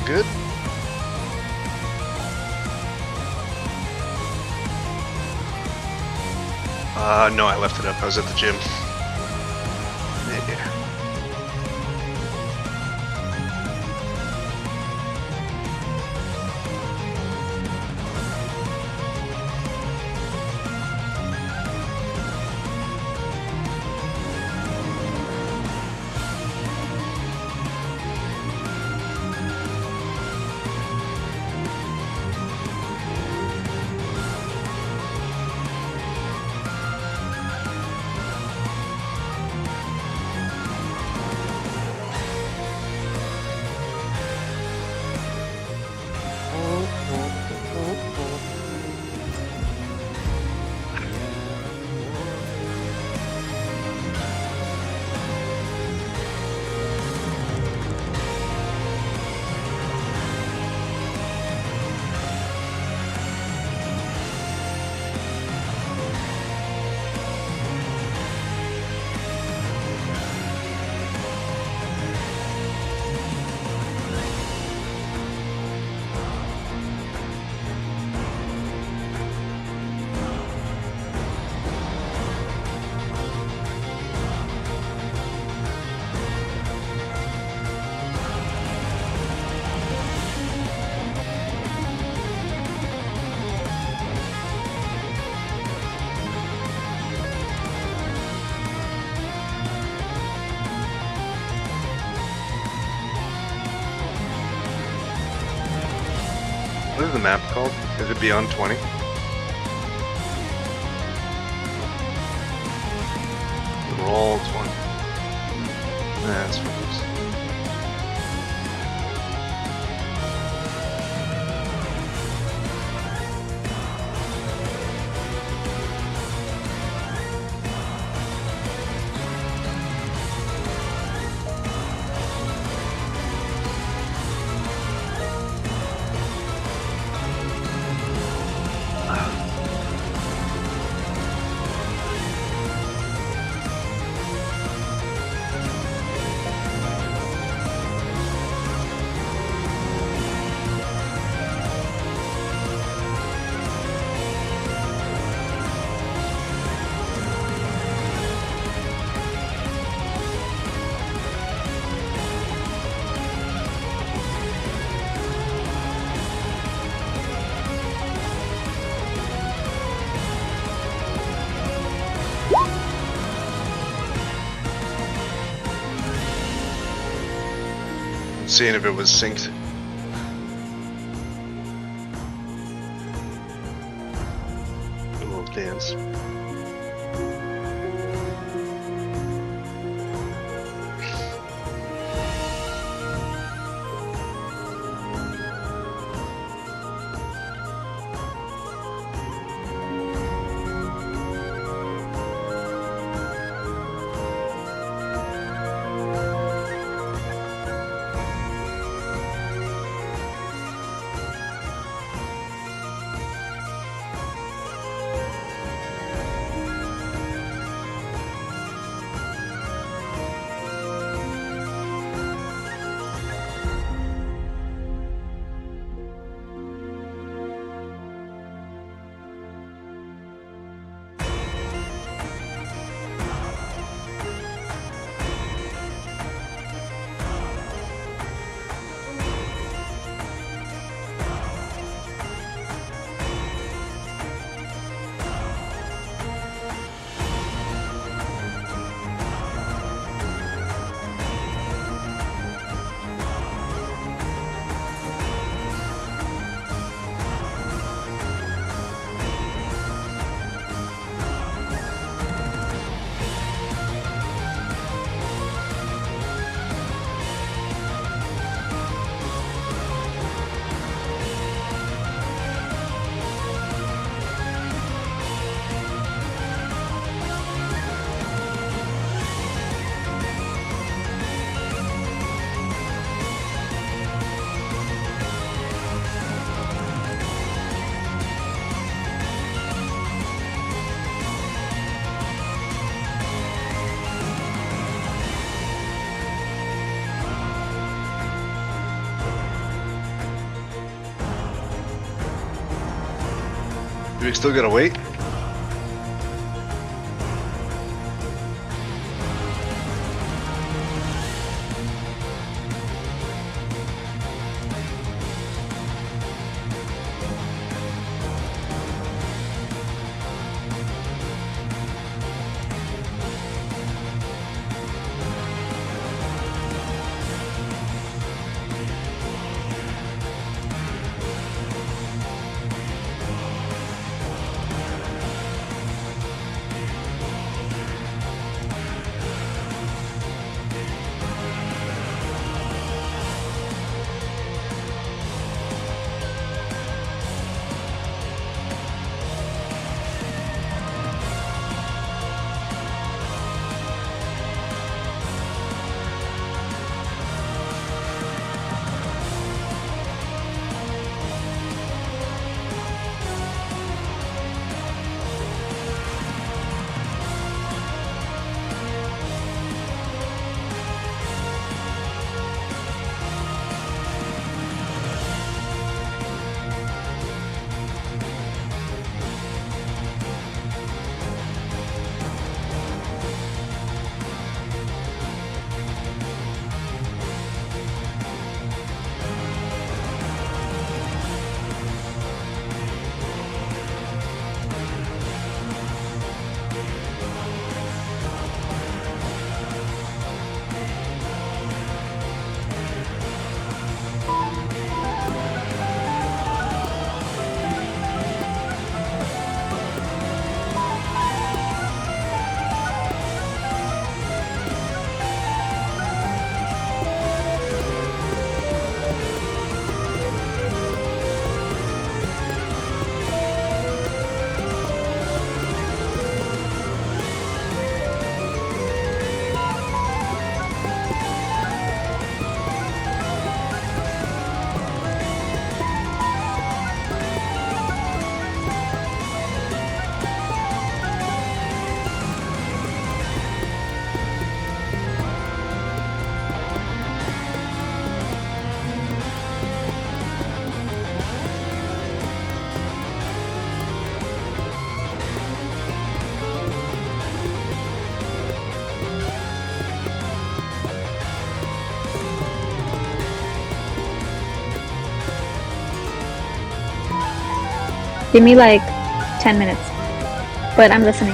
good? No, I left it up. I was at the gym. Yeah. What is the map called? Is it Beyond 20? Roll 20. That's for this. Seeing if it was synced. A little dance. we still gotta wait? Give me like 10 minutes, but I'm listening.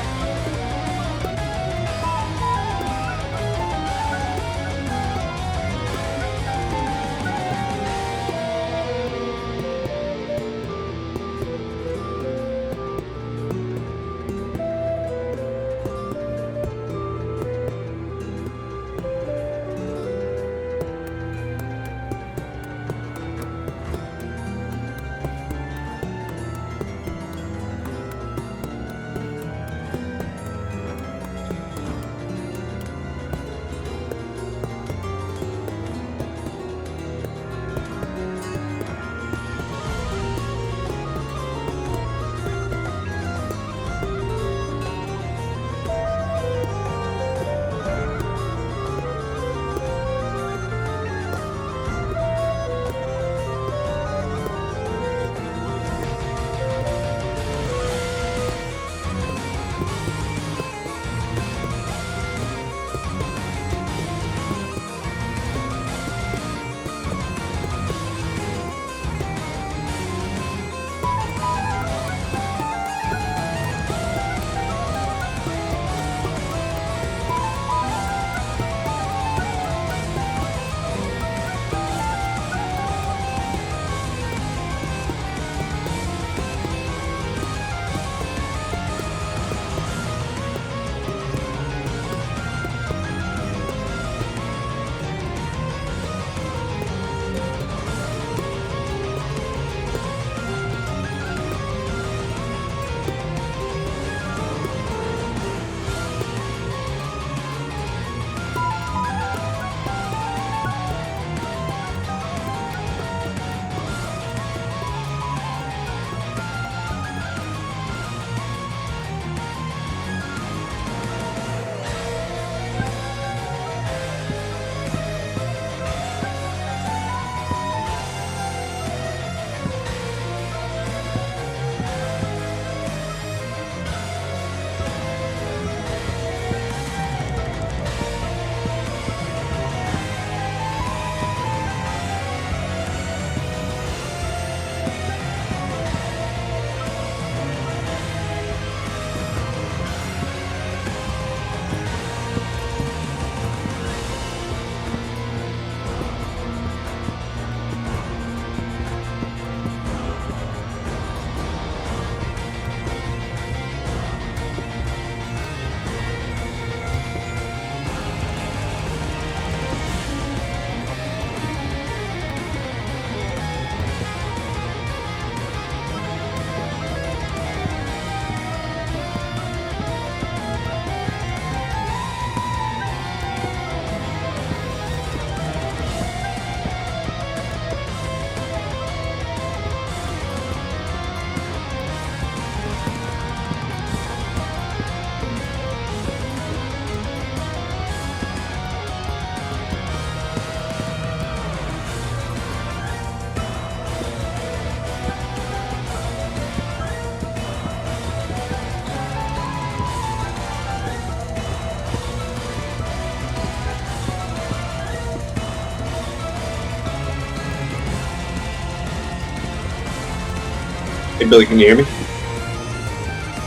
Hey Billy, can you hear me?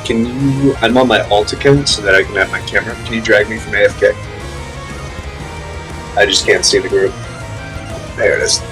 Can you... I'm on my alt account so that I can have my camera. Can you drag me from AFK? I just can't see the group. There it is.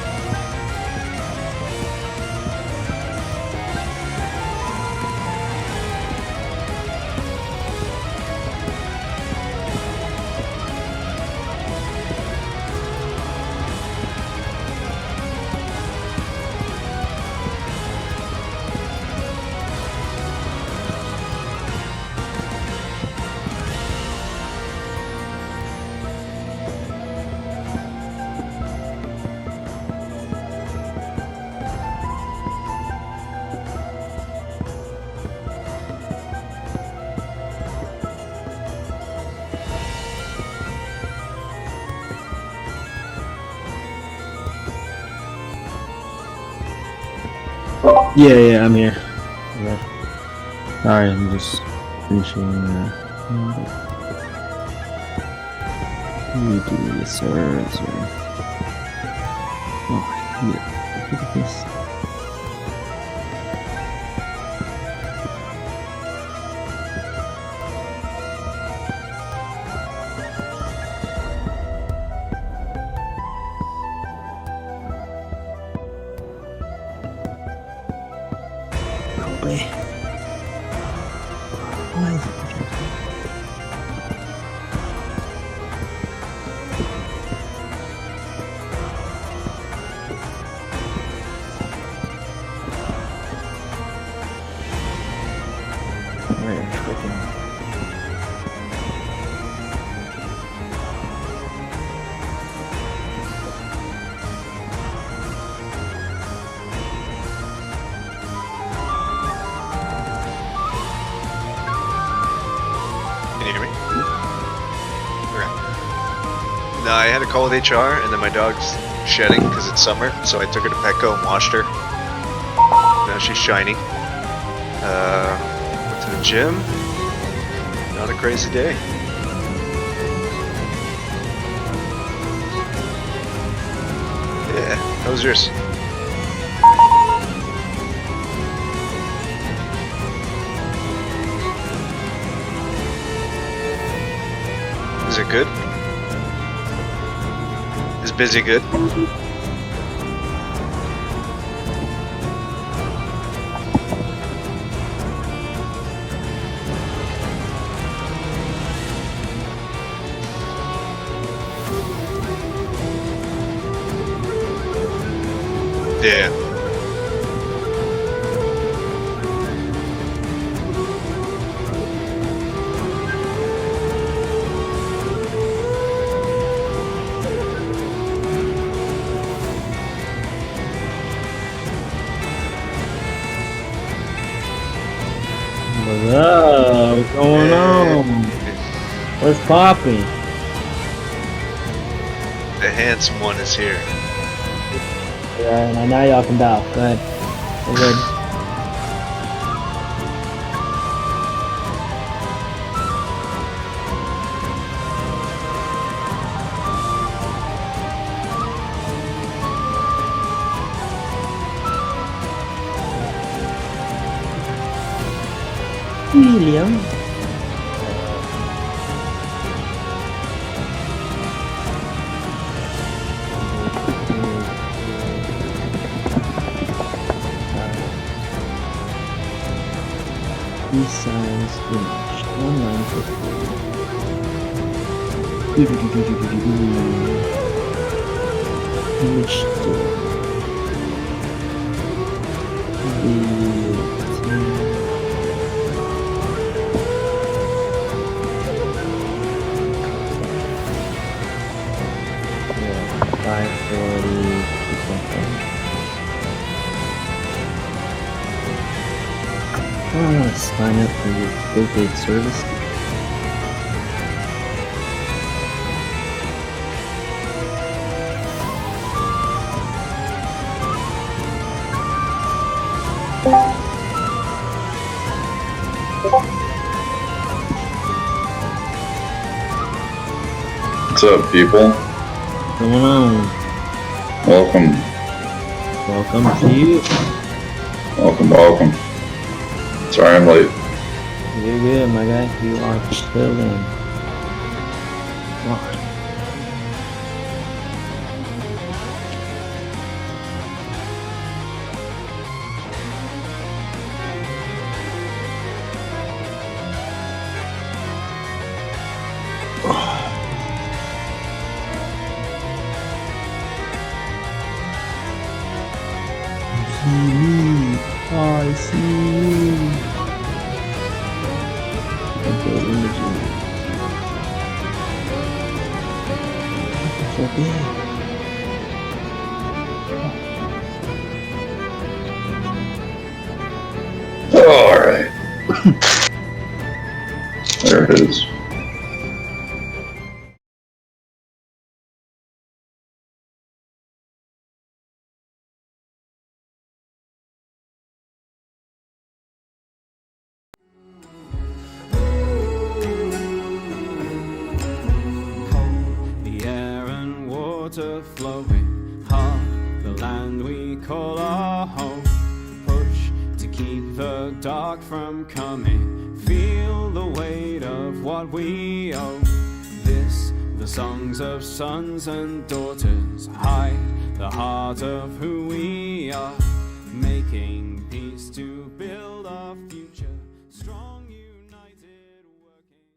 Yeah, I'm here. Yeah. Sorry, I'm just finishing. You do this, sir. Oh, yeah. Look at this. Why is it? Where freaking? Can you hear me? Okay. No, I had a call with HR, and then my dog's shedding because it's summer, so I took her to Petco and washed her. Now she's shiny. Went to the gym. Not a crazy day. Yeah, how was yours? Is it good? Is busy good? Yeah. What's up? What's going on? What's popping? The handsome one is here. Yeah, now y'all can dial. Go ahead. We're good. William. These signs finished. Online for image store. Yeah, 540. I want to sign up for your prepaid service. What's up, people? What's going on? Welcome. Welcome to you. Welcome, welcome. Sorry, I'm late. You're good, my guy. You are chilling. Come on. I see you. Okay, imaging. So big. Alright. There it is. The air and water flowing hard, the land we call our home. Push to keep the dark from coming, feel the weight of what we owe. This, the songs of sons and daughters, hide the heart of who we are, making peace to build our future, strong united working.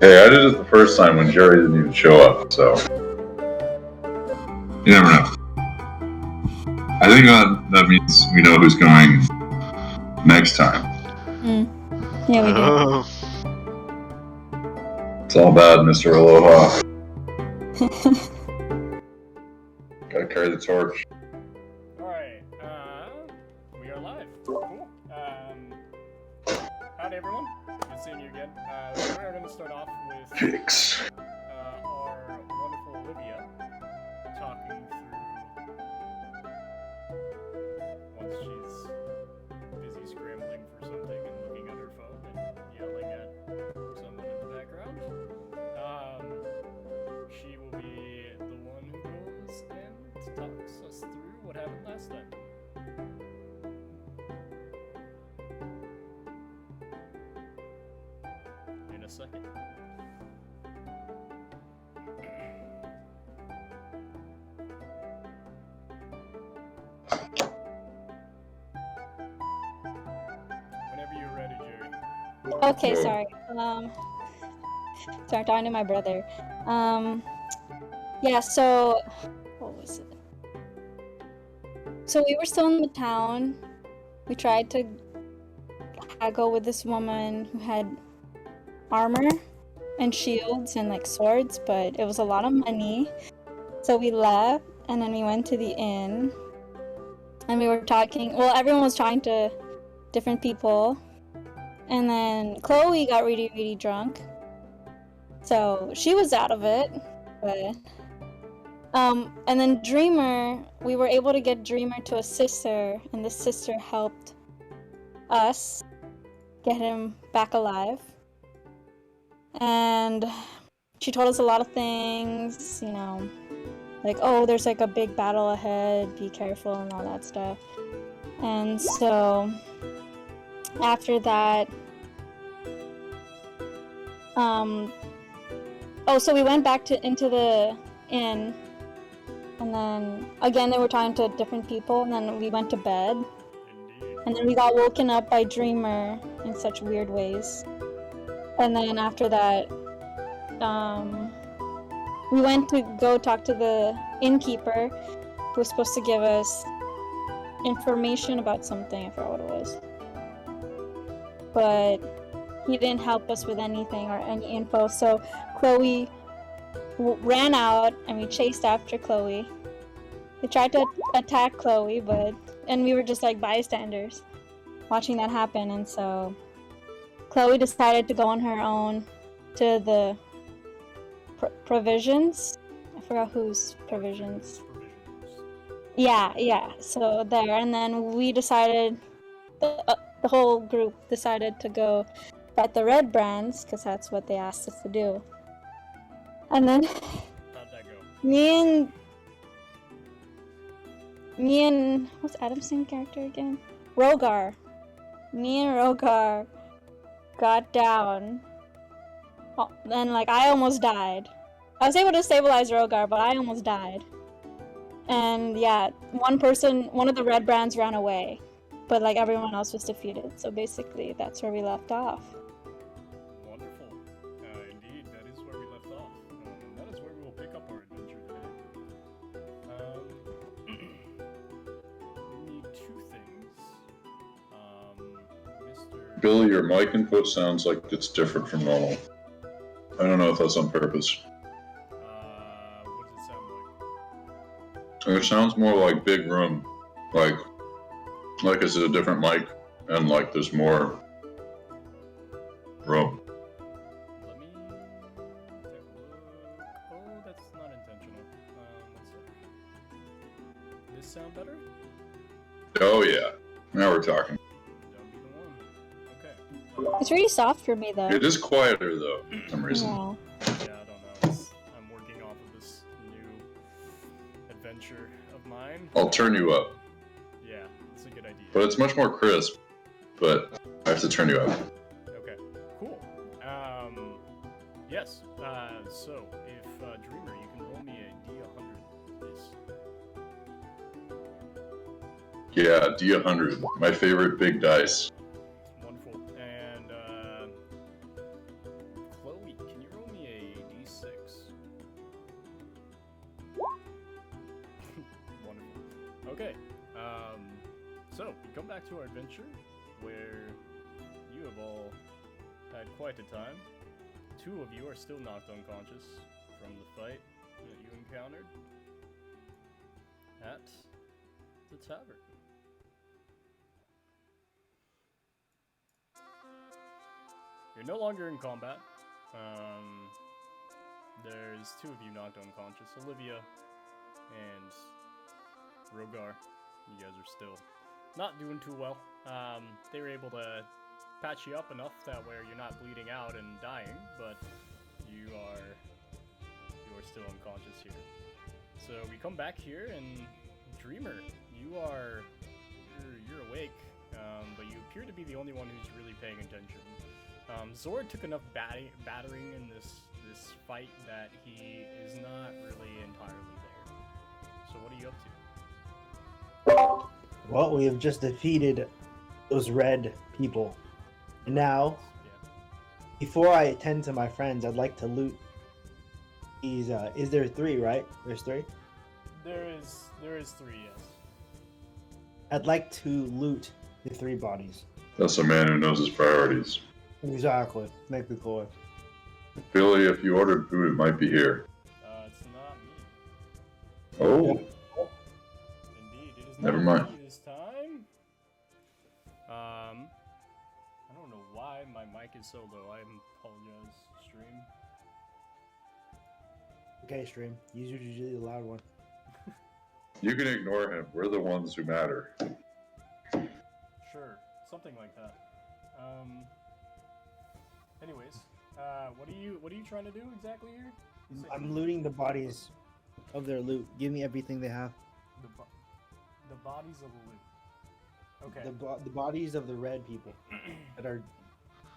Hey, I did it the first time when Jerry didn't even show up, so. You never know. I think that means we know who's going next time. Yeah, we do. Oh, It's all bad, Mr. Aloha. Gotta carry the torch. Alright, we are live. Cool. Howdy everyone. Good seeing you again. We're going to start off with Jix. our wonderful Olivia talking through, once she's busy scrambling for something and looking at her phone and yelling at someone in the background. She will be the one who goes and talks us through what happened last time. In a second. Whenever you're ready, Jerry. Okay, sorry. Sorry, I'm talking to my brother. Yeah, so what was it? So we were still in the town. We tried to haggle with this woman who had armor and shields and like swords, but it was a lot of money. So we left and then we went to the inn and we were talking. Well, everyone was talking to different people. And then Chloe got really, really drunk. So she was out of it. But and then Dreamer, we were able to get Dreamer to assist her, and the sister helped us get him back alive. And she told us a lot of things, you know, like, oh, there's like a big battle ahead, be careful and all that stuff. And so after that, so we went back into the inn, and then again they were talking to different people, and then we went to bed, and then we got woken up by Dreamer in such weird ways. And then after that, we went to go talk to the innkeeper, who was supposed to give us information about something. I forgot what it was, but he didn't help us with anything or any info. So Chloe ran out, and we chased after Chloe. They tried to attack Chloe, and we were just like bystanders watching that happen. And so Chloe decided to go on her own to the provisions. I forgot whose provisions. Yeah. So there, and then we decided, the whole group decided to go fight the red brands, because that's what they asked us to do. And then How'd that go? me and what's Adam's name character again? Rhogar. Me and Rhogar got down. And like I almost died. I was able to stabilize Rhogar, but I almost died. And yeah, one of the red brands ran away, but like everyone else was defeated. So basically, that's where we left off. Wonderful. Indeed, that is where we left off. And that is where we will pick up our adventure today. We need two things. Mr. Billy, your mic input sounds like it's different from normal. I don't know if that's on purpose. What does it sound like? It sounds more like big room, like it's a different mic, and like there's more room. Let me take a look. Oh, that's not intentional. One second. This sound better? Oh yeah, now we're talking. That'll be the one. Okay. It's really soft for me though. It is quieter though, for some reason. Yeah. Yeah, I don't know. I'm working off of this new adventure of mine. I'll turn you up, Yeah, that's a good idea. but it's much more crisp. But I have to turn you up. Okay, cool. Yes. So if Dreamer, you can roll me a D100, please. Yeah, D100, my favorite big dice. Wonderful. And Chloe, can you Okay. So we come back to our adventure, where you have all had quite a time. 2 of you are still knocked unconscious from the fight that you encountered at the tavern. You're no longer in combat. There's 2 of you knocked unconscious, Olivia and Rhogar. You guys are still not doing too well. They were able to patch you up enough that where you're not bleeding out and dying, but you are still unconscious here. So we come back here, and Dreamer, you're awake, but you appear to be the only one who's really paying attention. Zhor took enough battering in this fight that he is not really entirely there. So what are you up to? Well, we have just defeated those red people. And now, before I attend to my friends, I'd like to loot these. Is there 3, right? There's 3? There is 3, yes. I'd like to loot the 3 bodies. That's a man who knows his priorities. Exactly. Make the call. Billy, if you ordered food, it might be here. It's not me. Oh, Indeed, it is Never not mind. me this time. I don't know why my mic is so low. I apologize, stream. Okay, stream. Use usually the loud one. you can ignore him. We're the ones who matter. Sure, something like that. Anyways, what are you trying to do exactly here? You said I'm looting the bodies of their loot. Give me everything they have. the bodies of the loot. Okay. The bodies of the red people that are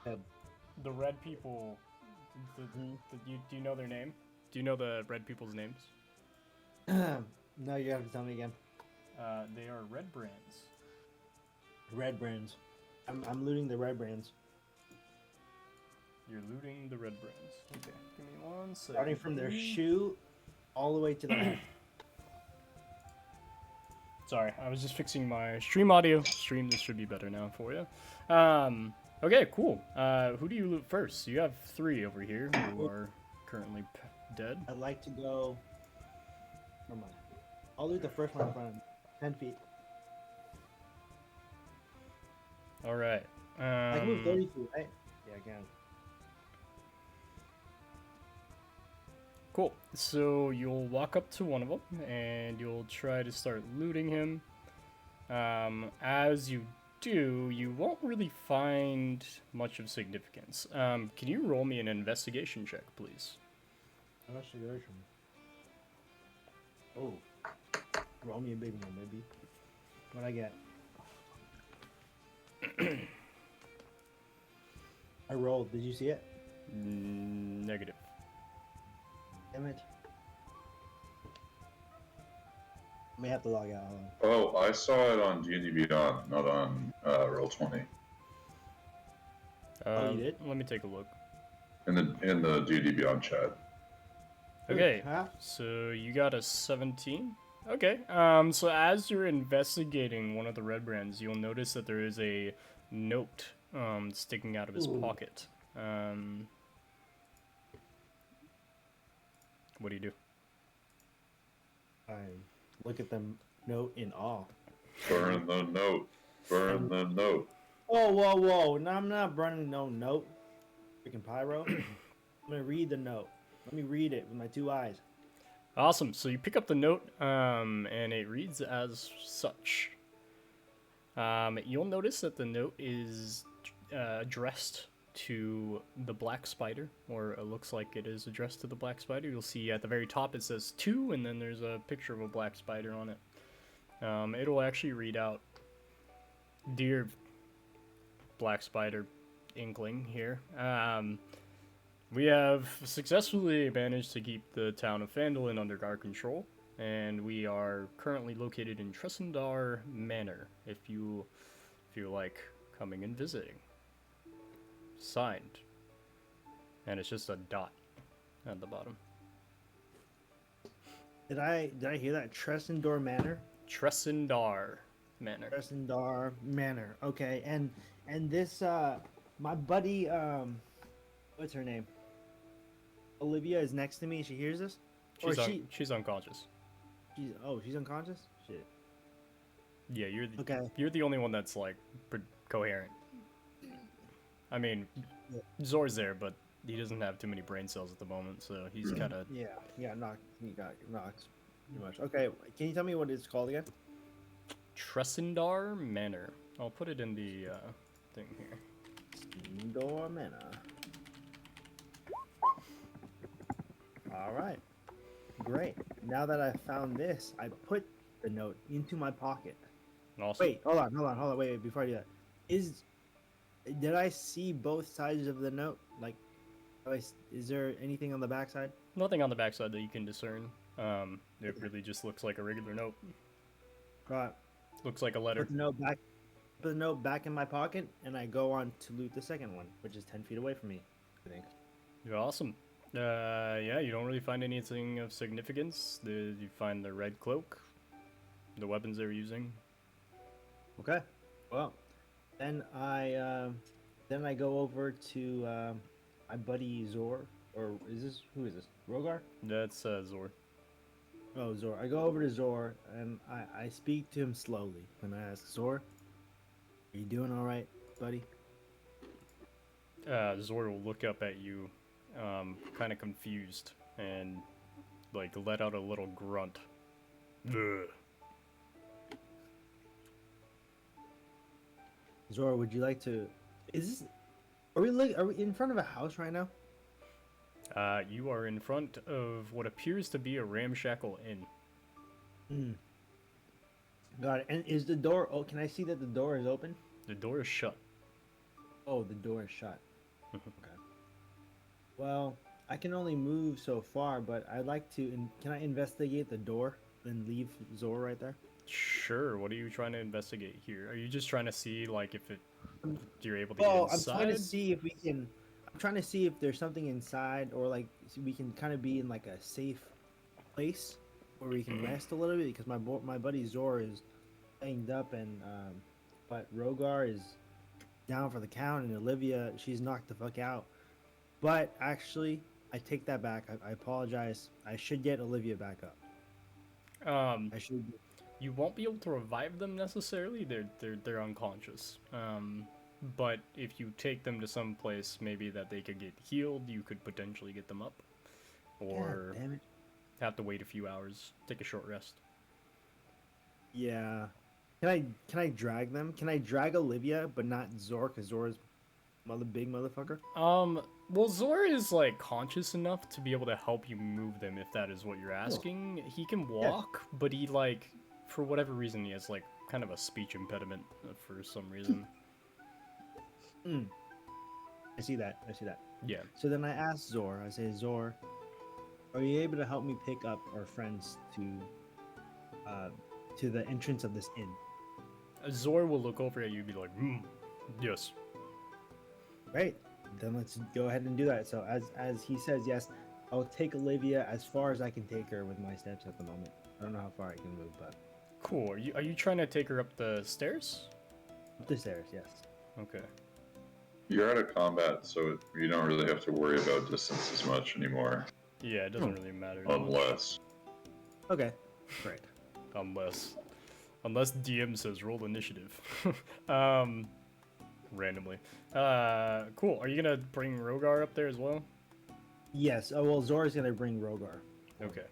dead. The red people. Do you know their name? Do you know the red people's names? No, you have to tell me again. They are red brands. Red brands. I'm looting the red brands. You're looting the red brands. Okay, give me 1 second. Starting from their shoe all the way to the head. Sorry, I was just fixing my stream audio. Stream, this should be better now for you. Okay, cool. Who do you loot first? You have 3 over here who are currently dead. I'd like to go. Never mind. I'll loot the first one in front of me. 10 feet. All right. I can move 30 feet, right? Yeah, I can. Cool. So you'll walk up to one of them and you'll try to start looting him. As you do, you won't really find much of significance. Can you roll me an investigation check, please? Investigation. Oh. Roll me a big one, baby. What'd I get? I rolled. Did you see it? Negative. Damn it. I may have to log out. Hold on. Oh, I saw it on D&D Beyond, not on Roll20. Oh, you did? Let me take a look. In the D&D Beyond chat. Okay, Huh? so you got a 17. Okay, so as you're investigating one of the red brands, you'll notice that there is a note sticking out of his pocket. What do you do? I look at the note in awe. Burn the note. Burn the note. Whoa, whoa, whoa. No, I'm not burning no note. Freaking pyro. I'm gonna read the note. Let me read it with my 2 eyes. Awesome. So you pick up the note, and it reads as such. You'll notice that the note is addressed to the Black Spider, or it looks like it is addressed to the Black Spider. You'll see at the very top it says 2, and then there's a picture of a Black Spider on it. It'll actually read out, "Dear Black Spider Inkling here, we have successfully managed to keep the town of Phandalin under our control, and we are currently located in Tressendar Manor, if you feel like coming and visiting. Signed." And it's just a dot at the bottom. Did I hear that? Tressendor Manor? Tressendar Manor. Tressendar Manor. Okay, and this my buddy what's her name? Olivia is next to me. She hears this. She's unconscious. She's unconscious. Shit. Yeah, Okay. You're the only one that's like coherent. I mean, Zhor's there, but he doesn't have too many brain cells at the moment, so he's kind of Yeah, he got knocked pretty much. Okay, can you tell me what it's called again? Tressendar Manor. I'll put it in the thing here. Tressendar Manor. All right, great. Now that I found this, I put the note into my pocket. Awesome. Wait, hold on. Wait, before I do that, did I see both sides of the note? Like, is there anything on the backside? Nothing on the backside that you can discern. It really just looks like a regular note. Right. Looks like a letter. Put the note back in my pocket, and I go on to loot the second one, which is 10 feet away from me, I think. You're awesome. Yeah, you don't really find anything of significance. You find the red cloak, the weapons they were using. Okay. Well, then I go over to my buddy Zhor, or who is this? Rhogar? That's Zhor. Oh, Zhor. I go over to Zhor, and I speak to him slowly, and I ask, Zhor, are you doing all right, buddy? Zhor will look up at you, kind of confused, and like let out a little grunt. Ugh. Zhor, would you like to? Are we in front of a house right now? You are in front of what appears to be a ramshackle inn. Got it. And is the door? Oh, can I see that the door is open? The door is shut. Oh, the door is shut. Okay. Well, I can only move so far, but I'd like to. Can I investigate the door and leave Zhor right there? Sure. What are you trying to investigate here? Are you just trying to see like if you're able to get inside? I'm trying to see if we can. I'm trying to see if there's something inside, or like so we can kind of be in like a safe place where we can rest a little bit, because my buddy Zhor is banged up, and but Rhogar is down for the count, and Olivia, she's knocked the fuck out. But actually, I take that back. I apologize. I should get Olivia back up. I should. You won't be able to revive them necessarily. They're unconscious. But if you take them to some place maybe that they could get healed, you could potentially get them up. Or God damn it. have to wait a few hours, take a short rest. Yeah. Can I drag them? Can I drag Olivia but not Zhor, because Zhor is big motherfucker? Well, Zhor is like conscious enough to be able to help you move them if that is what you're asking. He can walk, but he like for whatever reason he has like kind of a speech impediment for some reason. I see that. Yeah. So then I asked Zhor, I say, Zhor, are you able to help me pick up our friends to the entrance of this inn? Zhor will look over at you and be like, yes. Great. Then let's go ahead and do that. So as he says yes, I'll take Olivia as far as I can take her with my steps at the moment. I don't know how far I can move, but Cool. Are you trying to take her up the stairs? up the stairs, yes. Okay. You're out of combat, so you don't really have to worry about distance as much anymore. Yeah, it doesn't really matter. that much. Unless. Okay. Great. Unless DM says roll initiative. Randomly. Cool. Are you gonna bring Rhogar up there as well? Yes. Oh well, Zhor's gonna bring Rhogar. Okay.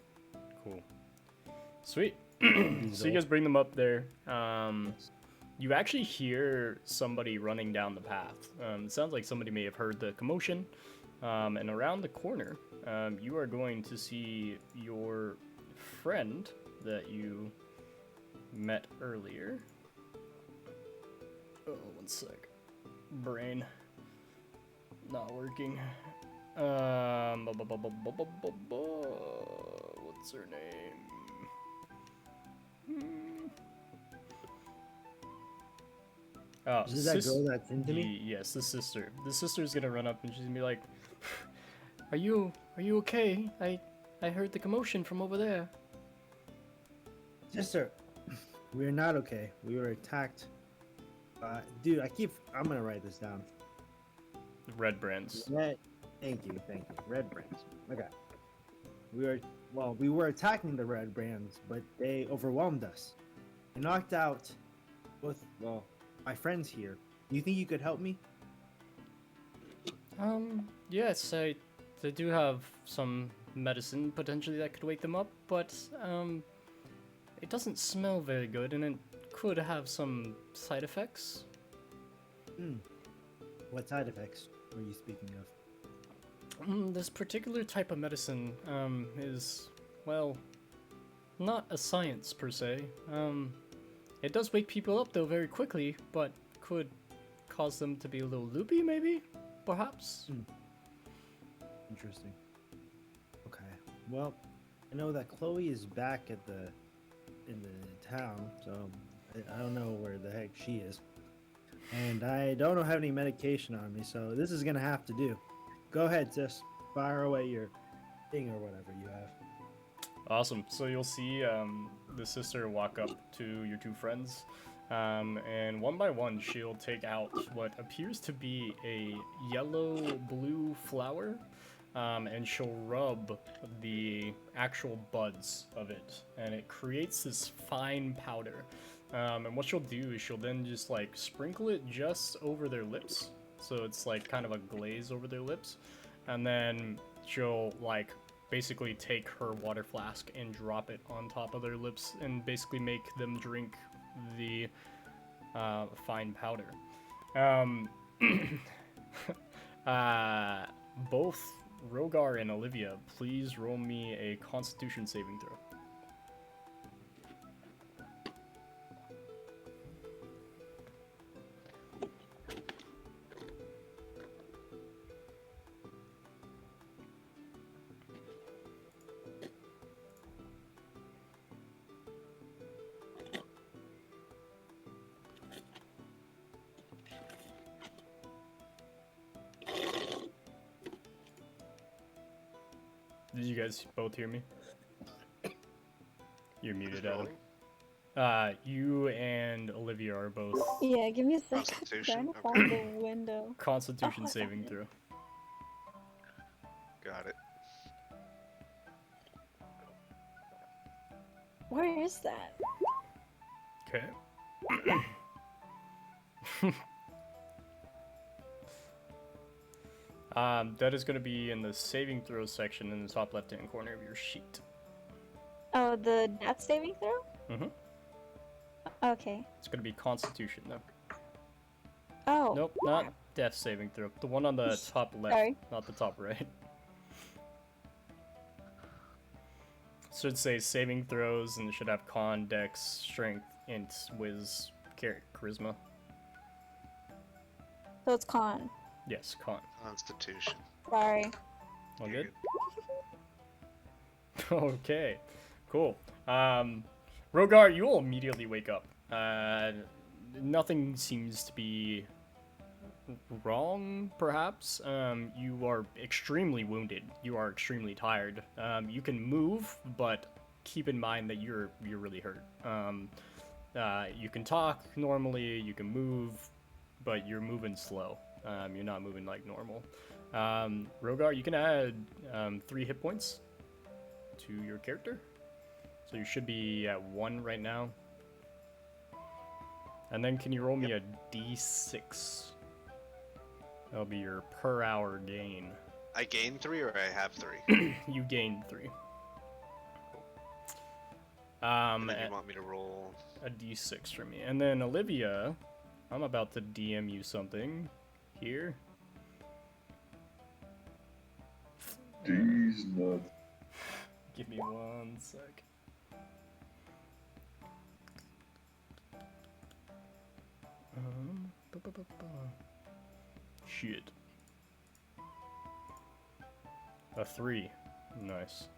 Cool. Sweet. So you guys bring them up there. You actually hear somebody running down the path. It sounds like somebody may have heard the commotion. And around the corner, you are going to see your friend that you met earlier. Oh, one sec. Brain. Not working. What's her name? Oh, Is that girl that's into me? Yes, the sister. The sister's gonna run up and she's gonna be like, Are you okay? I heard the commotion from over there. Sister, We're not okay. We were attacked. Dude, I'm gonna write this down. Red brands. Thank you. Red brands. Okay. We were attacking the red brands, but they overwhelmed us. They knocked out my friends here. Do you think you could help me? Yes, they do have some medicine potentially that could wake them up, but it doesn't smell very good, and it could have some side effects. What side effects were you speaking of? This particular type of medicine is, well, not a science per se. It does wake people up though very quickly, but could cause them to be a little loopy, maybe, perhaps. Interesting. Okay. Well, I know that Chloe is back in the town, so I don't know where the heck she is, and I don't have any medication on me, so this is gonna have to do. Go ahead, sis. Fire away your thing or whatever you have. Awesome. So you'll see the sister walk up to your two friends, and one by one she'll take out what appears to be a yellow-blue flower, and she'll rub the actual buds of it, and it creates this fine powder. And what she'll do is she'll then just like sprinkle it just over their lips, so it's like kind of a glaze over their lips, and then she'll like basically take her water flask and drop it on top of their lips and basically make them drink the fine powder. Both Rhogar and Olivia, please roll me a Constitution saving throw. Did you guys both hear me? You're muted, Adam. You and Olivia are both Yeah, give me a second. Constitution, I'm trying to find the window. Constitution Oh, I saving found it. throw. Got it. Where is that? Okay. That is going to be in the saving throw section in the top left-hand corner of your sheet. Oh, the death saving throw? Mm-hmm. Okay. It's going to be Constitution, though. Oh. Nope, not death saving throw. The one on the top left, Sorry. not the top right. Should say saving throws, and it should have con, dex, strength, int, whiz, charisma. So it's con. Yes, con. Constitution. Sorry. All You're good? Okay, cool. Rhogar, you will immediately wake up. Nothing seems to be wrong, perhaps. You are extremely wounded. You are extremely tired. You can move, but keep in mind that you're really hurt. You can talk normally, you can move, but you're moving slow. You're not moving like normal. Rhogar, you can add 3 hit points to your character. So you should be at 1 right now. And then can you roll me a d6? That'll be your per hour gain. I gain 3 or I have 3? You gained 3. And then you want me to roll a d6 for me. And then Olivia, I'm about to DM you something here. These nuts. Give me 1 sec. Shit. A 3. Nice.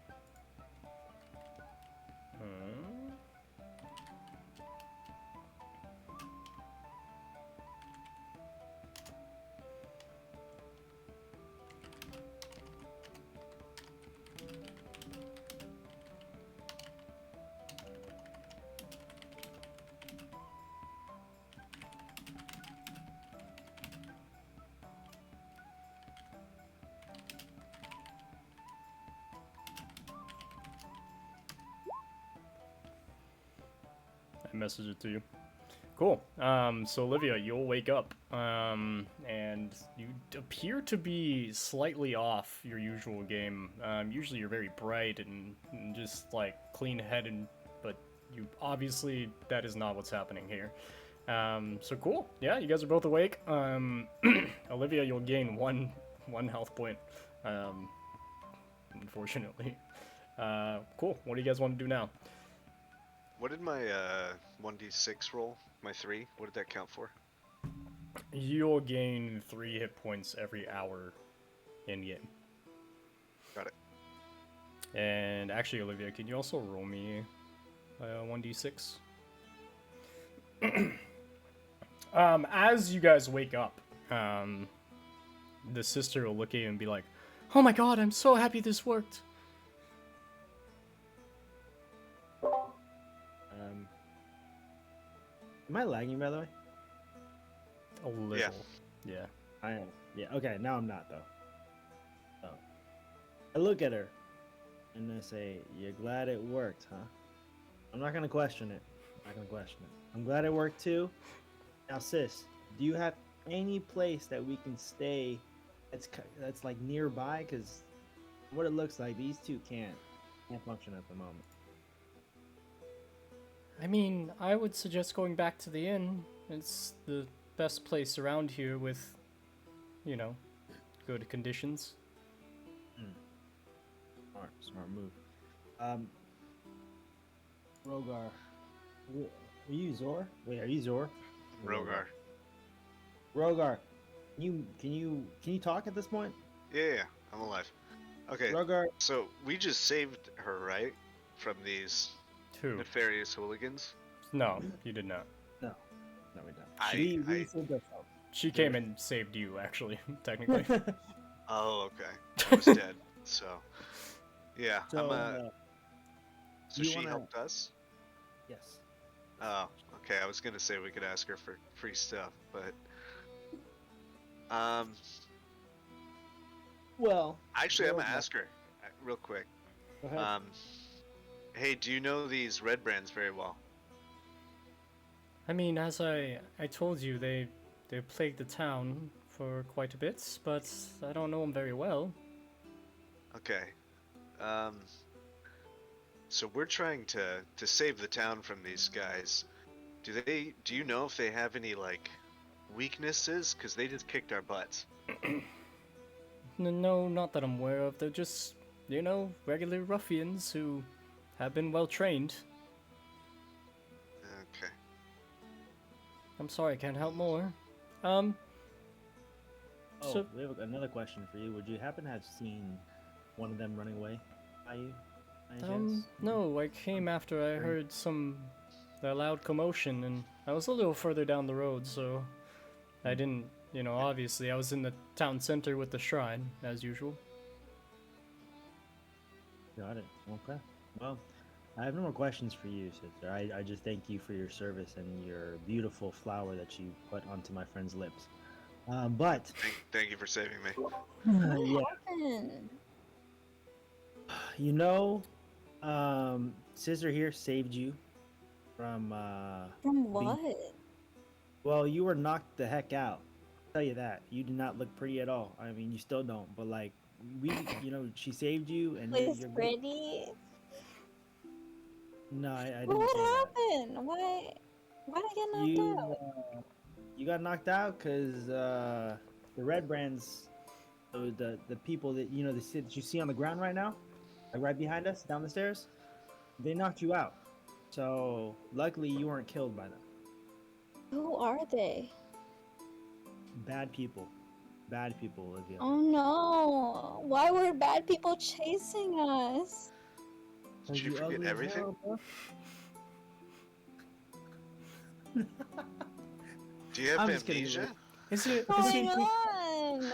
message it to you. Cool. So Olivia, you'll wake up, and you appear to be slightly off your usual game. Usually you're very bright and just like clean-headed, but you obviously that is not what's happening here. So cool. Yeah, you guys are both awake. Olivia, you'll gain one health point. Unfortunately. Cool. What do you guys want to do now? What did my 1d6 roll? My 3? What did that count for? You'll gain 3 hit points every hour in game. Got it. And actually, Olivia, can you also roll me 1d6? As you guys wake up, the sister will look at you and be like, "Oh my god, I'm so happy this worked." Am I lagging, by the way? A little. Yeah. I am. Yeah, okay, now I'm not, though. So, I look at her, and I say, "You're glad it worked, huh?" I'm not gonna question it. I'm glad it worked, too. Now, sis, do you have any place that we can stay that's like, nearby? Because what it looks like, these two can't function at the moment. I mean, I would suggest going back to the inn. It's the best place around here with, good conditions. Smart move. Rhogar. Are you Zhor? Wait, are you Zhor? Rhogar. Can you talk at this point? Yeah, I'm alive. Okay, Rhogar. so we just saved her, right? From these Who? nefarious hooligans? No, you did not. No, we don't. We saved ourselves. She came and saved you, actually, technically. Oh, okay. I was dead, so... Yeah, So, so you she wanna- helped us? Yes. Oh, okay, I was gonna say we could ask her for free stuff, but... Well... Actually, I'm gonna Rhogar. ask her, real quick. Go ahead. Hey, do you know these red brands very well? I mean, as I told you, they plagued the town for quite a bit, but I don't know them very well. Okay. So we're trying to save the town from these guys. Do you know if they have any, like, weaknesses? Because they just kicked our butts. No, not that I'm aware of. They're just, regular ruffians who have been well trained. Okay. I'm sorry, I can't help more. Oh, so- we have another question for you. Would you happen to have seen one of them running away by you? by any chance? No, I came after I heard the loud commotion, and I was a little further down the road, so I didn't, obviously I was in the town center with the shrine, as usual. Got it. Okay. Well, I have no more questions for you, sister. I just thank you for your service and your beautiful flower that you put onto my friend's lips. But Thank you for saving me. yeah, sister here saved you from From what? well, you were knocked the heck out. I'll tell you that. You did not look pretty at all. I mean, you still don't, but like she saved you and Was you're pretty? No, I didn't What say that. happened? Why did I get knocked out? You got knocked out because the red brands, so the people that that you see on the ground right now, like right behind us down the stairs, they knocked you out. So luckily you weren't killed by them. Who are they? Bad people, Olivia. Oh no! Why were bad people chasing us? Did you forget ugly as everything? hell, bro. Do you have I'm just kidding, amnesia? Is What's going on?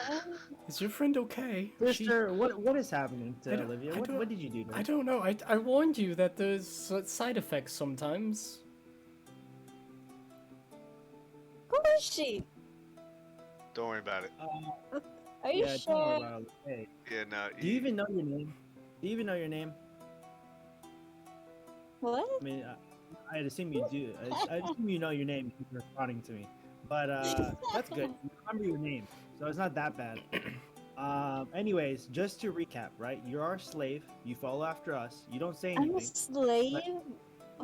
is your friend okay? Sister, what is happening I to don't- Olivia? I What don't- did you do to her? I don't know. I warned you that there's side effects sometimes. Who is she? Don't worry about it. Are you yeah, don't worry sure? about it. Hey, Yeah, no. do you even know your name? Do you even know your name? What? I mean, I'd assume you do. I assume you know your name if you're responding to me. But that's good. You remember your name, so it's not that bad. Anyways, just to recap, right? You're our slave. You follow after us. You don't say I'm a anything. slave? You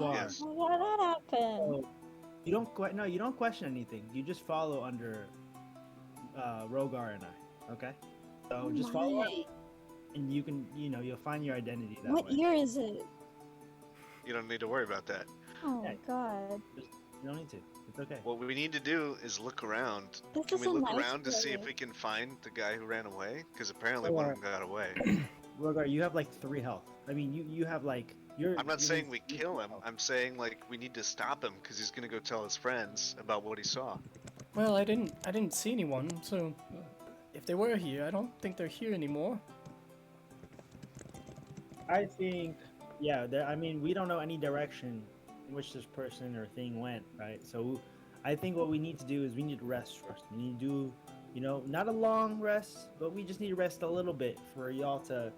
are. Yes. What happened? So, you don't no, you don't question anything. You just follow under Rhogar and I. Okay. So just follow us, and you can, you'll find your identity that What way. year is it? You don't need to worry about that. Oh Yeah. my god. You don't need to. It's okay. What we need to do is look around. This Can is we a look nice around to see if place. we can find the guy who ran away? Because apparently one of them got away. Rhogar, you have like 3 health. I mean, you have like you're. I'm not you're saying in- we kill him. I'm saying like we need to stop him because he's gonna go tell his friends about what he saw. Well, I didn't see anyone, so if they were here, I don't think they're here anymore. I think, yeah. I mean, we don't know any direction in which this person or thing went, right? So, I think what we need to do is we need to rest first. We need to do, not a long rest, but we just need to rest a little bit for y'all to,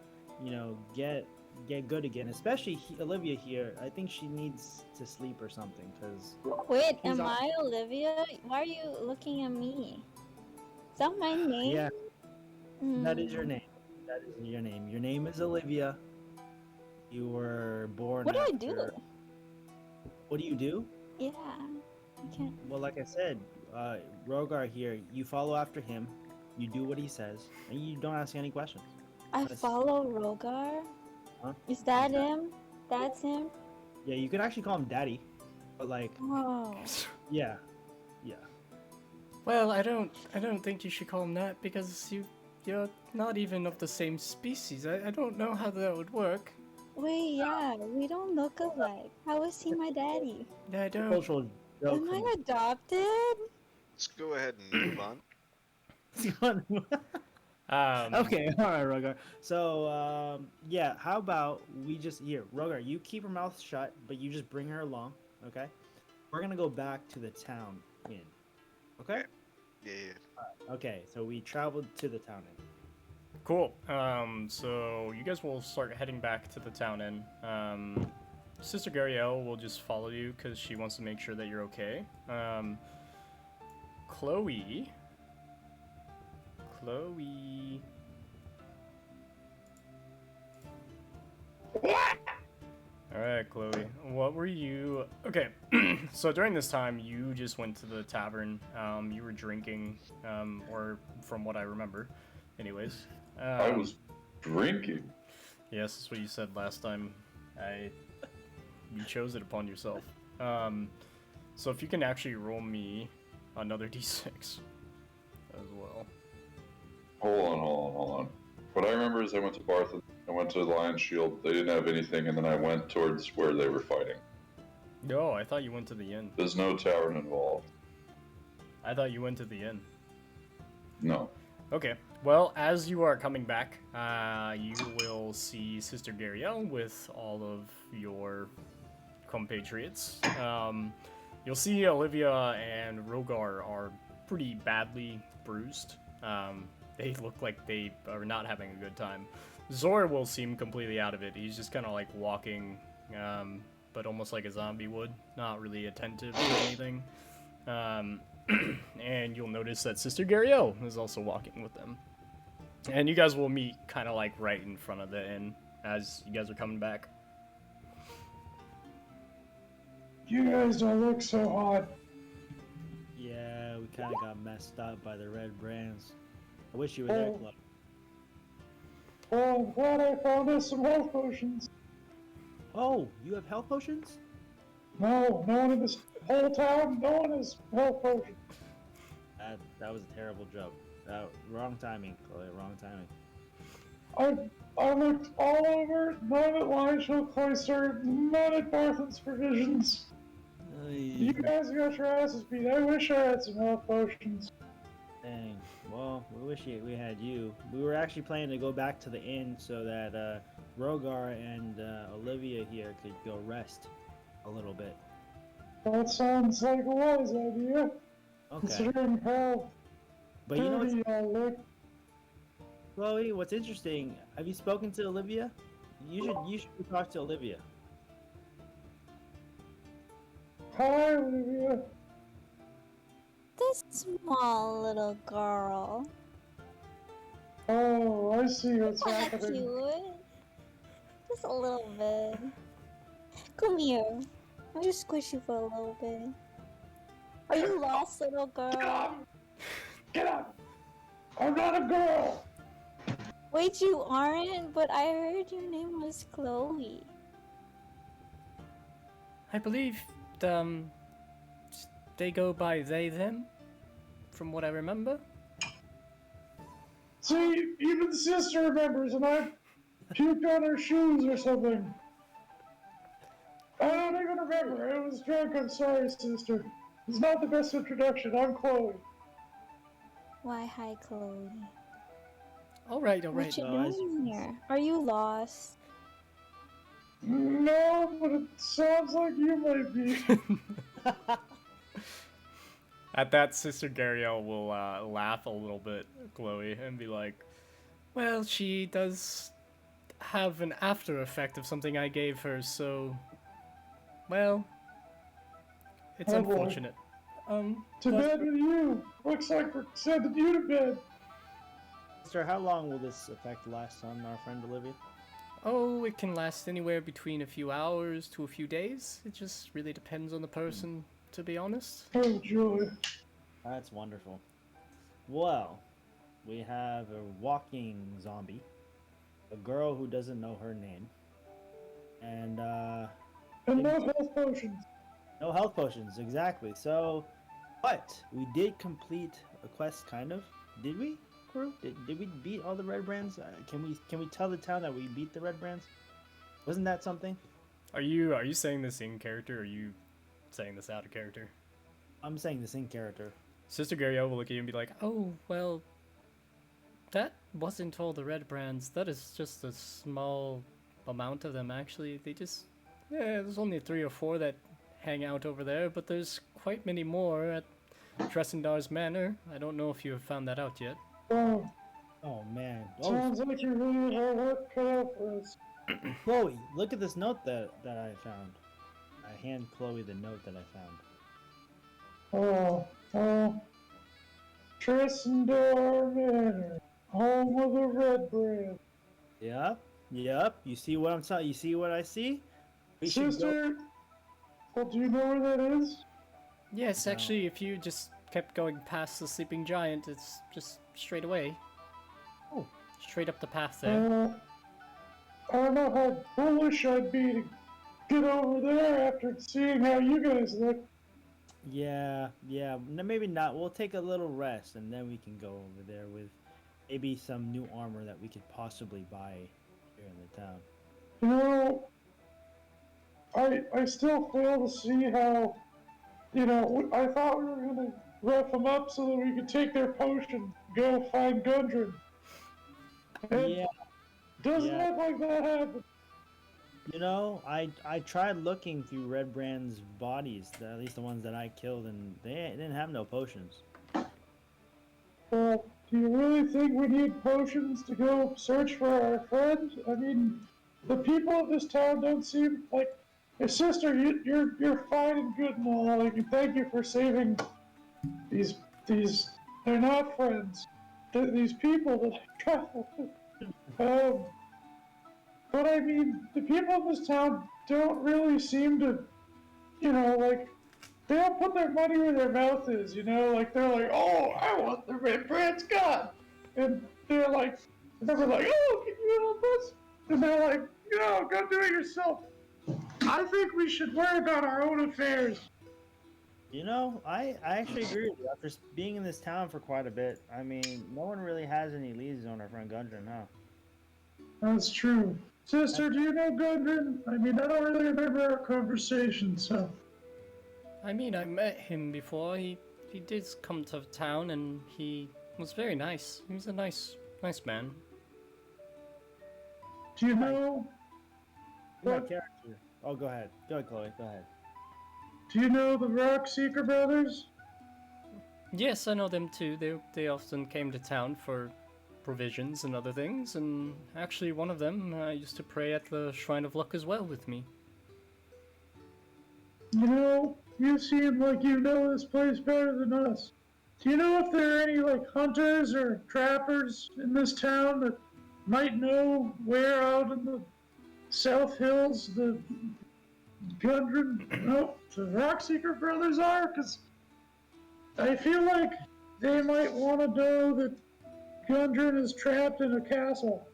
get good again. Especially Olivia here. I think she needs to sleep or something, because. Wait, He's am on- I Olivia? Why are you looking at me? Is that my name? Yeah, that is Hmm. your name. That is your name. Your name is Olivia. You were born. What do I after... do? What do you do? Yeah. I can't. Well, like I said, Rhogar here, you follow after him, you do what he says, and you don't ask any questions. I That's- follow Rhogar? Huh? Is that him? That's him? Yeah, you can actually call him Daddy, but like, Oh. yeah. Well, I don't think you should call him that because you're not even of the same species. I don't know how that would work. Wait, yeah, we don't look alike. How is he my daddy? I don't. Cultural joke. Am I adopted? Let's go ahead and move on. Okay, all right, Rhogar. So, yeah, how about we just Rhogar, you keep her mouth shut, but you just bring her along, okay? We're gonna go back to the town inn, okay? Yeah. Okay, so we traveled to the town inn. Cool. So you guys will start heading back to the town inn. Sister Gariel will just follow you because she wants to make sure that you're okay. Chloe. Alright, Chloe. What were you... Okay, so during this time, you just went to the tavern. You were drinking, or from what I remember. Anyways. I was drinking. Yes, that's what you said last time. You chose it upon yourself. So if you can actually roll me another d6 as well. Hold on. What I remember is I went to Barth, I went to Lion's Shield, they didn't have anything, and then I went towards where they were fighting. No, I thought you went to the inn. There's no tavern involved. I thought you went to the inn. No. Okay. Well, as you are coming back, you will see Sister Gariel with all of your compatriots. You'll see Olivia and Rhogar are pretty badly bruised. They look like they are not having a good time. Zhor will seem completely out of it. He's just kind of like walking, but almost like a zombie would, not really attentive to anything. And you'll notice that Sister Gariel is also walking with them. And you guys will meet kind of like right in front of the inn as you guys are coming back. You guys don't look so hot. Yeah, we kind of got messed up by the red brands. I wish you were there, Chloe. Well, I'm glad I found us some health potions. Oh, you have health potions? No one in this whole town, no one has health potions. That was a terrible joke. Wrong timing, Chloe. Wrong timing. I looked all over, none at Lion's Shield Cloister, none at Barthen's Provisions. You guys got your asses beat. I wish I had some health potions. Dang. Well, we wish we had you. We were actually planning to go back to the inn so that Rhogar and Olivia here could go rest a little bit. That sounds like a wise idea. Okay. Considering how But you know what's, dirty I look. Chloe, what's interesting, have you spoken to Olivia? You should talk to Olivia. Hi, Olivia. This small little girl. Oh, I see what's Kinda happening. cute. Just a little bit. Come here. I'll just squish you for a little bit. Are you lost, little Get girl? up! Get up! I'm not a girl! Wait, you aren't? But I heard your name was Chloe. I believe, they go by they, them, from what I remember. See, even sister remembers, and I puked on her shoes or something. I don't even remember. I was drunk. I'm sorry, sister. It's not the best introduction. I'm Chloe. Why, hi, Chloe. Alright. What you No, doing here? Are you lost? No, but it sounds like you might be. At that, Sister Gariel will laugh a little bit, Chloe, and be like, well, she does have an after effect of something I gave her, so, well, it's Oh, boy. unfortunate. To but- bed with you. Looks like we're sending you to bed. Sir, how long will this effect last on our friend Olivia? Oh, it can last anywhere between a few hours to a few days. It just really depends on the person, to be honest. Oh, joy. That's wonderful. Well, we have a walking zombie, a girl who doesn't know her name, and And no health potions. no health potions, exactly. So, but we did complete a quest, kind of. Did we, crew? Did we beat all the red brands? Can we tell the town that we beat the red brands? Wasn't that something? Are you saying this in character, or are you saying this out of character? I'm saying this in character. Sister Gariel will look at you and be like, oh, well, that wasn't all the red brands. That is just a small amount of them, actually. They just, there's only 3 or 4 that hang out over there, but there's quite many more at Tressendar's Manor. I don't know if you have found that out yet. Oh, Oh man. sounds like you really have work cut out for us. Chloe, look at this note that I found. I hand Chloe the note that I found. Oh, Tressendar Manor, home of the red brand. Yep. You see what I'm telling? You see what I see? We should go- Sister, well, do you know where that is? Yes, No. actually, if you just kept going past the Sleeping Giant, it's just straight away. Oh. Straight up the path there. I don't know how bullish I'd be to get over there after seeing how you guys look. Yeah. Maybe not. We'll take a little rest and then we can go over there with maybe some new armor that we could possibly buy here in the town. You know, I still fail to see how, I thought we were gonna rough them up so that we could take their potion, go find Gundren. And Yeah. doesn't yeah. look like that happened. You know, I tried looking through Red Brand's bodies, at least the ones that I killed, and they didn't have no potions. Well, do you really think we need potions to go search for our friend? I mean, the people of this town don't seem like. Hey, sister, you're fine and good and all. Like, and thank you for saving these. They're not friends. These people that I travel with. But I mean, the people of this town don't really seem to, like, they don't put their money where their mouth is, like, they're like, oh, I want the red brand's gun. And they're like, oh, can you help us? And they're like, go do it yourself. I think we should worry about our own affairs. You know, I actually agree with you. After being in this town for quite a bit, I mean, no one really has any leads on our friend Gundren, huh? That's true. Sister, do you know Gundren? I mean, I don't really remember our conversation, so. I mean, I met him before. He did come to town, and he was very nice. He was a nice man. Do you know? My What? character. Oh, go ahead. Go ahead, Chloe. Go ahead. Do you know the Rock Seeker brothers? Yes, I know them too. They often came to town for provisions and other things, and actually one of them used to pray at the Shrine of Luck as well with me. You know, you seem like you know this place better than us. Do you know if there are any, like, hunters or trappers in this town that might know where out in the South Hills the Gundren, no, the Rockseeker brothers are? Because I feel like they might want to know that Gundren is trapped in a castle.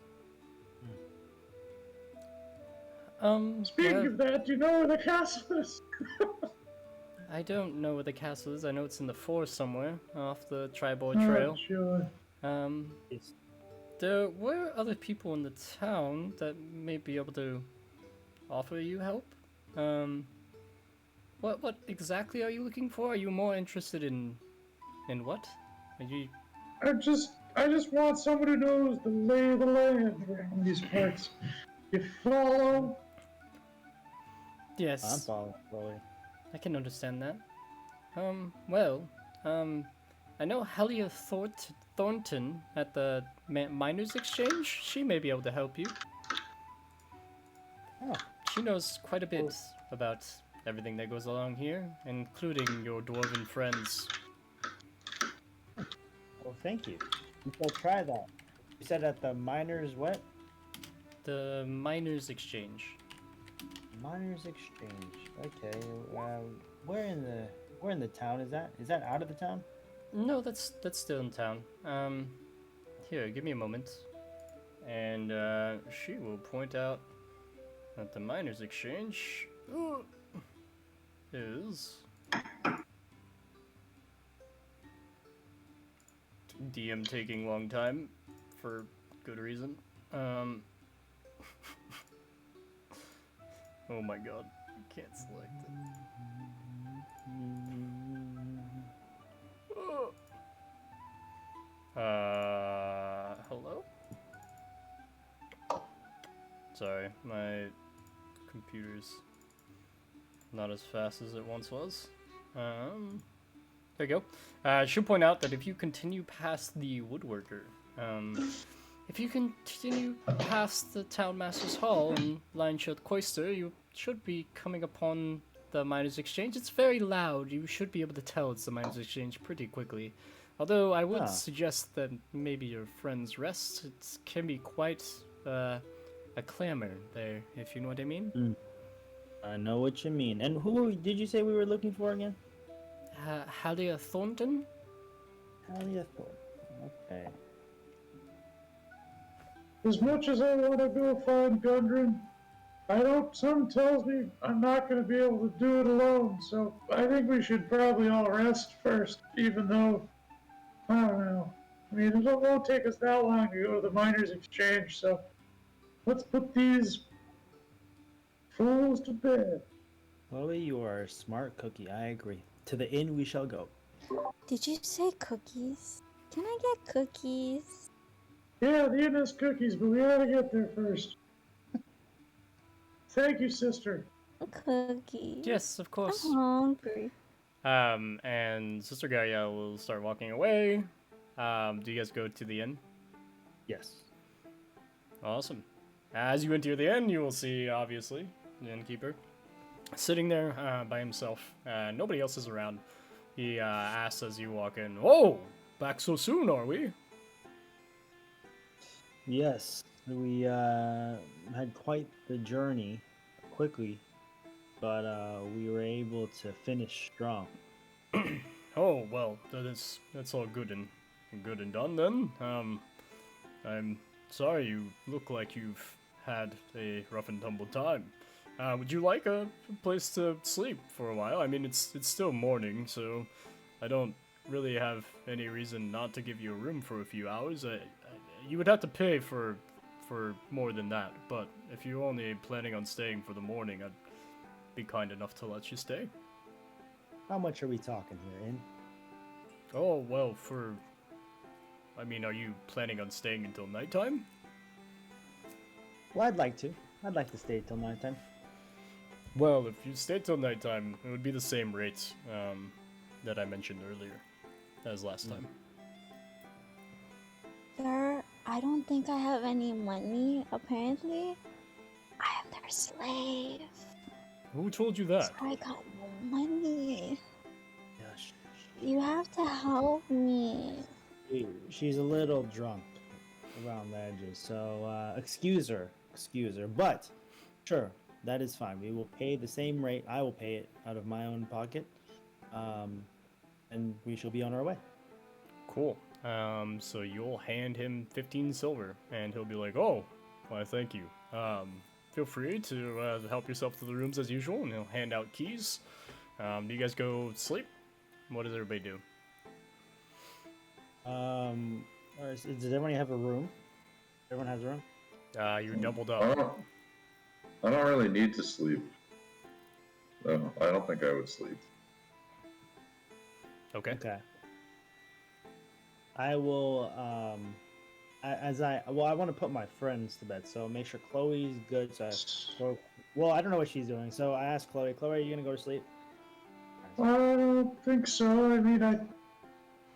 Speaking well, of that, do you know where the castle is? I don't know where the castle is. I know it's in the forest somewhere, off the Tribord Oh, Trail. sure. There were other people in the town that may be able to offer you help. What exactly are you looking for? Are you more interested in what? Are you... I just want someone who knows the lay of the land around these parts. You follow? Yes. I'm following slowly. I can understand that. I know Helia Thornton at the Miners Exchange. She may be able to help you. Oh. She knows quite a bit about everything that goes along here, including your dwarven friends. Well, thank you. We shall try that. You said at the miners what? The Miners Exchange. Miners Exchange. Okay. Where in the town is that? Is that out of the town? No, that's still in town. Here, give me a moment. And, she will point out that the Miners Exchange is... DM taking long time, for good reason. Oh my god, I can't select it. Hello? Sorry, my computer's not as fast as it once was. There you go. I should point out that if you continue past the woodworker, if you continue past the Townmaster's Hall and Lionshot Cloister, you should be coming upon the Miners Exchange. It's very loud. You should be able to tell it's the Miners Exchange pretty quickly. Although I would suggest that maybe your friend's rest. It can be quite a clamor there, if you know what I mean. I know what you mean. And who did you say we were looking for again? Halia Thornton? Halia Thornton. Okay. As much as I want to go find Gundren, something tells me I'm not going to be able to do it alone, so I think we should probably all rest first, even though, I don't know. I mean, it won't take us that long to go to the Miners Exchange, so let's put these fools to bed. Chloe, you are a smart cookie. I agree. To the inn we shall go. Did you say cookies? Can I get cookies? Yeah, the inn has cookies, but we gotta get there first. Thank you, sister. Cookies. Yes, of course. I'm hungry. And Sister Gaia will start walking away. Do you guys go to the inn? Yes. Awesome. As you enter the inn, you will see, obviously, the innkeeper sitting there by himself. Nobody else is around. He asks as you walk in, "Oh, back so soon, are we?" Yes, we had quite the journey quickly, but we were able to finish strong. Oh, well, that's all good and done then. I'm sorry you look like you've had a rough and tumble time. Would you like a place to sleep for a while? I mean, it's still morning, so I don't really have any reason not to give you a room for a few hours. You would have to pay for more than that, but if you're only planning on staying for the morning, I'd be kind enough to let you stay. How much are we talking here, Inn? Oh, well, I mean, are you planning on staying until nighttime? Well, I'd like to. I'd like to stay till nighttime. Well, if you stay till nighttime, it would be the same rate that I mentioned earlier as last time. Sir, I don't think I have any money, apparently. I am their slave. Who told you that? So I got no money. she's a little drunk around the edges, so excuse her. But sure, that is fine. We will pay the same rate. I will pay it out of my own pocket, and we shall be on our way. Cool. So you'll hand him 15 silver, and he'll be like, "Oh, why, thank you. Feel free to help yourself to the rooms as usual," and he'll hand out keys. Do you guys go sleep? What does everybody do? Does everyone have a room? Everyone has a room? You're doubled I up. don't really need to sleep. No, I don't think I would sleep. Okay. Okay. I will, I want to put my friends to bed, so make sure Chloe's good. Well, I don't know what she's doing, so I asked Chloe, are you gonna go to sleep? I don't think so. I mean, I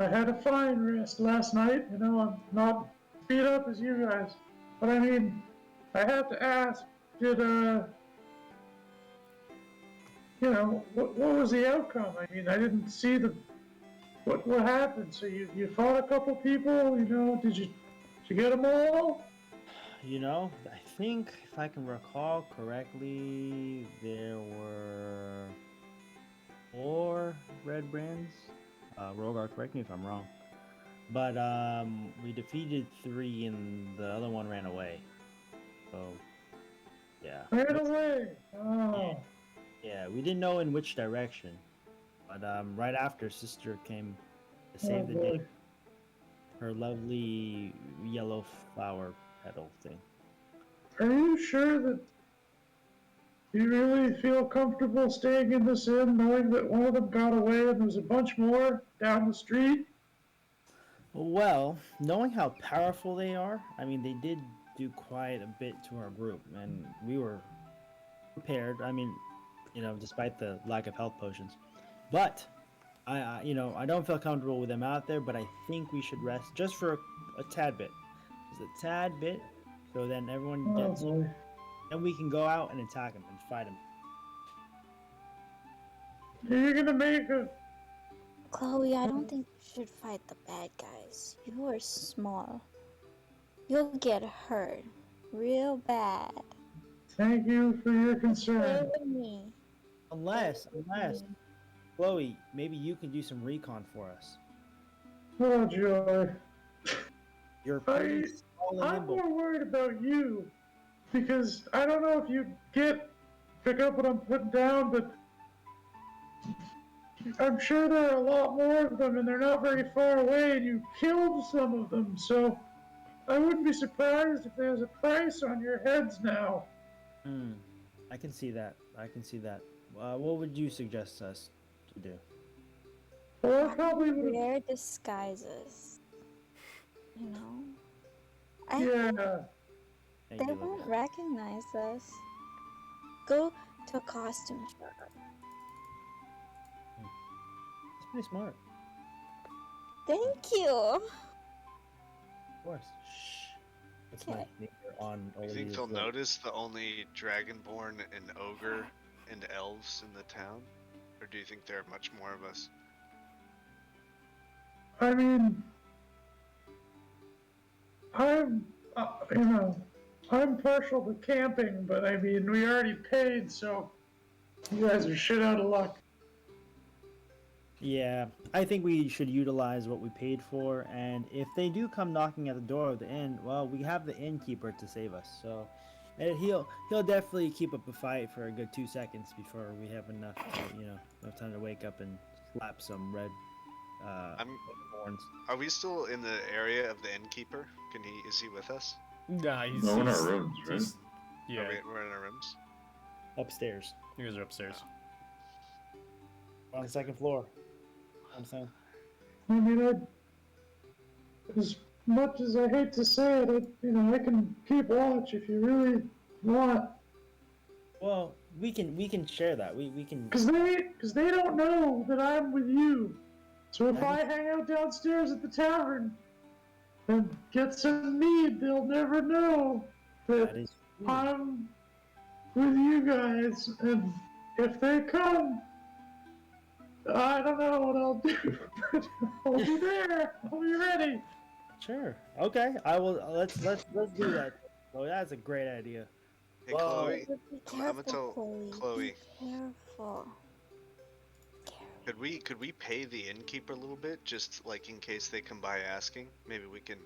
had a fine rest last night. You know, I'm not beat up as you guys. But I mean, I have to ask, did, what was the outcome? I mean, I didn't see what happened. So you fought a couple people, did you get them all? I think if I can recall correctly, there were 4 red brands. Rhogar, correct me if I'm wrong. But we defeated 3 and the other one ran away. So, yeah. Ran away. Oh. Yeah, we didn't know in which direction. But right after, Sister came to save the day. Her lovely yellow flower petal thing. Are you sure that you really feel comfortable staying in this inn knowing that one of them got away and there's a bunch more down the street? Well, knowing how powerful they are, I mean, they did do quite a bit to our group, and we were prepared. I mean, despite the lack of health potions. But, I don't feel comfortable with them out there, but I think we should rest just for a tad bit. Just a tad bit, so then everyone gets... Then we can go out and attack them and fight them. You're gonna make a... Chloe, I don't think you should fight the bad guys. You are small. You'll get hurt real bad. Thank you for your concern. Me. Unless, Chloe, maybe you can do some recon for us. Oh, Joy. You're pretty small and I'm nimble. more worried about you. Because I don't know if you pick up what I'm putting down, but I'm sure there are a lot more of them and they're not very far away and you killed some of them, so I wouldn't be surprised if there's a price on your heads now. I can see that. What would you suggest us to do? Well, I probably would. Wear disguises. Yeah. They won't recognize us. Go to a costume shop. That's pretty smart. Thank you. Of course. Shh. That's my Okay. finger on You think Olivia's they'll lip. notice the only dragonborn and ogre and elves in the town? Or do you think there are much more of us? I mean, I'm partial to camping, but I mean, we already paid, so you guys are shit out of luck. Yeah, I think we should utilize what we paid for, and if they do come knocking at the door of the inn, well, we have the innkeeper to save us. So, and he'll definitely keep up a fight for a good 2 seconds before we have enough time to wake up and slap some red horns. Are we still in the area of the innkeeper? Is he with us? Nah, he's No, in our rooms, right? Yeah, We're in our rooms. Upstairs. you guys are upstairs. We're on the 2nd floor. I'm saying. I mean, as much as I hate to say it, I can keep watch if you really want. Well, we can share that. We can. Because they don't know that I'm with you. So if I hang out downstairs at the tavern and get some mead, they'll never know That is true. I'm with you guys. And if they come, I don't know what I'll do, but I'll be there. I'll be ready. Sure. Okay. I will. Let's do that. Oh, that's a great idea. Hey, Whoa. Chloe. Be I'm gonna careful, tell Chloe. Chloe. Be careful. Could we pay the innkeeper a little bit, just like in case they come by asking? Maybe we can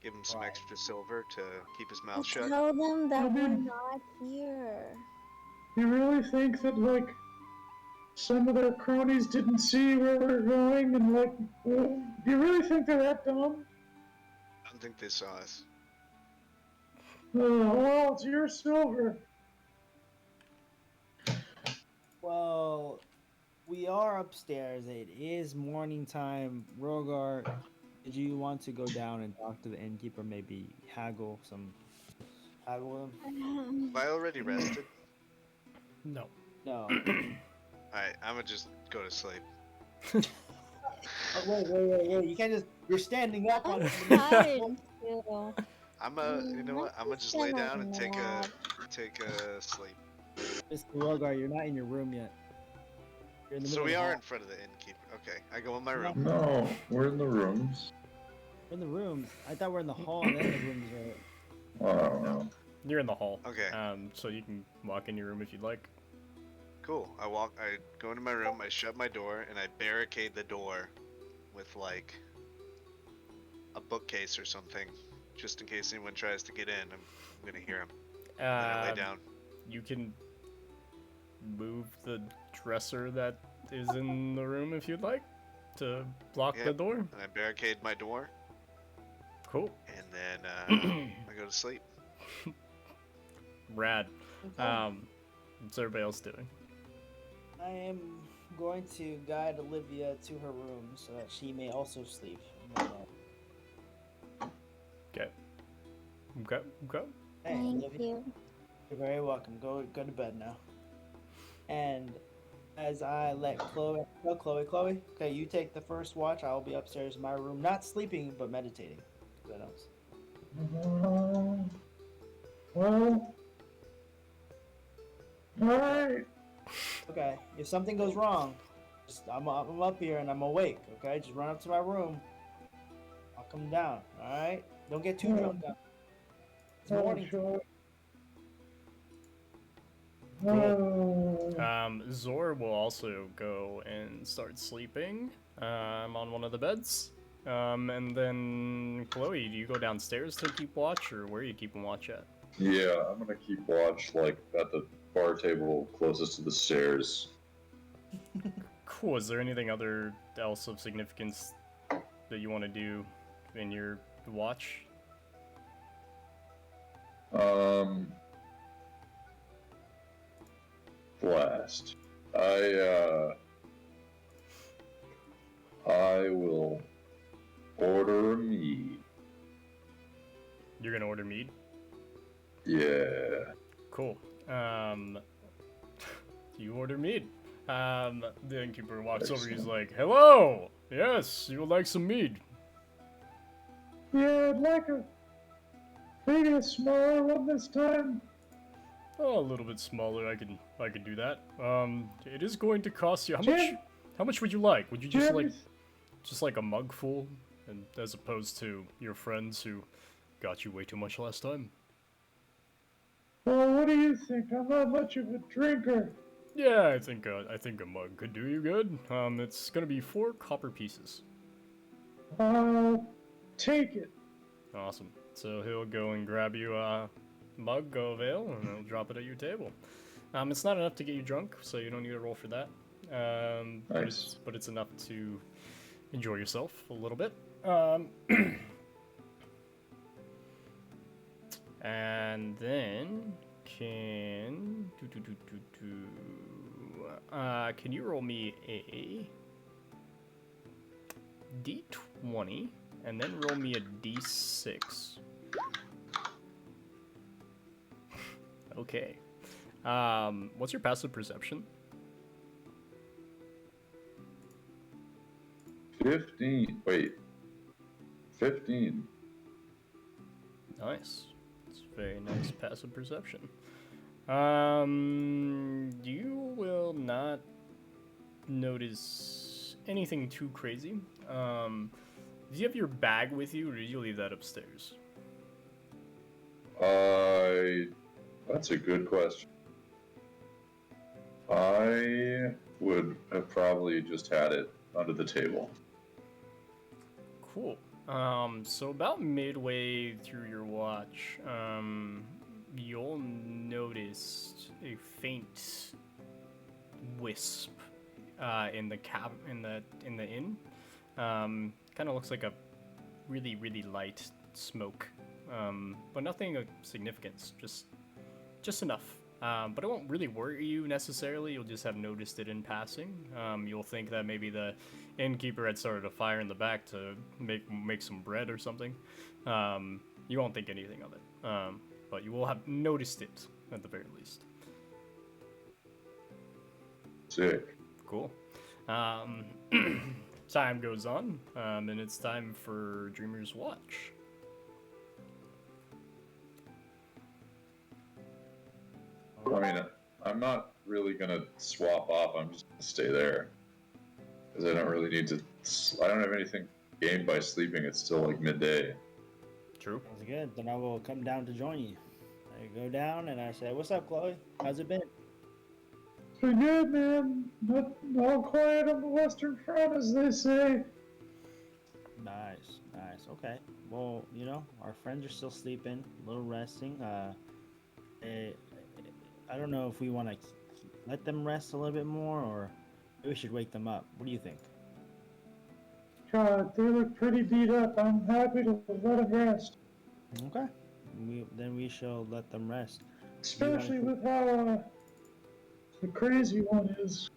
give him some Right. extra silver to keep his mouth shut. Tell them that I we're mean- not here. You really think that, like, some of their cronies didn't see where we're going, and, like, do you really think they're that dumb? I don't think they saw us. Well, it's your silver. Well, we are upstairs. It is morning time. Rhogar, did you want to go down and talk to the innkeeper? Maybe haggle with him. Have I already rested? No. No. Alright, I'm gonna just go to sleep. Oh, wait. You can't just. You're standing up on. I'm tired too. You know what? I'm gonna just lay down and take a sleep. Mr. Rhogar, you're not in your room yet. You're in the So middle we of the are hall. in front of the innkeeper. Okay, I go in my room. No, we're in the rooms. We're in the rooms. I thought we're in the hall and then the rooms are. I don't know. You're in the hall. Okay. So you can walk in your room if you'd like. Cool. I go into my room, I shut my door, and I barricade the door with like a bookcase or something, just in case anyone tries to get in. I'm gonna hear him. And then I lay down. You can move the dresser that is in the room if you'd like to block the Yep. door. And I barricade my door, Cool. and then I go to sleep. Rad. What's everybody else doing? I am going to guide Olivia to her room so that she may also sleep. Okay. Hey, Thank Olivia. you. You're very welcome. Go to bed now. And as I let Chloe, okay, you take the first watch. I will be upstairs in my room, not sleeping but meditating. What else? Well, alright. Okay, if something goes wrong, I'm up here and I'm awake. Okay, just run up to my room. I'll come down. All right. Don't get too drunk. It's morning. Sure. Zhor will also go and start sleeping on one of the beds. And then, Chloe, do you go downstairs to keep watch, or where are you keeping watch at? Yeah, I'm gonna keep watch, like, at the bar table closest to the stairs. Cool. Is there anything else of significance that you want to do in your watch? Blast. I will order a mead. You're gonna order mead? Yeah. Cool. You order mead. The innkeeper walks over. He's like, "Hello. Yes, you would like some mead." Yeah, I'd like maybe a smaller one this time. Oh, a little bit smaller. I can do that. It is going to cost you how much would you like? Would you just like a mug full, and as opposed to your friends who got you way too much last time? Well, what do you think? I'm not much of a drinker. Yeah, I think a mug could do you good. It's gonna be 4 copper pieces. I'll take it. Awesome. So he'll go and grab you a mug of ale, and he'll drop it at your table. It's not enough to get you drunk, so you don't need to roll for that. Nice. But it's enough to enjoy yourself a little bit. And then can you roll me a d20 and then roll me a d6? Okay. What's your passive perception? 15. Wait. 15. Nice. It's very nice passive perception. You will not notice anything too crazy. Do you have your bag with you, or did you leave that upstairs? That's a good question. I would have probably just had it under the table. Cool. So about midway through your watch, you'll notice a faint wisp in the inn. Kind of looks like a really light smoke, but nothing of significance. Just enough. But it won't really worry you necessarily. You'll just have noticed it in passing. You'll think that maybe the innkeeper had started a fire in the back to make some bread or something. You won't think anything of it, but you will have noticed it at the very least. Sick. Cool. Time goes on, and it's time for Dreamer's Watch. I mean, I'm not really gonna swap off. I'm just gonna stay there because I don't really need to. I don't have anything gained by sleeping. It's still like midday. True. Sounds good. Then I will come down to join you. I go down and I say, "What's up, Chloe? How's it been?" Pretty good, man. Not all quiet on the Western Front, as they say. Nice. Okay. Well, our friends are still sleeping, a little resting. I don't know if we want to let them rest a little bit more, or maybe we should wake them up. What do you think? God, they look pretty beat up. I'm happy to let them rest. Okay. Then we shall let them rest. Especially with how the crazy one is.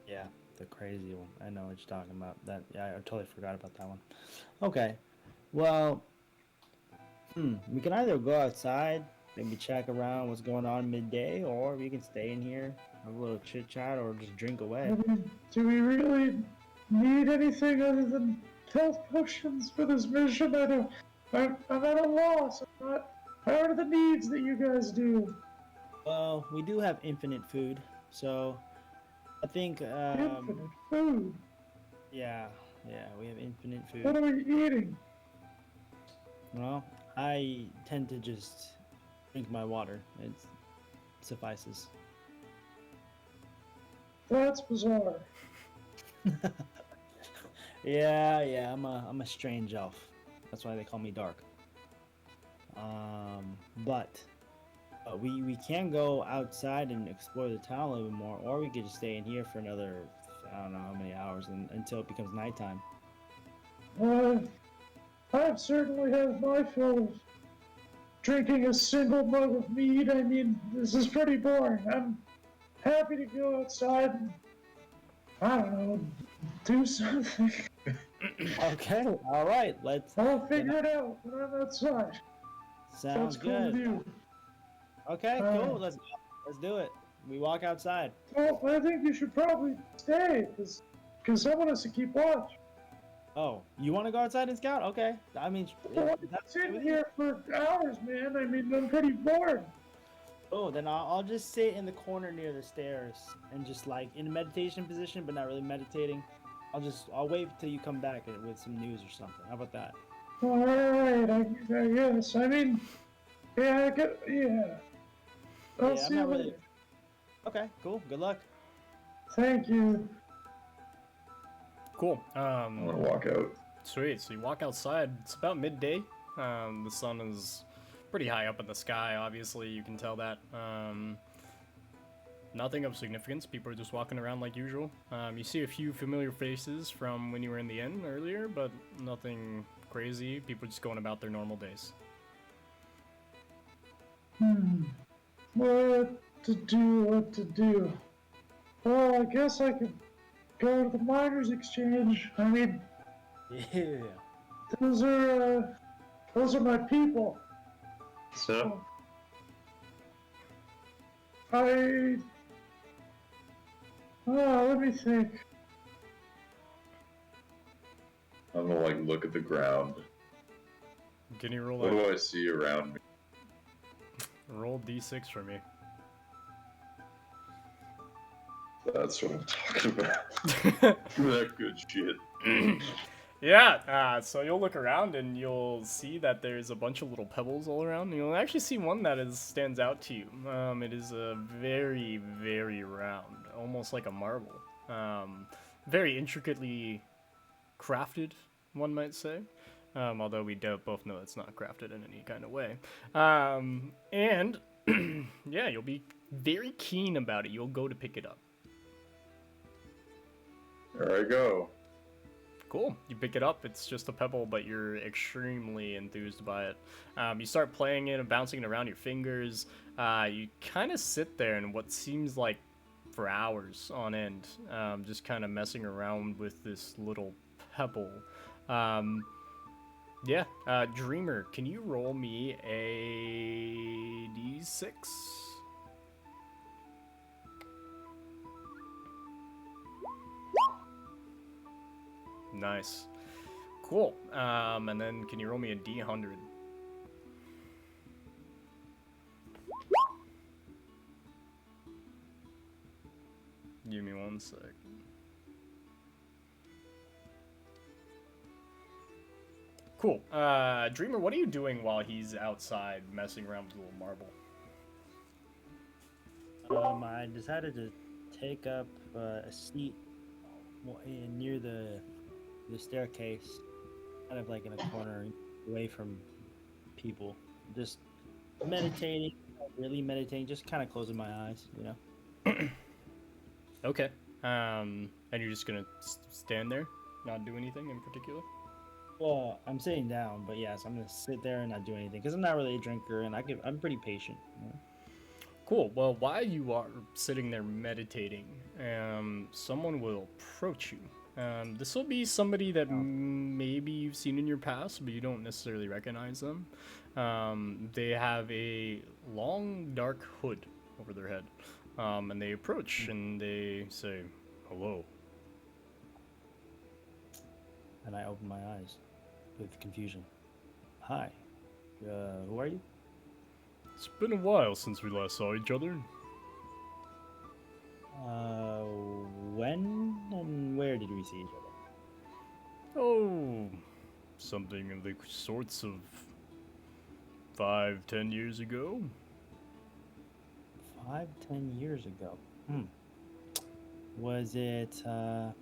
Yeah, the crazy one. I know what you're talking about. I totally forgot about that one. Okay. Well, we can either go outside, maybe check around what's going on midday, or we can stay in here, have a little chit chat, or just drink away. I mean, do we really need anything other than health potions for this mission? I'm at a loss. What are the needs that you guys do? Well, we do have infinite food, so I think. Infinite food? Yeah, we have infinite food. What are we eating? Well, I tend to just drink my water. It suffices. That's bizarre. Yeah, I'm a strange elf. That's why they call me Dark. But we can go outside and explore the town a little bit more, or we could just stay in here for another, I don't know how many hours, until it becomes nighttime. I've certainly had my fill of drinking a single mug of mead. I mean, this is pretty boring. I'm happy to go outside and, I don't know, do something. Okay, all right, I'll figure it out when I'm outside. Sounds That's cool good. with you. Okay, cool. Let's do it. We walk outside. Well, I think you should probably stay, because someone has to keep watch. Oh, you want to go outside and scout? Okay. I mean, Well, I'm sitting here for hours, man. I mean, I'm pretty bored. Oh, then I'll just sit in the corner near the stairs and just like in a meditation position, but not really meditating. I'll wait till you come back with some news or something. How about that? All right, I guess. I mean, yeah, I'll see you later. Okay, cool. Good luck. Thank you. Cool. I'm gonna walk out. Sweet. So you walk outside. It's about midday. The sun is pretty high up in the sky. Obviously, you can tell that. Nothing of significance. People are just walking around like usual. You see a few familiar faces from when you were in the inn earlier, but nothing crazy. People just going about their normal days. What to do? Well, I guess I could go to the miners' exchange. I mean, Yeah. those are my people. So, let me think. I'm gonna like look at the ground. Can you roll What do I see around me? roll d6 for me? That's what I'm talking about. That good shit. Yeah, so you'll look around and you'll see that there's a bunch of little pebbles all around. And you'll actually see one that stands out to you. It is a very, very round, almost like a marble. Very intricately crafted, one might say. Although we both know it's not crafted in any kind of way. And yeah, you'll be very keen about it. You'll go to pick it up. There I go. Cool. You pick it up. It's just a pebble, but you're extremely enthused by it. You start playing it and bouncing it around your fingers. You kind of sit there in what seems like for hours on end, just kind of messing around with this little pebble. Yeah. Dreamer, can you roll me a d6? Nice. Cool. And then can you roll me a d100? Give me 1 sec. Cool. Dreamer, what are you doing while he's outside messing around with the little marble? I decided to take up a seat near the staircase, kind of like in a corner, away from people. Just meditating, not really meditating, just kind of closing my eyes, you know. Okay. And you're just gonna stand there, not do anything in particular? Well, I'm sitting down, but yes, I'm gonna sit there and not do anything because I'm not really a drinker, and I'm pretty patient. You know? Cool. Well, while you are sitting there meditating, someone will approach you. This will be somebody that maybe you've seen in your past, but you don't necessarily recognize them. They have a long, dark hood over their head, and they approach and they say, "Hello." And I open my eyes with confusion. Hi, who are you? It's been a while since we last saw each other. When and where did we see each other? Oh, something in the sorts of 5-10 years ago. 5-10 years ago. Was it on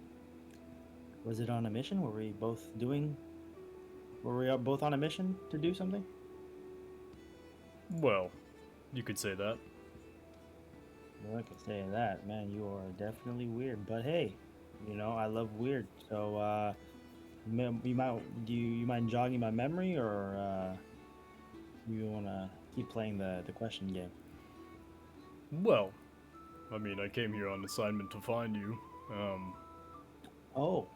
a mission? Were we both on a mission to do something? Well, you could say that. Well, I could say that. Man, you are definitely weird. But hey, you know, I love weird. So, you mind jogging my memory, or you want to keep playing the question game? Well, I mean, I came here on assignment to find you. Oh.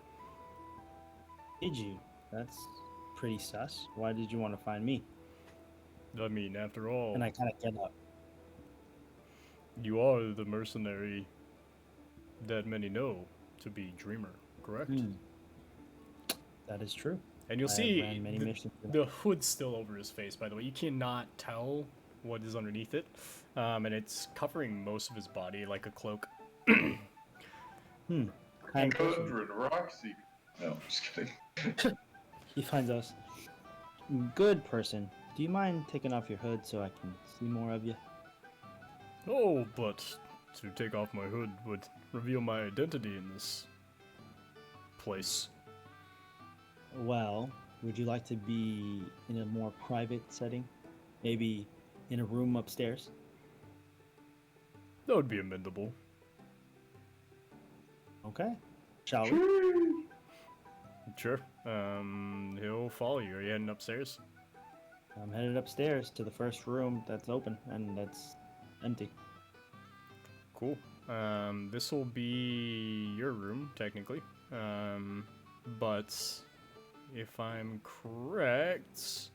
Did you? That's pretty sus. Why did you want to find me? I mean, after all, And I kind of get up. you are the mercenary that many know to be Dreamer, correct? That is true. And you'll I see ran many missions. the hood's still over his face, by the way. You cannot tell what is underneath it. And it's covering most of his body like a cloak. Kind person. Children, Roxy. No, I'm just kidding. He finds us. Good person. Do you mind taking off your hood so I can see more of you? Oh, but to take off my hood would reveal my identity in this place. Well, would you like to be in a more private setting? Maybe in a room upstairs? That would be amendable. Okay. Shall we? Sure. He'll follow you. Are you heading upstairs? I'm headed upstairs to the first room that's open and that's empty. Cool. This will be your room, technically. But if I'm correct,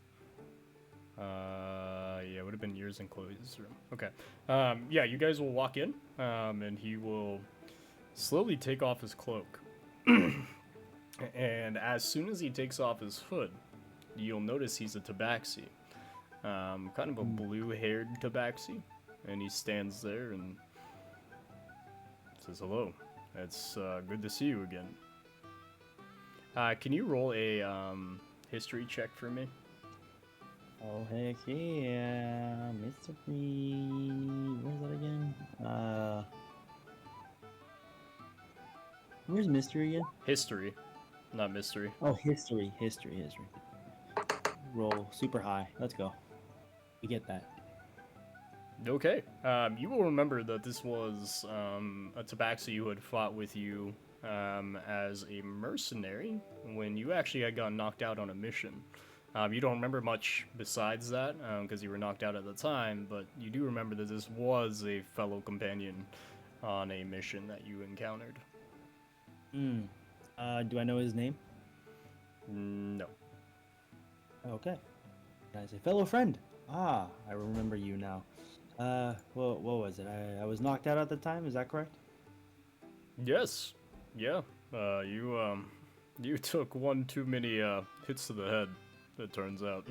yeah, it would have been yours and Chloe's room. Okay. Yeah, you guys will walk in, and he will slowly take off his cloak. And as soon as he takes off his hood, you'll notice he's a tabaxi. Kind of a blue-haired tabaxi. And he stands there and says, "Hello. It's good to see you again." Can you roll a history check for me? Oh heck yeah, mystery. Where's that again? Where's mystery again? History, not mystery. Oh, history. Roll super high. Let's go. We get that. Okay. You will remember that this was a tabaxi who had fought with you as a mercenary when you actually had gotten knocked out on a mission. You don't remember much besides that because you were knocked out at the time, but you do remember that this was a fellow companion on a mission that you encountered. Do I know his name? No. Okay. As a fellow friend. Ah, I remember you now. What was it? I was knocked out at the time, is that correct? Yes. Yeah. You took one too many hits to the head, it turns out.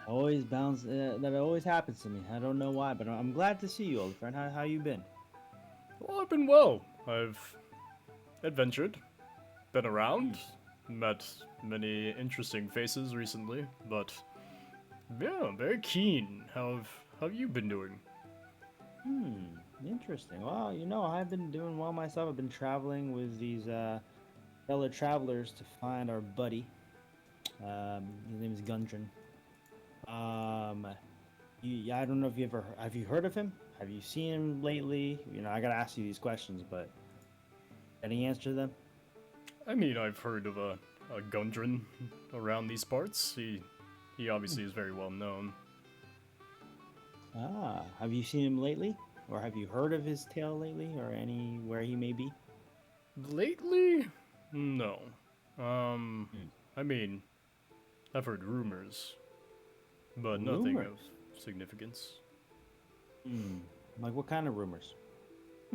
That always happens to me. I don't know why, but I'm glad to see you, old friend. How you been? Well, I've been well. I've adventured, been around, met many interesting faces recently, but yeah, I'm very keen. How have you been doing? Interesting. Well, I've been doing well myself. I've been traveling with these fellow travelers to find our buddy. His name is Gundren. I don't know if have you heard of him? Have you seen him lately? I gotta ask you these questions, but any answer to them? I mean, I've heard of a Gundren around these parts. He obviously is very well known. Have you seen him lately? Or have you heard of his tale lately, or anywhere he may be? Lately? No. I mean, I've heard rumors, but nothing of significance. Like what kind of rumors?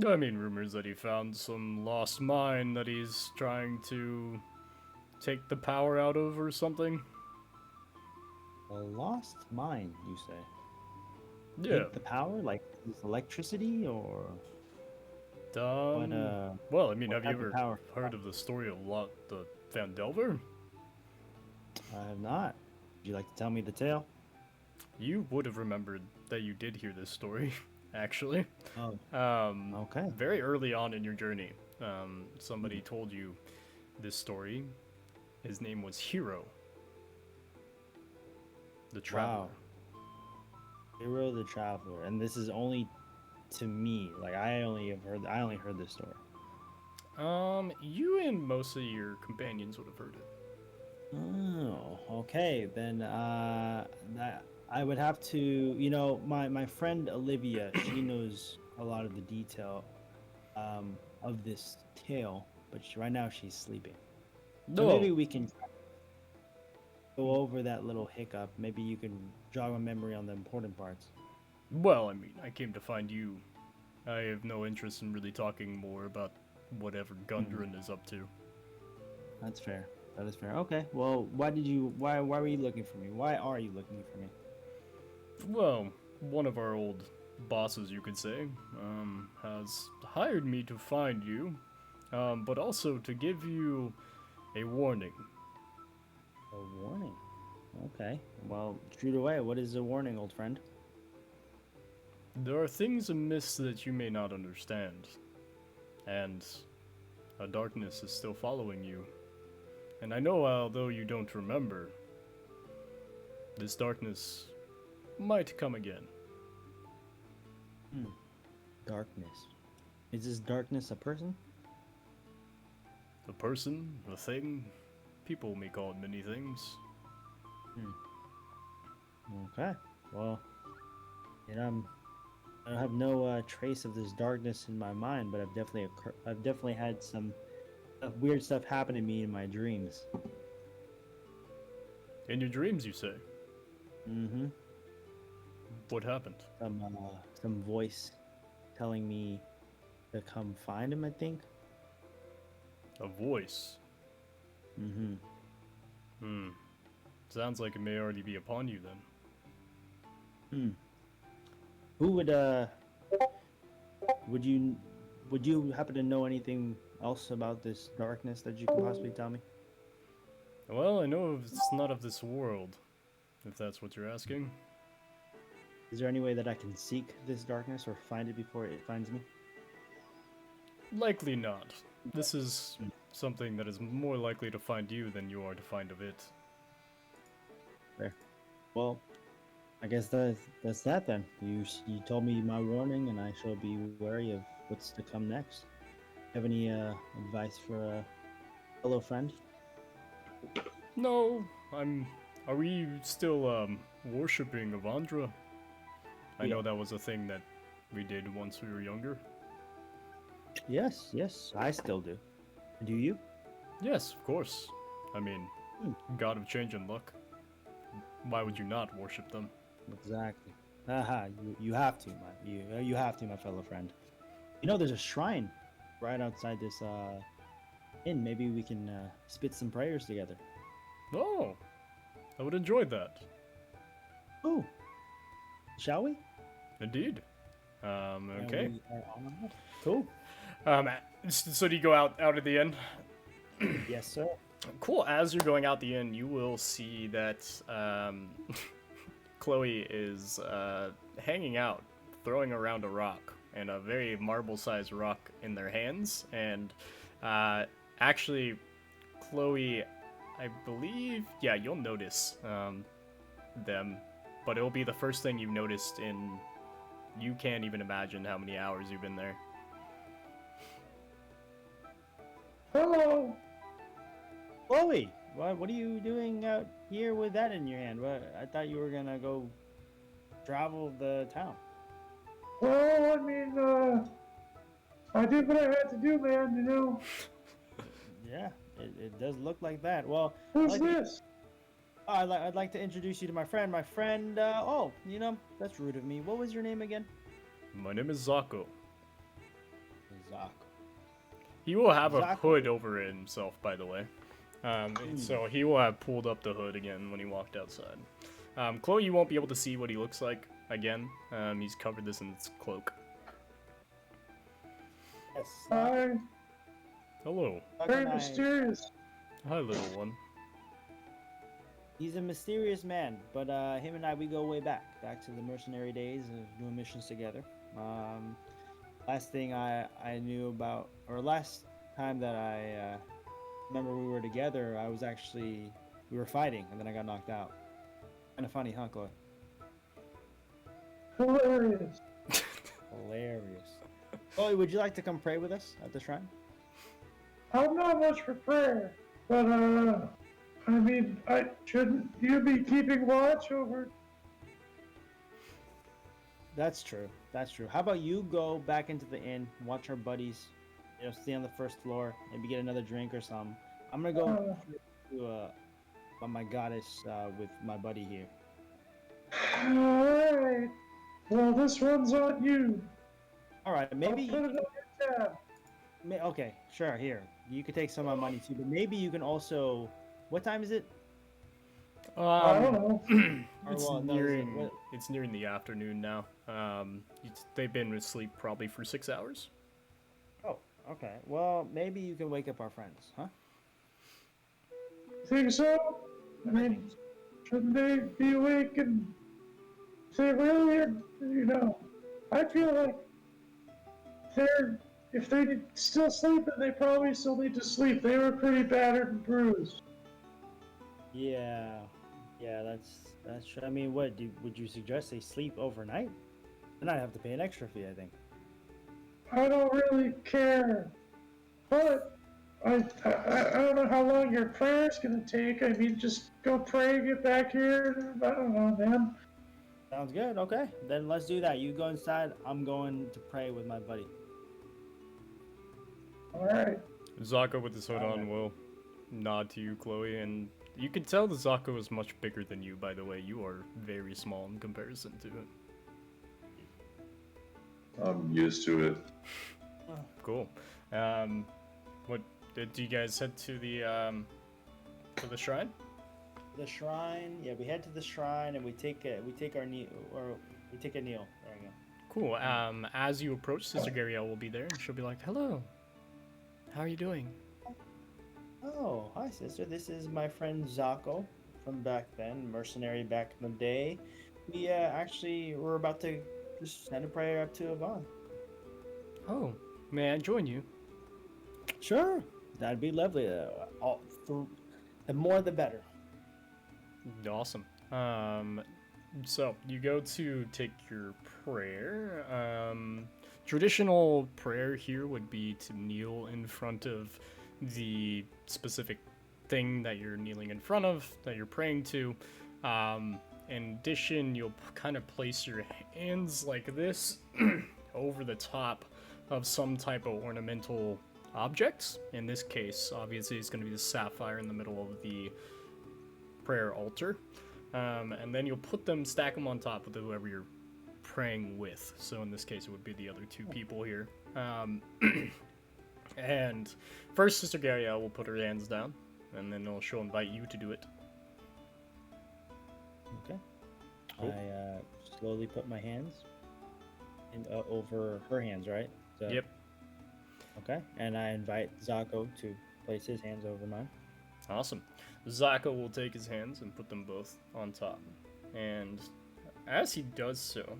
I mean, rumors that he found some lost mine that he's trying to take the power out of or something. A lost mine, you say? Yeah. Take the power? Like electricity or... well, I mean, have you ever heard of the story of the Phandelver? I have not. Would you like to tell me the tale? You would have remembered that you did hear this story, actually. Oh. Okay. Very early on in your journey, somebody told you this story. His name was Hero, the Traveler. Wow. Hero the Traveler, and this is only to me. Like I only heard this story. You and most of your companions would have heard it. Oh, okay. Then that I would have to, my friend Olivia, she knows a lot of the detail of this tale, but right now she's sleeping. So maybe we can go over that little hiccup. Maybe you can jog my memory on the important parts. Well, I mean, I came to find you. I have no interest in really talking more about whatever Gundren is up to. That's fair. That is fair. Okay. Well, why were you looking for me? Why are you looking for me? Well, one of our old bosses, you could say, has hired me to find you, but also to give you a warning. A warning? Okay. Well, shoot away. What is the warning, old friend? There are things amiss that you may not understand, and a darkness is still following you. And I know, although you don't remember, this darkness might come again. Darkness. Is this darkness a person? A person, a thing, people may call it many things. Okay. Well, I have no trace of this darkness in my mind, but I've definitely had some weird stuff happen to me in my dreams. In your dreams, you say? Mm-hmm. What happened? Some voice telling me to come find him, I think. A voice? Mm-hmm. Sounds like it may already be upon you then. Who would you happen to know anything else about this darkness that you can possibly tell me? Well, I know it's not of this world, if that's what you're asking. Is there any way that I can seek this darkness or find it before it finds me? Likely not. This is something that is more likely to find you than you are to find of it. There. Well, I guess that's that then. You told me my warning, and I shall be wary of what's to come next. Have any advice for a fellow friend? No, Are we still worshipping Avandra? I know that was a thing that we did once we were younger. Yes, I still do. Do you? Yes, of course. I mean, God of change and luck. Why would you not worship them? Exactly. Haha, you have to, you have to, my fellow friend. You know, there's a shrine right outside this inn. Maybe we can spit some prayers together. Oh, I would enjoy that. Oh, shall we? Indeed. Okay. Cool. So do you go out of the inn? Yes, sir. Cool. As you're going out the inn, you will see that Chloe is hanging out, throwing around a rock, and a very marble-sized rock in their hands. And actually, Chloe, I believe, yeah, you'll notice them, but it'll be the first thing you've noticed in, you can't even imagine how many hours you've been there. Hello. Chloe, what are you doing out here with that in your hand? I thought you were gonna go travel the town. Well, I mean, I did what I had to do, man. You know. Yeah, it does look like that. Well, Who's this? I'd like to introduce you to my friend. My friend, oh, you know, that's rude of me. What was your name again? My name is Zako. Zako. He will have a Zako. hood over himself, by the way. So he will have pulled up the hood again when he walked outside. Chloe, you won't be able to see what he looks like again. He's covered this in his cloak. Yes. Hi. Hello. Very mysterious. Hi, little one. He's a mysterious man, but him and I, we go way back to the mercenary days of doing missions together. Last thing I knew about, or last time that I remember we were together, we were fighting, and then I got knocked out. Kind of funny, huh, Chloe? Hilarious. Hilarious. Chloe, would you like to come pray with us at the shrine? I'm not much for prayer, but I mean, shouldn't you be keeping watch over? That's true. How about you go back into the inn, watch our buddies, you know, stay on the first floor, maybe get another drink or something. I'm gonna go to my goddess with my buddy here. All right. Well, this one's on you. All right, maybe. I'll put it on your tab. Okay, sure. Here, you could take some of my money too, but maybe you can also. What time is it? I don't know. It's nearing the afternoon now. They've been asleep probably for 6 hours. Oh, okay. Well, maybe you can wake up our friends, huh? Think so? I mean, shouldn't they be awake and they really, you know, I feel like if they still sleeping, they probably still need to sleep. They were pretty battered and bruised. Yeah, that's true. I mean, would you suggest they sleep overnight? Then I'd have to pay an extra fee, I think. I don't really care, but I don't know how long your prayer's gonna take. I mean, just go pray, get back here. I don't know, man. Sounds good. Okay, then let's do that. You go inside. I'm going to pray with my buddy. All right. Zako with his hood on will nod to you, Chloe, and you can tell that Zako is much bigger than you, by the way. You are very small in comparison to it. I'm used to it. Cool. What do you guys head to the shrine? The shrine. Yeah, we head to the shrine and we take a kneel. There we go. Cool. As you approach, Sister Gariel will be there, and she'll be like, "Hello. How are you doing? Oh, hi, sister. This is my friend Zako from back then, mercenary back in the day. We actually were about to just send a prayer up to Yvonne. Oh, may I join you? Sure, that'd be lovely. The more the better. Awesome. So you go to take your prayer. Traditional prayer here would be to kneel in front of the specific thing that you're kneeling in front of, that you're praying to. In addition, you'll kind of place your hands like this over the top of some type of ornamental objects. In this case, obviously, it's going to be the sapphire in the middle of the prayer altar. And then you'll stack them on top of whoever you're praying with. So in this case, it would be the other two people here. And first, Sister Gabrielle will put her hands down, and then she'll invite you to do it. Okay. Cool. I slowly put my hands over her hands, right? So, Yep. Okay. And I invite Zako to place his hands over mine. Awesome. Zako will take his hands and put them both on top. And as he does so,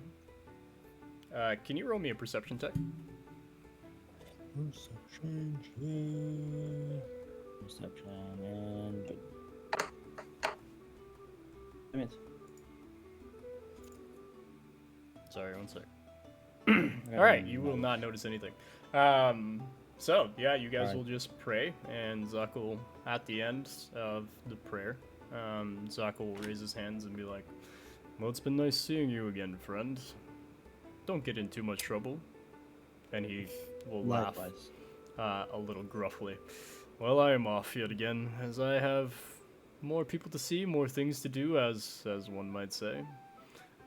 can you roll me a perception check? Perception, and good. Sorry, one sec. Alright, you will not notice anything. So, yeah, you guys will just pray, and Zako will, at the end of the prayer, Zako will raise his hands and be like, well, it's been nice seeing you again, friend. Don't get in too much trouble. And he will laugh a little gruffly. Well, I am off yet again, as I have more people to see, more things to do, as one might say.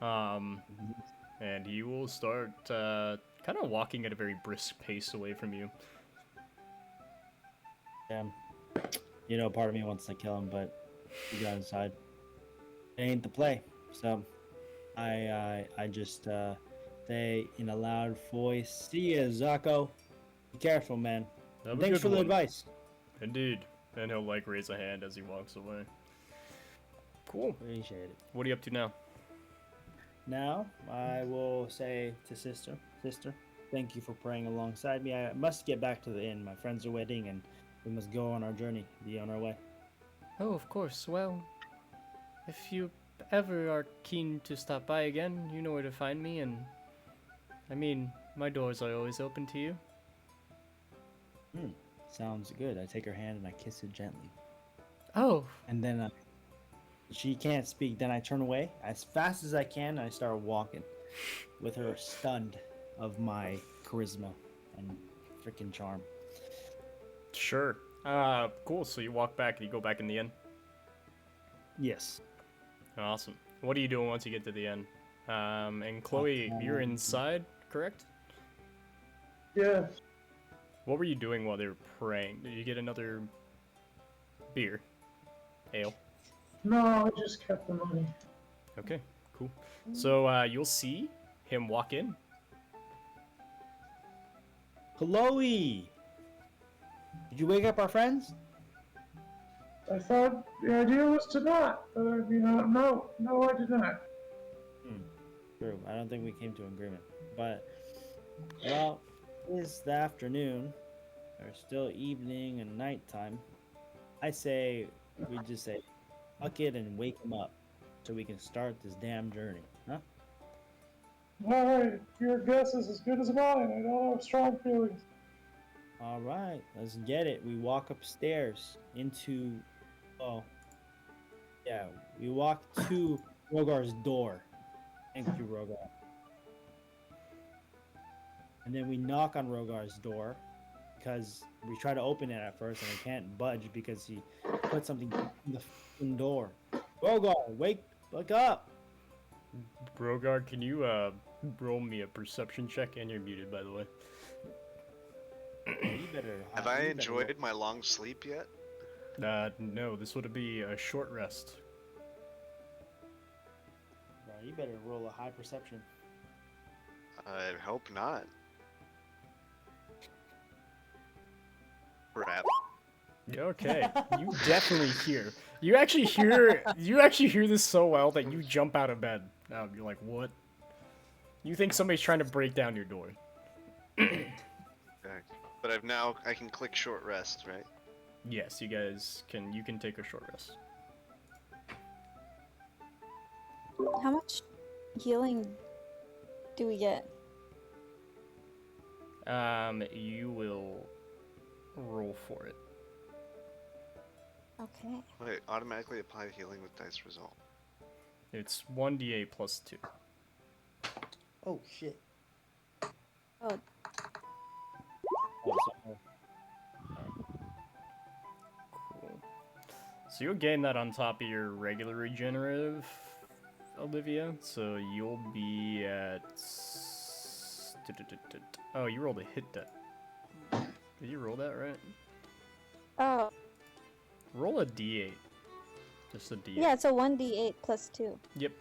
And he will start kind of walking at a very brisk pace away from you. Damn. You know, part of me wants to kill him, but he got inside. It ain't the play. So I just say in a loud voice, see ya, Zako. Be careful, man. Have a Thanks good for the one. advice. Indeed. And he'll like raise a hand as he walks away. Cool. Appreciate it. What are you up to now? Now I will say to sister, thank you for praying alongside me. I must get back to the inn. My friends are waiting, and we must go on our journey. Be on our way. Oh, of course. Well, if you ever are keen to stop by again, you know where to find me, and I mean, my doors are always open to you. Sounds good. I take her hand and I kiss it gently. Oh. And then she can't speak. Then I turn away as fast as I can. And I start walking with her stunned of my charisma and freaking charm. Sure. Cool. So you walk back and you go back in the inn? Yes. Awesome. What are you doing once you get to the inn? And Chloe, you're inside, correct? Yes. What were you doing while they were praying? Did you get another beer? Ale? No, I just kept the money. Okay, cool. So you'll see him walk in. Chloe! Did you wake up our friends? I thought the idea was to not, but I mean, no, I did not. True. I don't think we came to an agreement. But, well, it's the afternoon. There's still evening and nighttime. I say we just say, fuck it and wake him up so we can start this damn journey. Huh? Alright, your guess is as good as mine. I don't have strong feelings. All right, let's get it. We walk upstairs into, we walk to Rhogar's door. Thank you, Rhogar. And then we knock on Rhogar's door because we try to open it at first and we can't budge because he put something in the f***ing door. Rhogar, wake up! Rhogar, can you roll me a perception check? And you're muted, by the way. You better. Have I enjoyed my long sleep yet? No, this would be a short rest. Bro, you better roll a high perception. I hope not. crap. Okay, you definitely hear. You actually hear this so well that you jump out of bed. Now you're like, what? You think somebody's trying to break down your door. Okay. But I can click short rest, right? Yes, you can take a short rest. How much healing do we get? You will roll for it. Okay. Wait, automatically apply healing with dice result. It's 1d8 plus 2. Oh shit. Oh, Cool. So you'll gain that on top of your regular regenerative, Olivia. So you'll be at. Oh, you rolled a hit die. Did you roll that right? oh, Roll a d8. Just a d8. yeah, it's a 1d8 plus 2. Yep.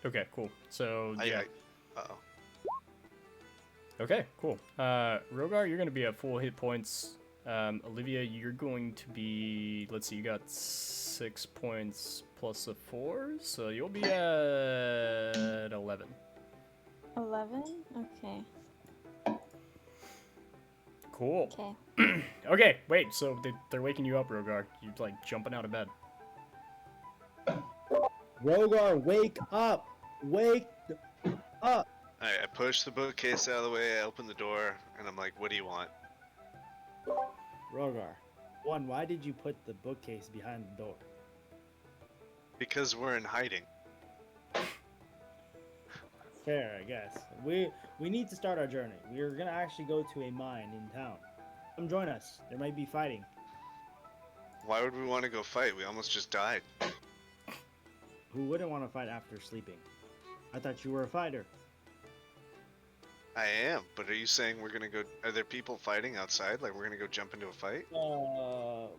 Okay, cool. So, yeah. Uh-oh. Okay, cool. Rhogar, you're going to be at full hit points. Olivia, you're going to be... Let's see, you got 6 points plus a 4, so you'll be at 11. 11? Okay. Cool. Okay. Okay, wait, so they're waking you up, Rhogar. You're, like, jumping out of bed. Rhogar, wake up! Wake up! I push the bookcase out of the way, I open the door, and I'm like, what do you want? Rhogar, one, why did you put the bookcase behind the door? Because we're in hiding. Fair, I guess. We need to start our journey. We're gonna actually go to a mine in town. Come join us. There might be fighting. Why would we want to go fight? We almost just died. Who wouldn't want to fight after sleeping? I thought you were a fighter. I am, but are you saying we're gonna go... Are there people fighting outside? Like, we're gonna go jump into a fight?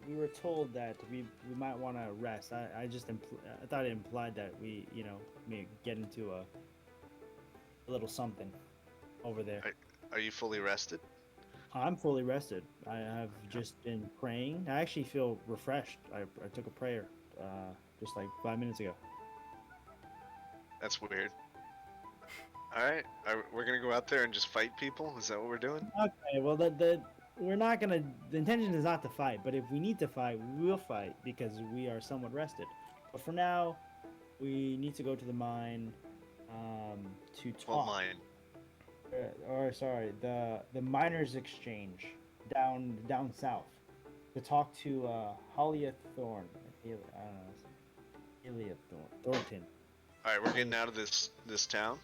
We were told that we might want to rest. I thought it implied that we, may get into a little something over there. Are you fully rested? I'm fully rested. I have just been praying. I actually feel refreshed. I took a prayer just like 5 minutes ago. That's weird. Alright, we're gonna go out there and just fight people? Is that what we're doing? Okay, well, we're not gonna. The intention is not to fight, but if we need to fight, we will fight because we are somewhat rested. But for now, we need to go to the mine to talk. What mine? The miners' exchange down south to talk to Thornton. Alright, we're getting out of this town?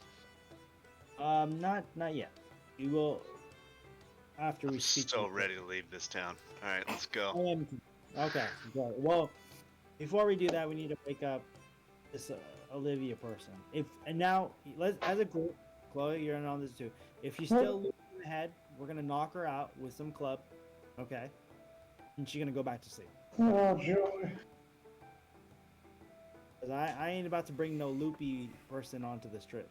Not yet. We will after we I'm speak. so ready to leave this town. Alright, let's go. Okay. Well, before we do that, we need to wake up this Olivia person. As a group, Chloe, you're in on this too. If she's still losing the head, we're gonna knock her out with some club. Okay. And she's gonna go back to sleep. Oh, joy. Cause I ain't about to bring no loopy person onto this trip.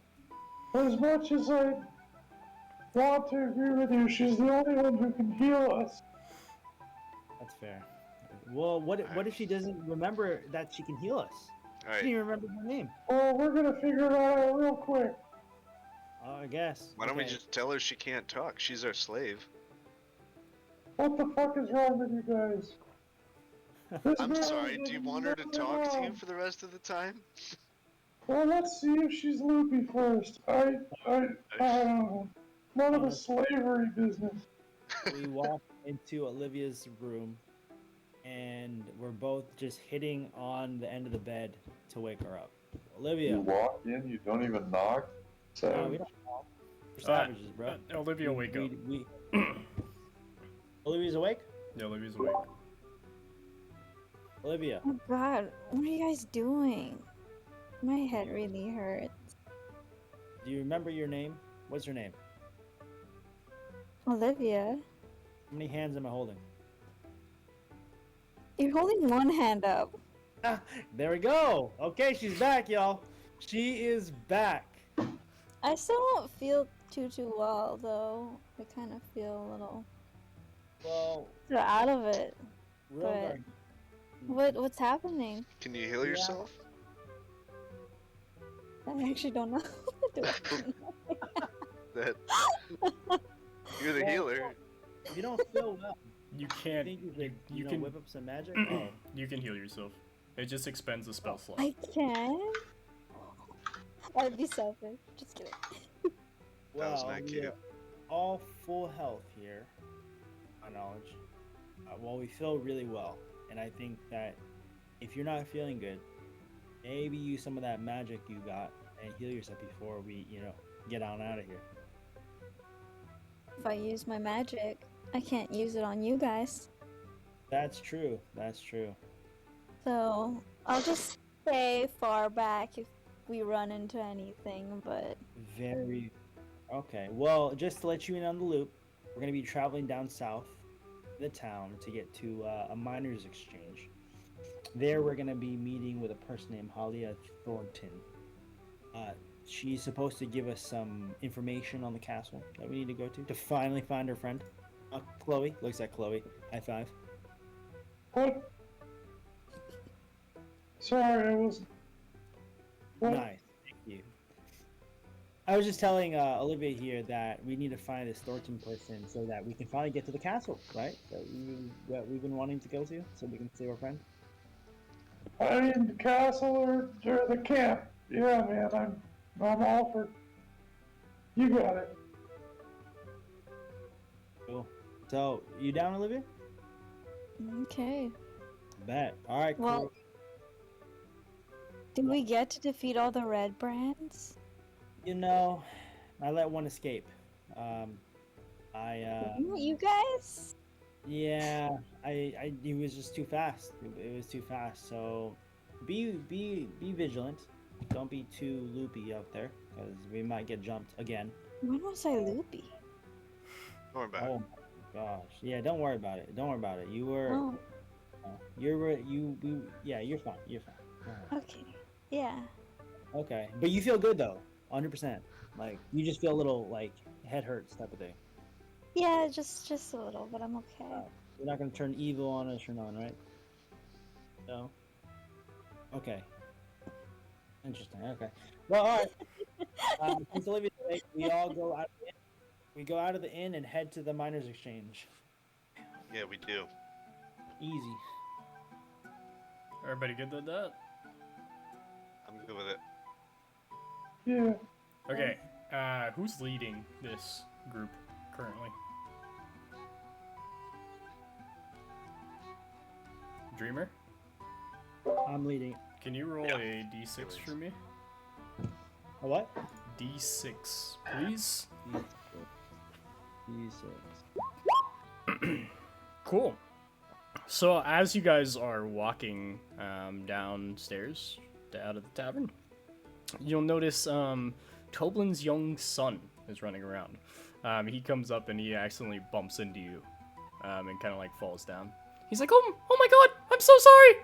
As much as I want to agree with you, she's the only one who can heal us. That's fair. Well, what if she doesn't remember that she can heal us? She Alright, didn't even remember her name. Well, we're gonna figure it out real quick. I guess. why don't we Okay. just tell her she can't talk? She's our slave. What the fuck is wrong with you guys? This I'm girl sorry, is do you want her to nothing talk to you wrong. for the rest of the time? Well, let's see if she's loopy first. I don't know. None of the slavery business. We walk into Olivia's room, and we're both just hitting on the end of the bed to wake her up. Olivia. You walk in, you don't even knock. No, So we don't talk. We're savages, bro. Olivia, wake up. Olivia's awake? Yeah, Olivia's awake. Olivia. Oh god, what are you guys doing? My head really hurts. Do you remember your name? What's your name? Olivia, How many hands am I holding? you're holding one hand up. There we go. Okay, she's back, y'all. She is back. I still don't feel too well though. I kind of feel a little. Well, are out of it. Rhogar, What's happening? Can you heal yourself? I actually don't know. That you're the healer. you don't feel well. You I can't. think you could, You know, can- whip up some magic. Oh, You can heal yourself. It just expends a spell slot. I can? I'd be selfish. Just kidding. That was well, not we cute. are all full health here. My knowledge. Well, we feel really well, and I think that if you're not feeling good, maybe use some of that magic you got and heal yourself before we, get on out of here. If I use my magic, I can't use it on you guys. That's true. That's true. So I'll just stay far back if we run into anything, but Very. Okay. Well, just to let you in on the loop, we're gonna be traveling down south, the town, to get to a miners' exchange. There, we're gonna be meeting with a person named Halia Thornton. She's supposed to give us some information on the castle that we need to go to finally find her friend. Chloe looks at Chloe. High five. What? Sorry, I wasn't. What? Nice. Thank you. I was just telling Olivia here that we need to find this Thornton person so that we can finally get to the castle, right? That we've been wanting to go to, so we can save our friend. I mean, the castle or the camp. Yeah, man, I'm all for. You got it. Cool. So, you down, Olivia? okay. Bet. All right, cool. Well, did we get to defeat all the red brands? I let one escape. You guys? Yeah, it was just too fast. It was too fast. So, be vigilant. Don't be too loopy out there, because we might get jumped again. When was I loopy? Don't worry about Oh my gosh. Yeah, don't worry about it. Don't worry about it. You were. Oh, Yeah, you're fine. You're fine. Alright. okay. Yeah. Okay, but you feel good though, 100%. Like you just feel a little like head hurts type of thing. Yeah, just a little, but I'm okay. You're not gonna turn evil on us or none, right? No. Okay. Interesting. Okay. Well, all right. Since Olivia's awake, we all go out. We go out of the inn and head to the miners' exchange. it. Yeah, we do. Easy. Everybody good with that? I'm good with it. Yeah. Okay. Who's leading this group currently? Dreamer? I'm leading. Can you roll Yeah. a d6 for me? A what? D6, please. D6. Cool. So as you guys are walking downstairs out of the tavern, you'll notice Toblin's young son is running around. He comes up and he accidentally bumps into you and kind of like falls down. He's like, oh my god, I'm so sorry.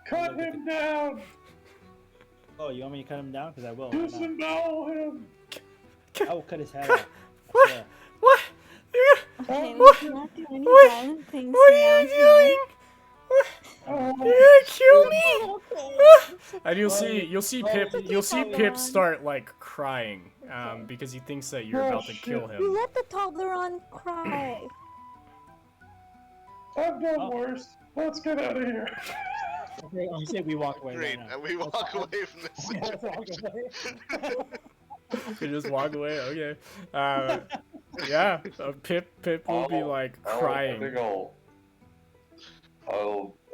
Cut him down! Oh, you want me to cut him down? Because I will. Disembowel him! I will cut his head off. What? Yeah. What? Okay, What? let's not do any What? violent things What are around you here. doing? Oh, You're gonna kill me? Okay. And you'll see Pip Calm. start like crying because he thinks that you're Oh, about to kill shit. You him. let the Toblerone cry. I've done worse. Let's get out of here. Okay, you say we walk away Great, right now. and we walk away from this Let's walk situation. away. You just walk away. Okay. Yeah. Pip will be like I crying. think I'll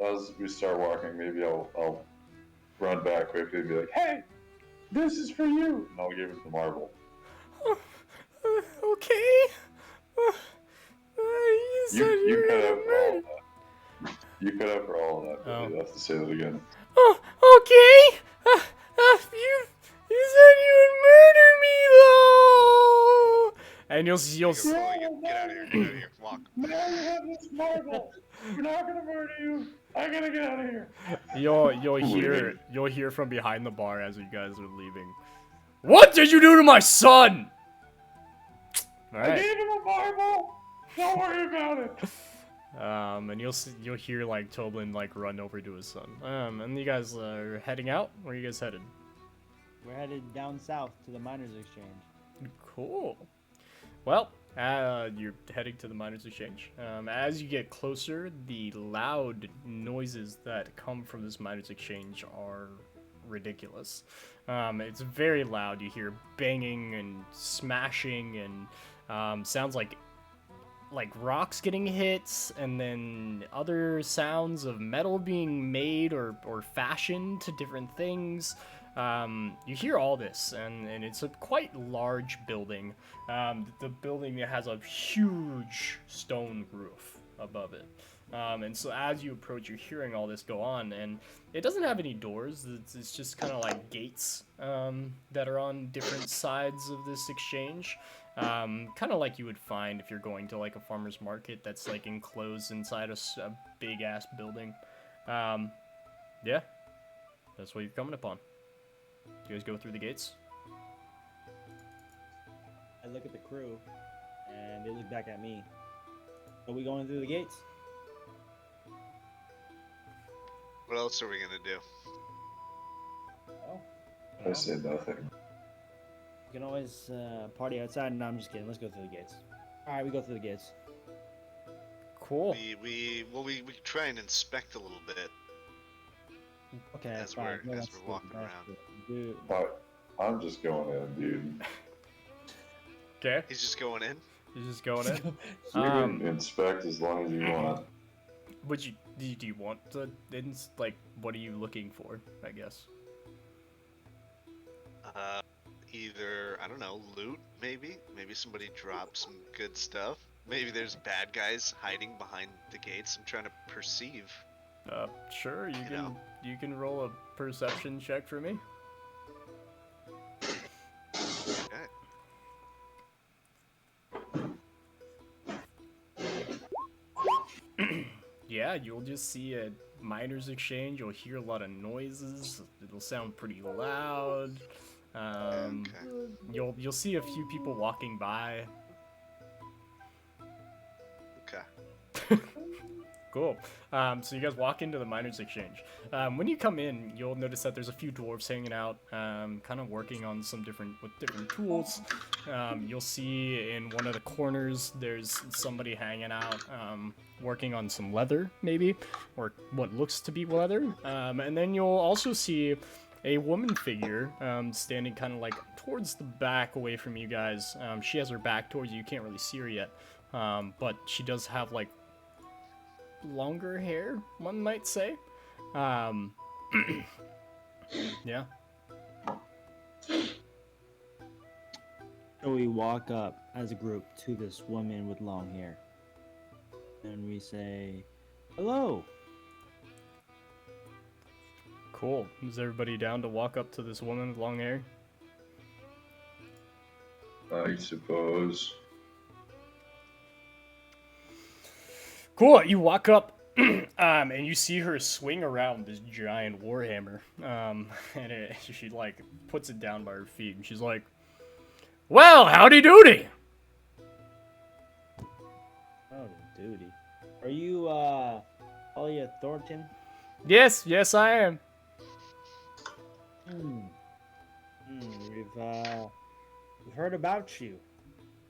as we start walking, maybe I'll run back quickly and be like, Hey, this is for you. and I'll give him the marble. Okay. You said you You were cut gonna out for all murder. of that. You cut out for all of that. Oh. But you have to say that again. Oh, okay. You said you would murder me though. And you'll Get out of here, get out of here, walk. Now you have this marble. We're not gonna murder you. I gotta get out of here. you'll hear from behind the bar as you guys are leaving. What did you do to my son? All I right. gave him a Bible. Don't worry about it. And you'll hear like Toblin like run over to his son. And you guys are heading out. Where are you guys headed? We're headed down south to the Miners Exchange. Cool. Well, you're heading to the Miners Exchange. As you get closer, the loud noises that come from this Miners Exchange are ridiculous. It's very loud. You hear banging and smashing and sounds like rocks getting hit, and then other sounds of metal being made or fashioned to different things. You hear all this, and it's a quite large building. The building has a huge stone roof above it. And so as you approach, you're hearing all this go on, and it doesn't have any doors. It's just kind of like gates that are on different sides of this exchange. Kind of like you would find if you're going to like a farmer's market that's like enclosed inside a big ass building. Yeah, that's what you're coming upon. You guys go through the gates? I look at the crew, and they look back at me. Are we going through the gates? What else are we gonna do? Well, I say nothing. you can always party outside. No, I'm just kidding. Let's go through the gates. All right, we go through the gates. Cool. We try and inspect a little bit Okay, as fine. we're No, as that's we're good, walking that's around. good. Dude, But I'm just going in, dude. Okay. He's just going in. You're just going in. You can inspect as long as you want. Would you do you want to like what are you looking for? I guess. Either I don't know, loot maybe. Maybe somebody dropped some good stuff. Maybe there's bad guys hiding behind the gates. I'm trying to perceive. Sure. You can know. you can roll a perception check for me. Okay. Yeah, you'll just see a miners exchange. You'll hear a lot of noises. It'll sound pretty loud. Okay. You'll see a few people walking by. Okay. Cool. So you guys walk into the miners exchange. When you come in, you'll notice that there's a few dwarves hanging out, kind of working on some different tools. You'll see in one of the corners there's somebody hanging out, working on some leather, maybe, or what looks to be leather. And then you'll also see a woman figure standing kind of like towards the back, away from you guys. She has her back towards you. You can't really see her yet, but she does have like longer hair, one might say. Yeah. So we walk up as a group to this woman with long hair. And we say, hello. Cool. Is everybody down to walk up to this woman with long hair? I suppose. Cool. You walk up, and you see her swing around this giant warhammer. And she like puts it down by her feet, and she's like, "Well, howdy doody." Oh, duty. Are you, Olivia Thornton? Yes, I am. We've heard about you.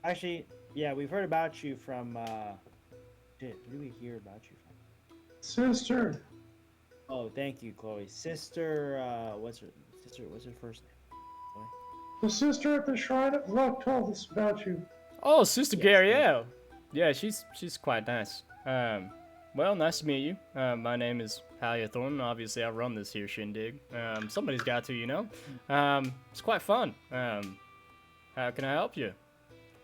Actually, yeah, we've heard about you from, shit, who did we hear about you from? Sister. Oh, thank you, Chloe. Sister, what's her first name? Chloe? The sister at the Shrine of Luck told us about you. Oh, Sister Yes, Garielle. Yeah, she's quite nice. Well, nice to meet you. My name is Halia Thornton. Obviously, I run this here shindig. Somebody's got to, you know. It's quite fun. How can I help you?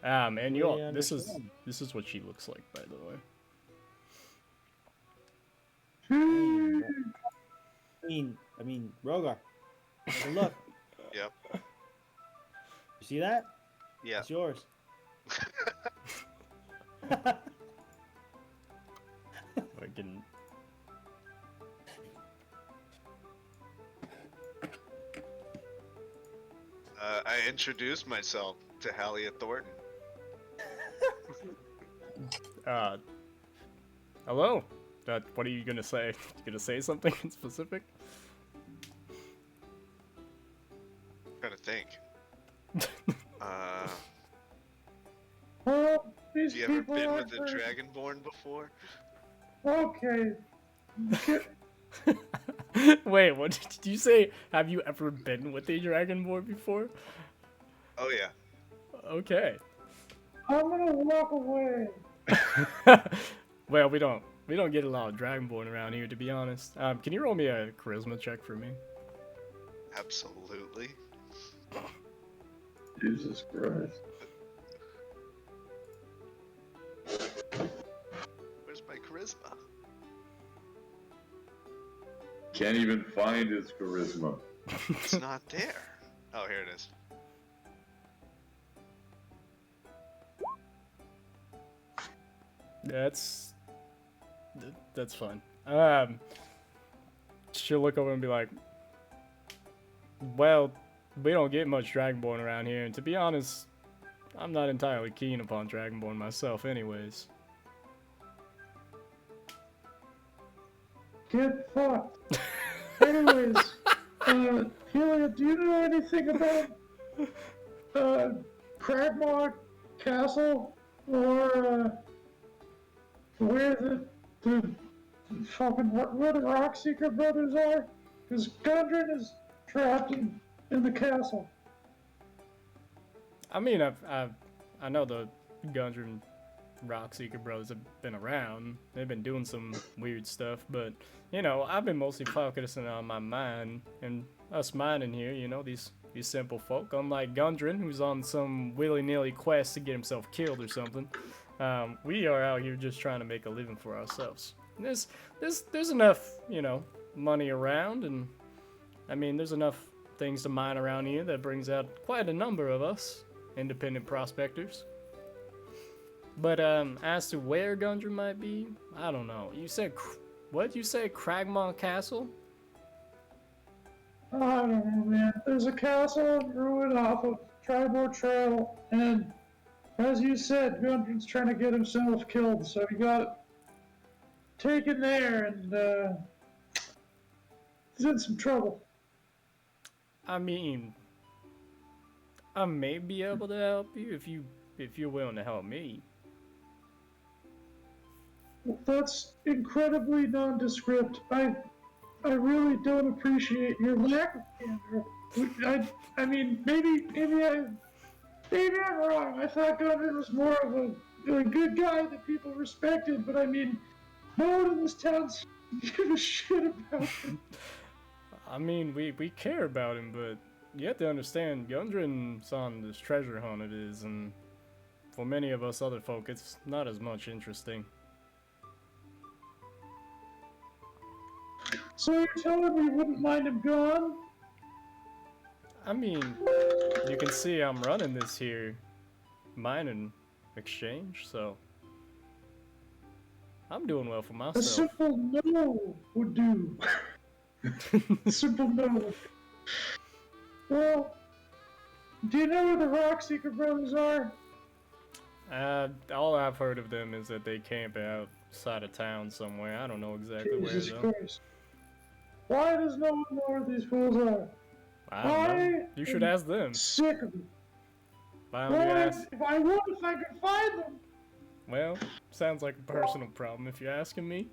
And you Really this understand. is what she looks like, by the way. I mean, Rhogar. Take a look. Yep. You see that? Yeah. It's yours. Fucking. I introduced myself to Halia Thornton. Hello? What are you gonna say? You gonna say something in specific? trying to think. Well, these You ever people been aren't with a very- Dragonborn before? Okay. Wait, what did you say? Have you ever been with a Dragonborn before? Oh yeah. Okay. I'm gonna walk away. Well, we don't get a lot of Dragonborn around here, to be honest. Can you roll me a charisma check for me? Absolutely. Jesus Christ. Where's my charisma? Can't even find his charisma. It's not there. Oh, here it is. That's fun. She'll look over and be like, well, we don't get much Dragonborn around here, and to be honest, I'm not entirely keen upon Dragonborn myself anyways. Get fucked. Anyways, Julia, do you know anything about Cragmaw Castle or where the fucking where the Rockseeker brothers are? Because Gundren is trapped in the castle. I mean, I know the Gundren Rockseeker brothers have been around. They've been doing some weird stuff, but, you know, I've been mostly focusing on my mine, and us mining here, you know, these simple folk, unlike Gundren, who's on some willy-nilly quest to get himself killed or something. We are out here just trying to make a living for ourselves. And there's enough, you know, money around, and, I mean, there's enough things to mine around here that brings out quite a number of us independent prospectors. But as to where Gundren might be, I don't know. You said, what did you say, Cragmaw Castle? I don't know, man. There's a castle in ruin off of Tribor Trail, and as you said, Gundren's trying to get himself killed, so he got taken there, and he's in some trouble. I mean, I may be able to help you if you're willing to help me. That's incredibly nondescript. I really don't appreciate your lack of candor. I mean, maybe I'm wrong. I thought Gundren was more of a good guy that people respected, but I mean, no one in this town gives a shit about him. I mean, we care about him, but you have to understand, Gundren's on this treasure hunt it is, and for many of us other folk, it's not as much interesting. So you're telling me you wouldn't mind him gone? I mean, you can see I'm running this here mining exchange, so I'm doing well for A myself. simple no would do. A simple no. Well, do you know where the Rockseeker brothers are? All I've heard of them is that they camp outside of town somewhere. I don't know exactly Jesus where though. Christ. Why does no one know where these fools are? I don't know. You should ask them. Sick of it. Why don't you ask? I would if I could find them. Well, sounds like a personal problem if you're asking me.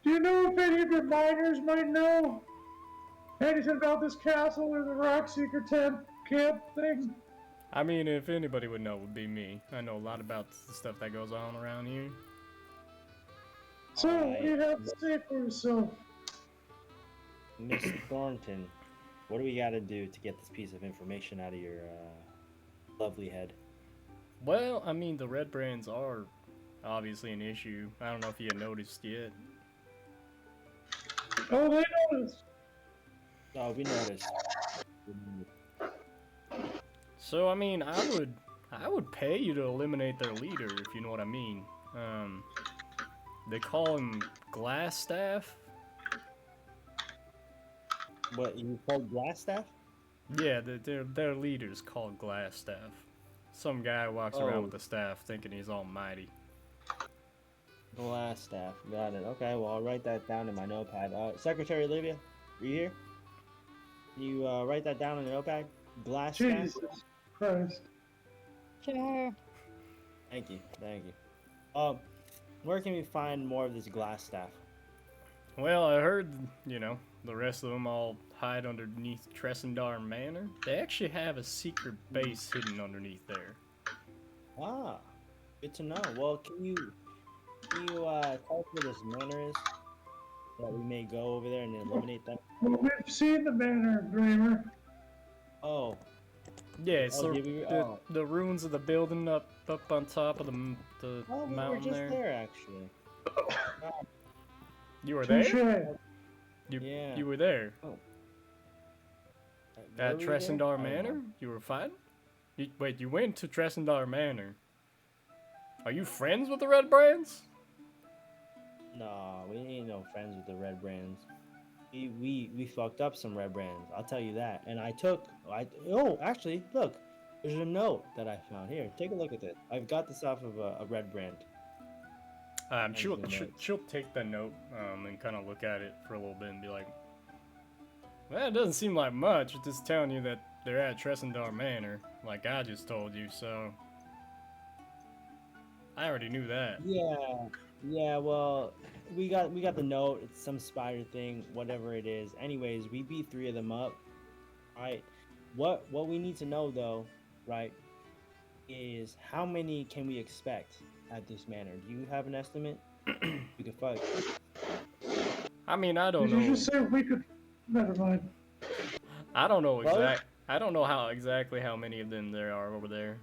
Do you know if any of your miners might know anything about this castle or the Rockseeker camp thing? I mean, if anybody would know, it would be me. I know a lot about the stuff that goes on around here. So, what do you have to say for yourself? Miss Thornton, what do we gotta do to get this piece of information out of your lovely head? Well, I mean, the red brands are obviously an issue. I don't know if you had noticed yet. Oh, they noticed. Oh, we noticed. So, I mean, I would pay you to eliminate their leader, if you know what I mean. They call him Glassstaff. What, you called Glassstaff? Yeah, their leader's called Glassstaff. Some guy walks around with a staff thinking he's almighty. Glass staff. Got it. Okay, well, I'll write that down in my notepad. Secretary Olivia, are you here? Can you write that down in the notepad? Glass staff? Jesus Christ. Sure. Thank you. Thank you. Where can we find more of this glass staff? Well, I heard, you know, the rest of them all hide underneath Tressendar Manor. They actually have a secret base hidden underneath there. Ah, good to know. Well, can you tell us where this manor is? That we may go over there and eliminate them? Well, we've seen the manor, Dreamer. Oh. Yeah, it's Oh, did we- the ruins of the building up on top of the Oh, we were mountain just there. there, actually. You were there? Touche. Yeah. You were there. Oh. At Were we there? Tressendar I don't Manor? know. You were fine? Wait, you went to Tressendar Manor. Are you friends with the Red Brands? No, we ain't no friends with the red brands. We fucked up some red brands. I'll tell you that. And actually, look, there's a note that I found here. Take a look at this. I've got this off of a red brand. She'll take the note and kind of look at it for a little bit and be like, well, it doesn't seem like much. It's just telling you that they're at Tressendar Manor, like I just told you, so I already knew that. Yeah, well, we got the note. It's some spider thing, whatever it is. Anyways, we beat 3 of them up. Right? What we need to know though, right, is how many can we expect at this manor? Do you have an estimate? We could fight. I mean, I don't Did you know. just say we could? Never mind. I don't know Well- I don't know exactly how many of them there are over there.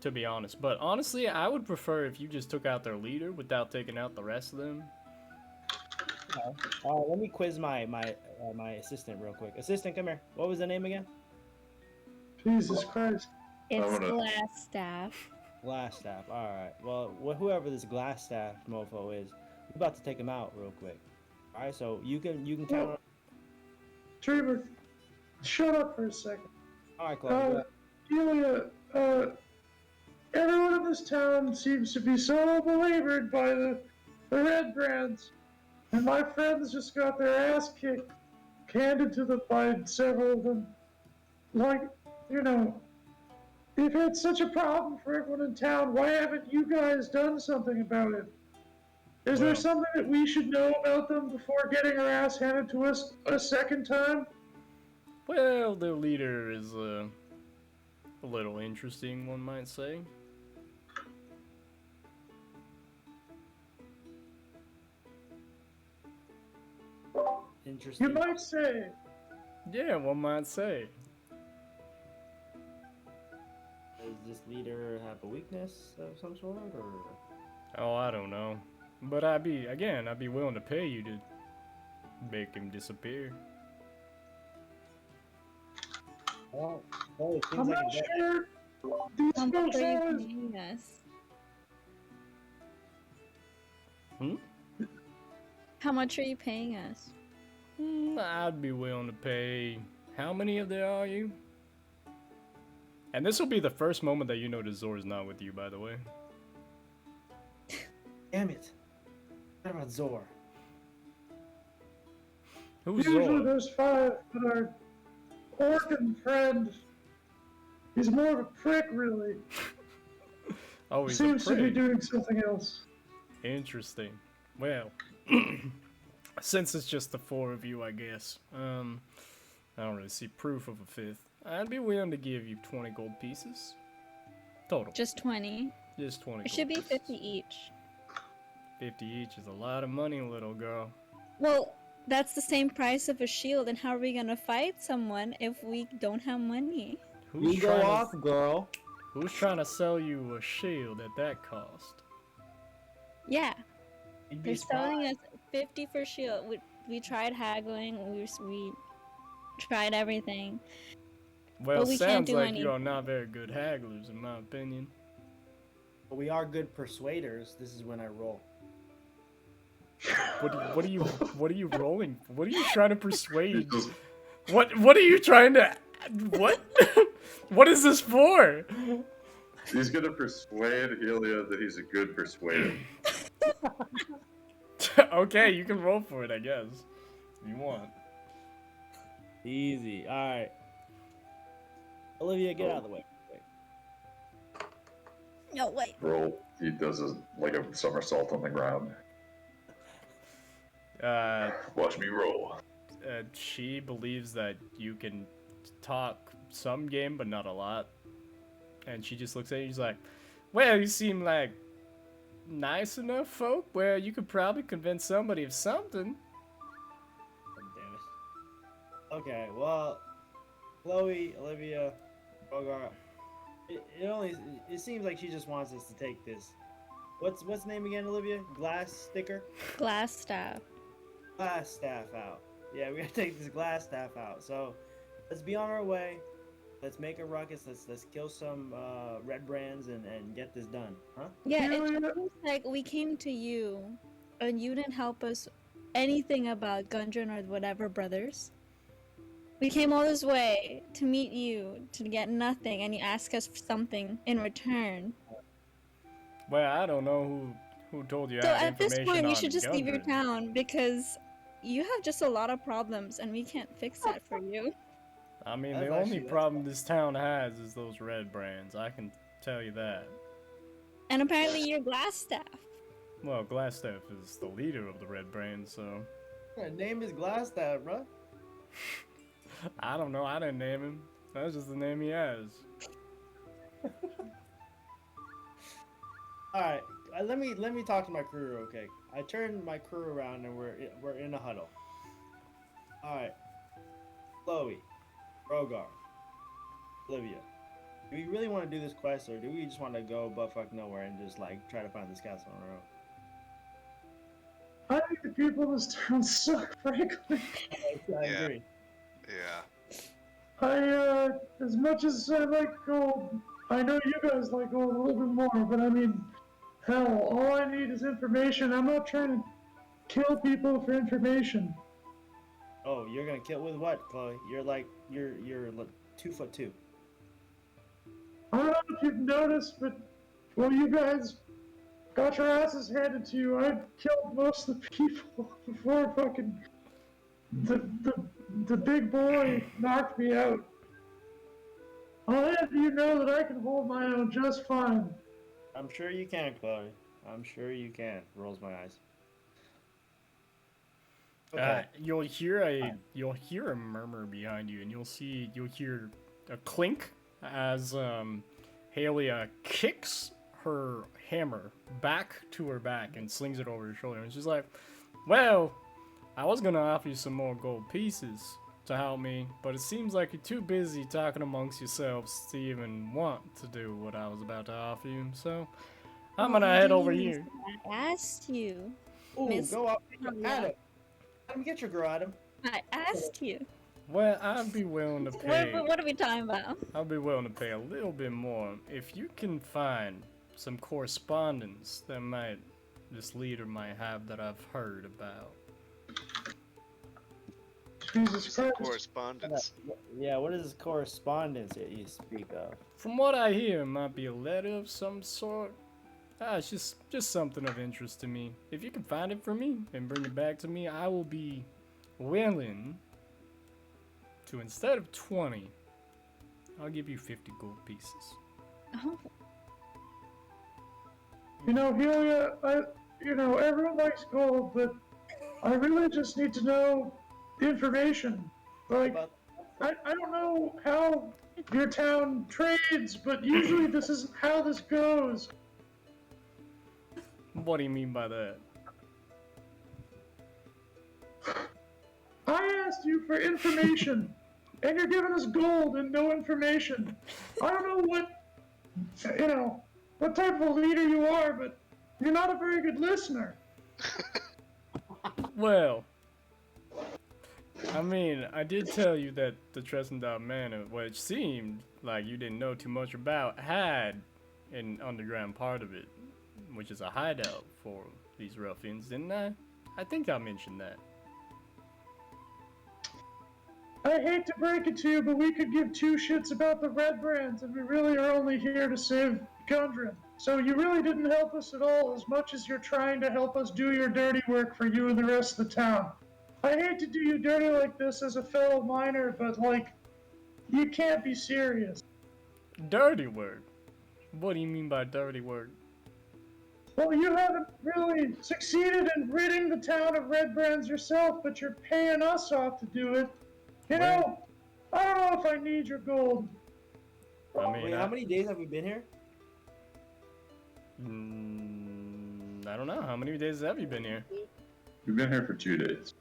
To be honest, but honestly, I would prefer if you just took out their leader without taking out the rest of them. Let me quiz my assistant real quick. Assistant, come here. What was the name again? Jesus Christ. It's wanna- glass staff. Glass staff. All right. Well, whoever this glass staff mofo is, we're about to take him out real quick. All right. So you can count on. Dreamer, shut up for a second. All right, Claudia. Julia, everyone in this town seems to be so beleaguered by the red brands, and my friends just got their ass kicked, handed to them by several of them. Like, you know, if it's such a problem for everyone in town, why haven't you guys done something about it? Is there Well- something that we should know about them before getting our ass handed to us a second time? Well, their leader is a little interesting, one might say. Interesting. You might say. Yeah, one might say. Does this leader have a weakness of some sort, or? Oh, I don't know. But I'd be willing to pay you to make him disappear. Well, it seems I'm like not a sure. These How much folks are you always paying us? Hmm? How much are you paying us? I'd be willing to pay. How many of there are you? And this will be the first moment that you notice Zor's not with you, by the way. Damn it! What about Zhor? Who's usually Zor? there's 5, but our orphan friend, he's more of a prick, really. Oh, he's Seems a to be prick. doing something else. Interesting. Well, since it's just the 4 of you, I guess. I don't really see proof of a 5th. I'd be willing to give you 20 gold pieces. Total. Just 20. Just 20 It gold should be pieces. 50 each. 50 each is a lot of money, little girl. Well, that's the same price of a shield, and how are we gonna fight someone if we don't have money? Who's You go trying off, to, girl. who's trying to sell you a shield at that cost? Yeah, You'd be they're selling surprised. us 50 for shield. We tried haggling. We tried everything. Well, But we can't sounds do like any- you are not very good hagglers, in my opinion. But we are good persuaders. This is when I roll. What are you rolling? What are you trying to persuade? What are you trying to What? What is this for? He's gonna persuade Ilya that he's a good persuader. Okay, you can roll for it, I guess. If you want. Easy. All right. Olivia, get out of the way. No, wait. Roll. He does a somersault on the ground. Watch me roll. She believes that you can talk some game, but not a lot. And she just looks at you, she's like, well, you seem like nice enough folk where you could probably convince somebody of something. God damn it. Okay, well, Chloe, Olivia, Rhogar, it seems like she just wants us to take this. What's the name again, Olivia? Glass sticker? Glass staff. Glass staff out. Yeah, we gotta take this glass staff out. So let's be on our way. Let's make a ruckus. Let's kill some red brands and get this done, huh? Yeah, it seems like we came to you, and you didn't help us anything about Gundren or whatever brothers. We came all this way to meet you to get nothing, and you ask us for something in return. Well, I don't know who told you So that at this information point, you on should just leave your Gundren. town because you have just a lot of problems, and we can't fix that for you. I mean, That's the only actually- problem this town has is those red brands. I can tell you that. And apparently, you're glass staff. Well, Glassstaff is the leader of the red brand, so Her name is Glass staff, bro. I don't know. I didn't name him. That's just the name he has. All right, let me talk to my crew, okay? I turned my crew around and we're in a huddle. All right, Chloe, Rhogar, Olivia. Do we really want to do this quest, or do we just want to go buttfuck nowhere and just like try to find this castle on our own? I think the people in this town suck, frankly. I Yeah. agree. Yeah. As much as I like gold, I know you guys like gold a little bit more, but I mean, hell, all I need is information. I'm not trying to kill people for information. Oh, you're gonna kill with what, Chloe? You're 2'2". I don't know if you've noticed, but when you guys got your asses handed to you, I killed most of the people before fucking the big boy knocked me out. I'll have you know that I can hold my own just fine. I'm sure you can, Chloe. I'm sure you can. Rolls my eyes. Okay. You'll hear a murmur behind you, and you'll hear a clink as Halia kicks her hammer back to her back and slings it over her shoulder. And she's like, "Well, I was gonna offer you some more gold pieces to help me, but it seems like you're too busy talking amongst yourselves to even want to do what I was about to offer you. So I'm gonna head over here." I asked you. Ooh, Miss- go up, Adam. Adam, get your girl, Adam. I asked you. Well, I'd be willing to pay. What are we talking about? I'll be willing to pay a little bit more if you can find some correspondence that this leader might have that I've heard about. Jesus Some Christ. correspondence. Yeah, what is this correspondence that you speak of? From what I hear, it might be a letter of some sort. It's just something of interest to me. If you can find it for me and bring it back to me, I will be willing to, instead of 20, I'll give you 50 gold pieces. Oh, You know, Helia, everyone likes gold, but I really just need to know information. Like, But I don't know how your town trades, but usually this isn't how this goes. What do you mean by that? I asked you for information, and you're giving us gold and no information. I don't know what type of leader you are, but you're not a very good listener. Well, I mean, I did tell you that the Tressendal Manor, which seemed like you didn't know too much about, had an underground part of it, which is a hideout for these ruffians, didn't I? I think I mentioned that. I hate to break it to you, but we could give two shits about the red brands, and we really are only here to save Gundren. So you really didn't help us at all, as much as you're trying to help us do your dirty work for you and the rest of the town. I hate to do you dirty like this as a fellow miner, but, like, you can't be serious. Dirty word? What do you mean by dirty word? Well, you haven't really succeeded in ridding the town of red brands yourself, but you're paying us off to do it. You know, I don't know if I need your gold. I mean, Wait, how many days have we been here? I don't know. How many days have you been here? We've been here for 2 days.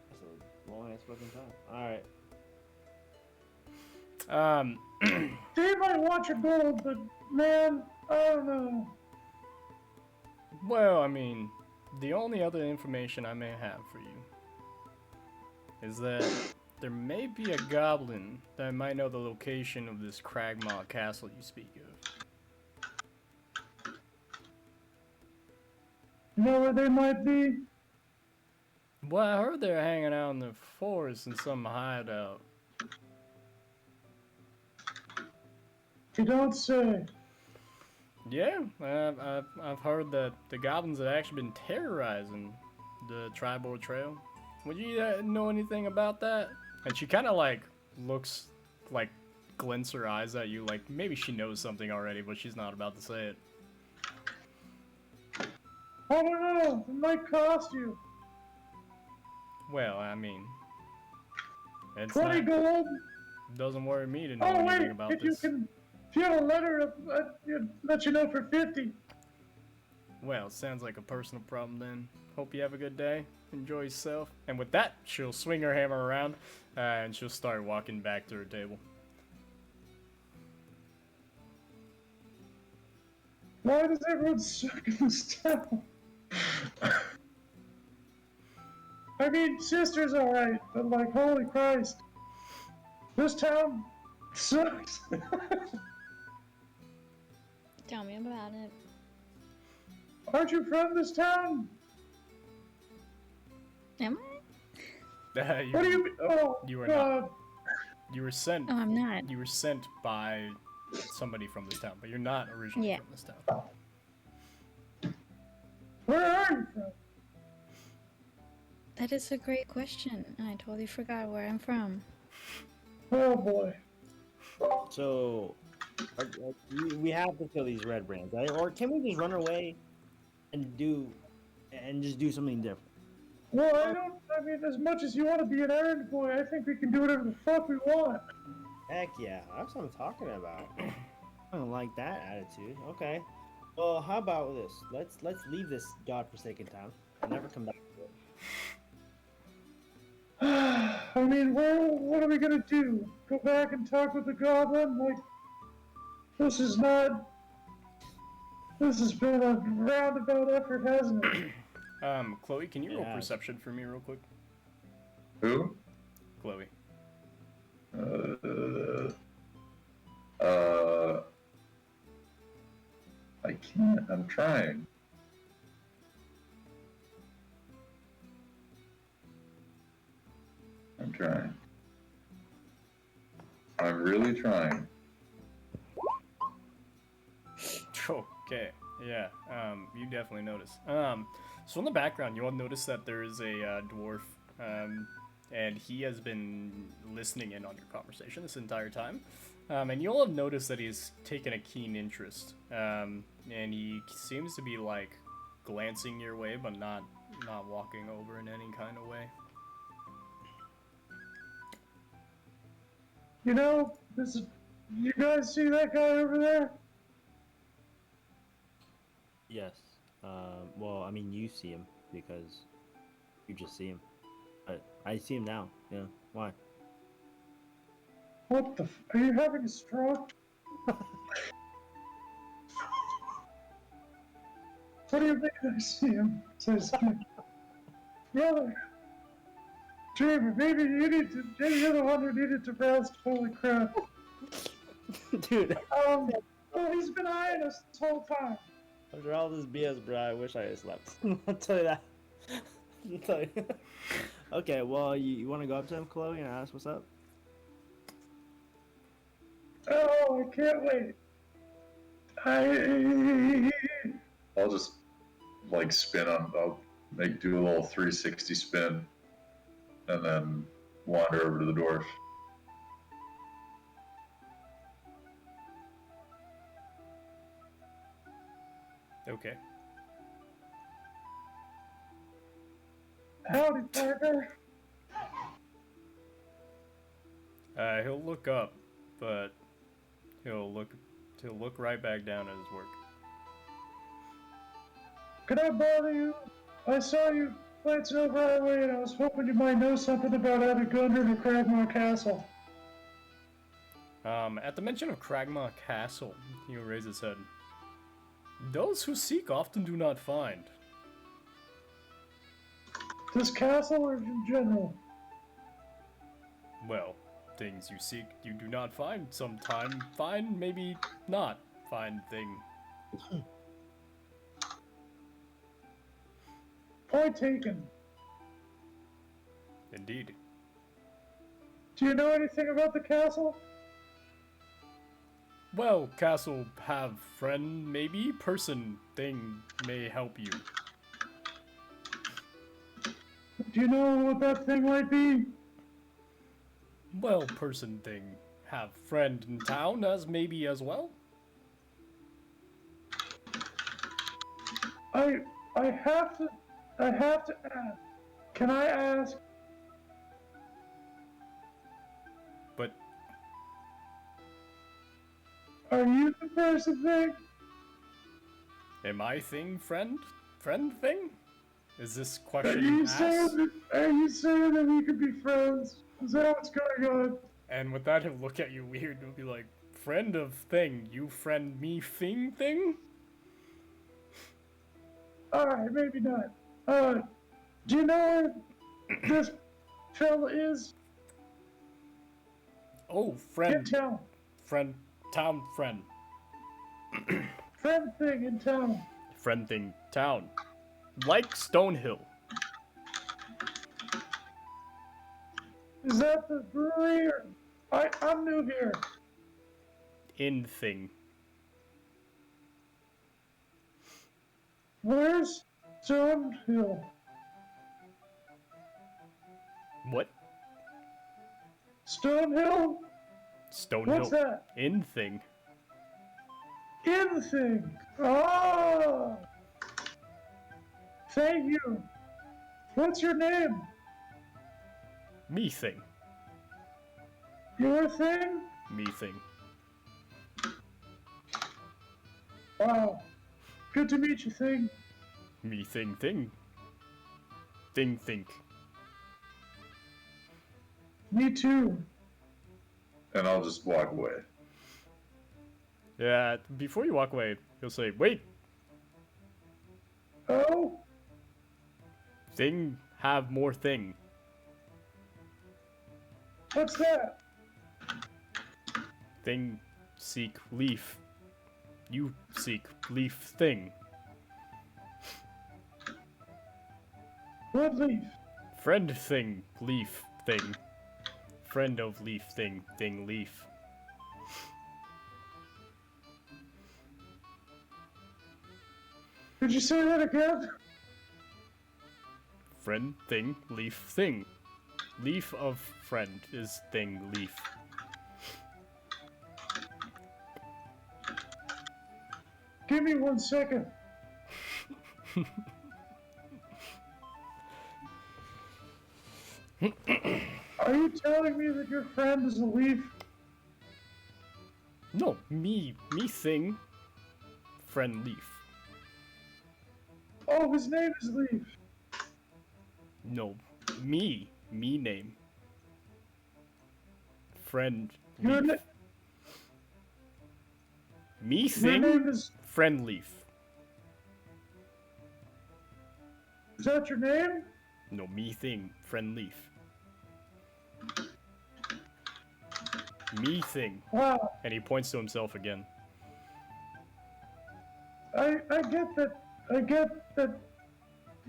That's a long ass fucking time. Alright. They might want your gold, but man, I don't know. Well, I mean, the only other information I may have for you is that there may be a goblin that might know the location of this Cragmaw castle you speak of. You know where they might be? Well, I heard they're hanging out in the forest in some hideout. You don't say. Yeah, I've heard that the goblins have actually been terrorizing the tribal trail. Would you know anything about that? And she kind of like looks, like glints her eyes at you, like maybe she knows something already, but she's not about to say it. I don't know. It might cost you. Well, I mean, it's 20 not, gold. doesn't worry me to know Oh anything wait, about if this. you have a letter, I'd let you know for 50. Well, sounds like a personal problem then. Hope you have a good day. Enjoy yourself. And with that, she'll swing her hammer around and she'll start walking back to her table. Why does everyone suck in this town? I mean, sister's alright, but like, holy Christ. This town sucks. Tell me about it. Aren't you from this town? Am I? What do you mean? Oh, You were God. not. You were sent. Oh, I'm not. You were sent by somebody from this town, but you're not originally Yeah. from this town. Where are you from? That is a great question. I totally forgot where I'm from. Oh boy. So, we have to kill these red brands, right? Or can we just run away and just do something different? Well, I mean, as much as you want to be an errand boy, I think we can do whatever the fuck we want. Heck yeah, that's what I'm talking about. I don't like that attitude. Okay. Well, how about this? Let's leave this godforsaken town and never come back to it. I mean, what are we gonna do? Go back and talk with the goblin? Like, this has been a roundabout effort, hasn't it? Chloe, can you roll Yeah. perception for me real quick? Who? Chloe. I can't. I'm trying. I'm trying. I'm really trying. Okay, yeah, you definitely notice. So in the background, you'll notice that there is a dwarf, and he has been listening in on your conversation this entire time. And you'll have noticed that he's taken a keen interest, and he seems to be like glancing your way, but not walking over in any kind of way. You know, you guys see that guy over there? Yes. Well, I mean, you see him because you just see him. But I see him now. Yeah. Why? What the are you having a stroke? What do you think I see him? Says, brother, Dreamer, maybe you're the one who needed to rest. Holy crap. Dude, Well, he's been eyeing us this whole time. after all this BS, bro, I wish I had slept. I'll tell you that. I'll tell you. Okay, well, you want to go up to him, Chloe, and ask what's up? Oh, I can't wait. I'll just like spin on. I'll do a little 360 spin, and then wander over to the dwarf. Okay. Howdy, partner. He'll look up, but he'll look right back down at his work. Could I bother you? I saw you glancing over our way, and I was hoping you might know something about how to go under the Cragmore Castle. At the mention of Cragmaw Castle, he'll raise his head. Those who seek often do not find. This castle or in general? Well, things you seek you do not find sometime. Find, maybe not find thing. Point taken. Indeed. Do you know anything about the castle? Well, castle have friend, maybe person thing may help you. Do you know what that thing might be? Well, person thing have friend in town as maybe as well. I have to ask. Can I ask? But Are you the person thing? am I thing friend? Friend thing? Is this Are question you asked? saying that we could be friends? Is that what's going on? And with that, he'll look at you weird and be like, friend of thing, you friend me thing? Alright, maybe not. Do you know where this fella is? Oh, friend. In town. Friend. Town friend. Friend thing in town. Friend thing. Town. Like Stonehill. Is that the brewery? Or... I'm new here. In thing. Where's Stonehill? What? Stonehill? Stonehill. What's that? In thing. In thing. Oh! Thank you. What's your name? Me thing. Your thing? Me thing. Wow. Good to meet you, thing. Me thing. Thing think. Me too. And I'll just walk away. Yeah, before you walk away, he'll say, wait, Oh? thing have more thing. What's that? Thing seek leaf. You seek leaf thing. What leaf? Friend thing leaf thing. Friend of leaf thing leaf. Could you say that again? Friend thing leaf thing. Leaf of friend is thing leaf. Give me 1 second. Are you telling me that your friend is a leaf? No, me thing. Friend leaf. Oh, his name is Leaf. No, me name. Friend Your, leaf. na- Me your thing. name is... Friend leaf. Is that your name? No, me thing. Friend leaf. Me thing. Wow. And he points to himself again. I get that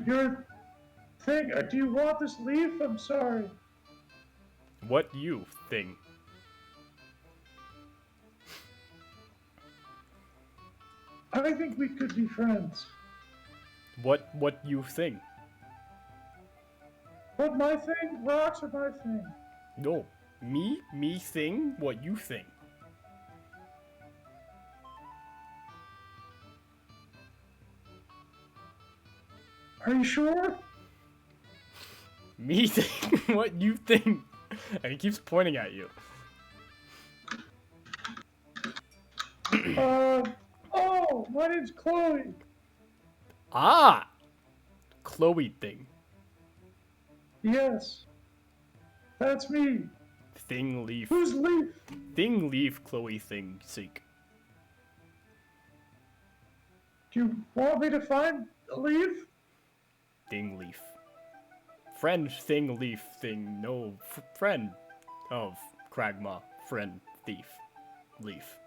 your thing. Do you want this leaf? I'm sorry. What you thing? I think we could be friends. What you thing? What my thing? Rocks are my thing. No. Me thing? What you think? Are you sure? Me think? What you think? And he keeps pointing at you. Oh, my name's Chloe. Ah! Chloe thing. Yes. That's me. Thing leaf. Who's Leaf? Thing leaf Chloe thing seek. Do you want me to find a leaf? Thing leaf. Friend thing leaf thing. No. Friend of Kragma. Friend thief. Leaf.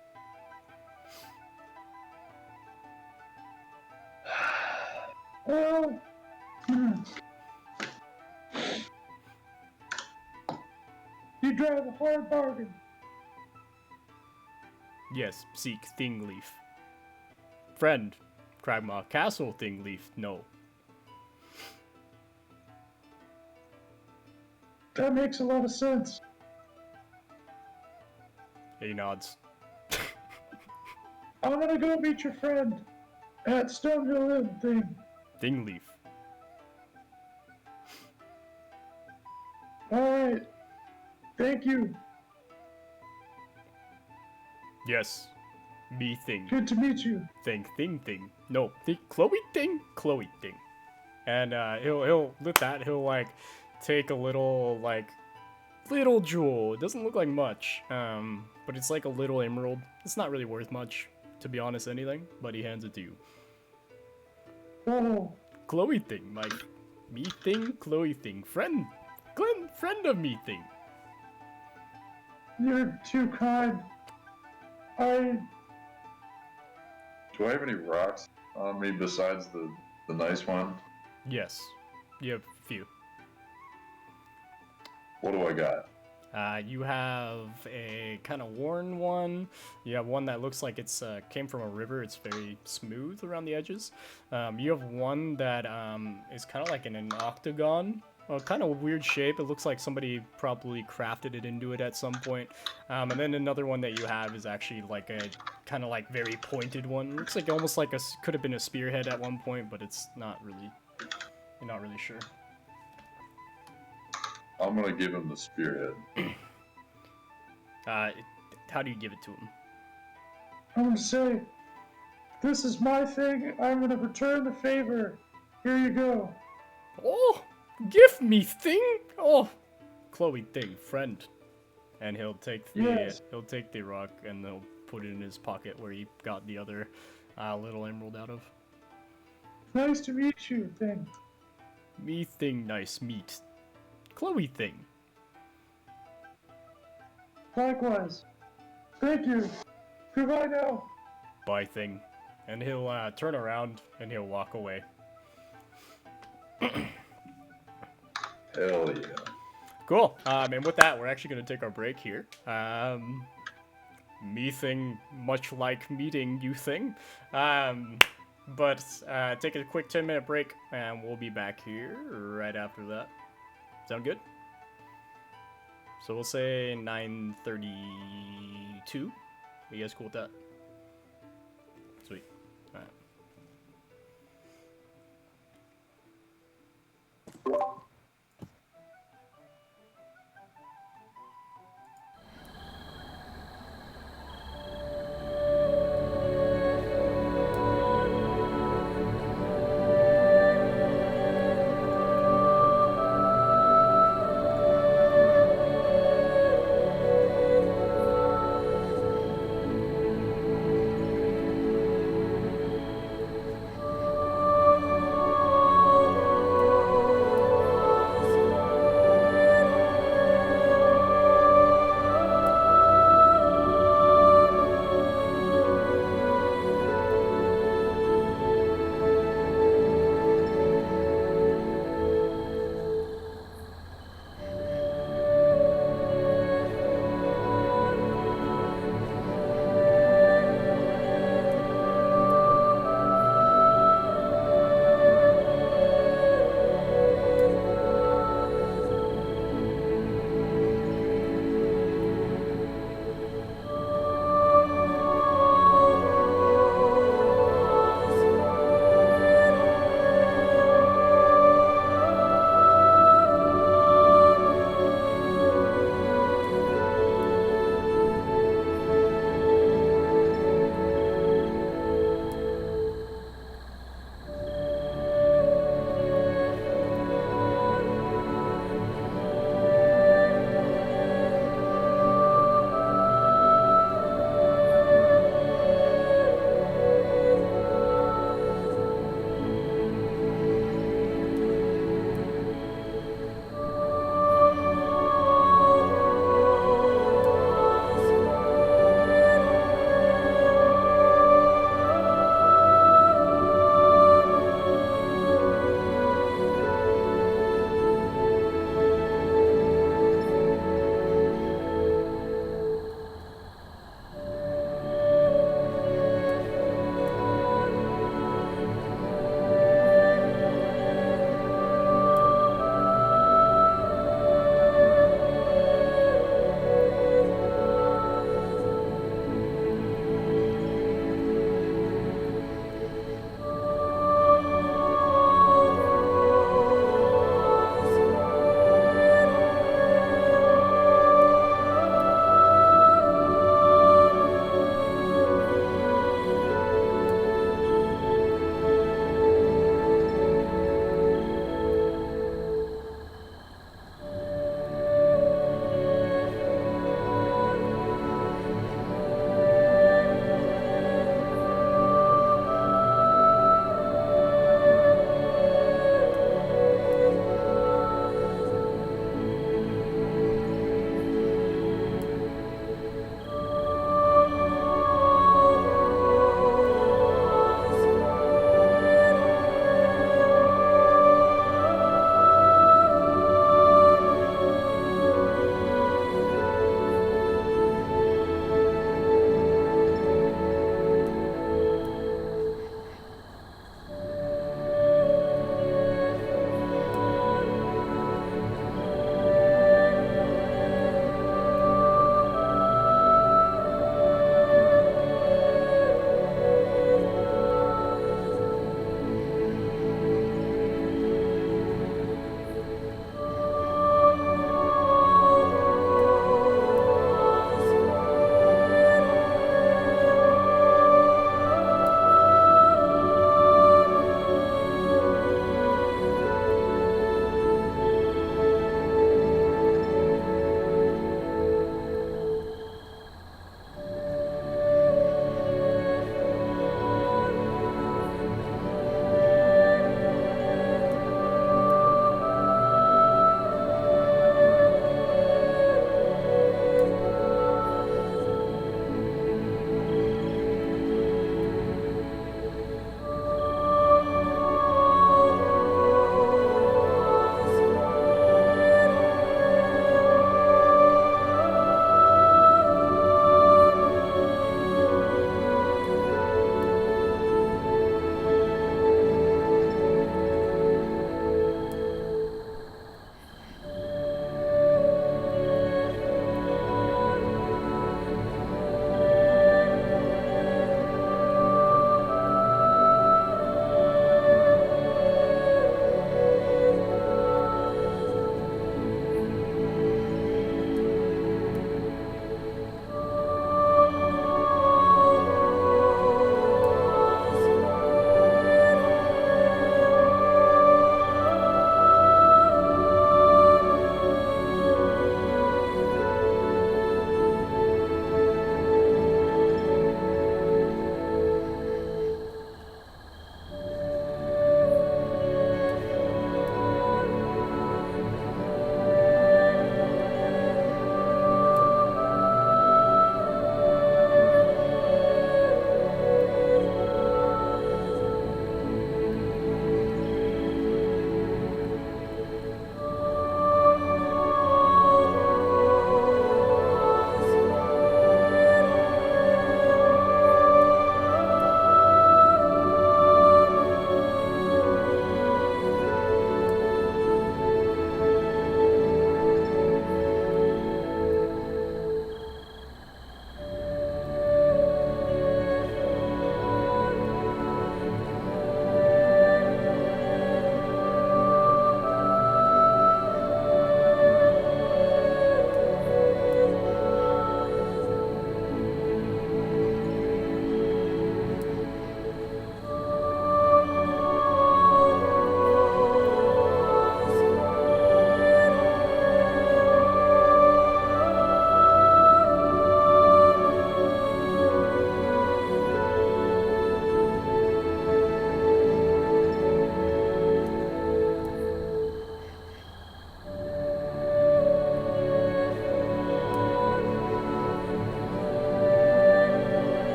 Well, you drive a hard bargain. Yes, seek thing leaf. Friend Kragma castle thing leaf. No. That makes a lot of sense. He nods. I'm gonna go meet your friend at Stonehill Inn thing. Thing leaf. Alright. Thank you. Yes. Me thing. Good to meet you. Thing. No, Chloe thing. And he'll with that he'll like take a little little jewel. It doesn't look like much, but it's like a little emerald. It's not really worth much, to be honest, anything. But he hands it to you. Oh, Chloe thing, like me thing, Chloe thing, friend of me thing. you're too kind. Do I have any rocks on me besides the nice one? Yes, you have a few. What do I got? You have a kind of worn one. You have one that looks like it's came from a river. It's very smooth around the edges. You have one that is kind of like in an octagon. Kind of a weird shape. It looks like somebody probably crafted it into it at some point. And then another one that you have is actually like a kind of like very pointed one. Looks like almost like could have been a spearhead at one point, but it's not really. You're not really sure. I'm gonna give him the spearhead. How do you give it to him? I'm gonna say, this is my thing. I'm gonna return the favor. Here you go. Oh, give me thing. Oh, Chloe thing, friend. And he'll take the rock and he'll put it in his pocket where he got the other little emerald out of. Nice to meet you, thing. Me thing, nice meet. Chloe thing. Likewise. Thank you. Goodbye now. Bye thing. And he'll turn around and he'll walk away. Hell yeah. Cool. And with that, we're actually going to take our break here. Me thing, much like meeting you thing. But take a quick 10-minute break, and we'll be back here right after that. Sound good? So we'll say 9:32. Are you guys cool with that? Sweet. All right.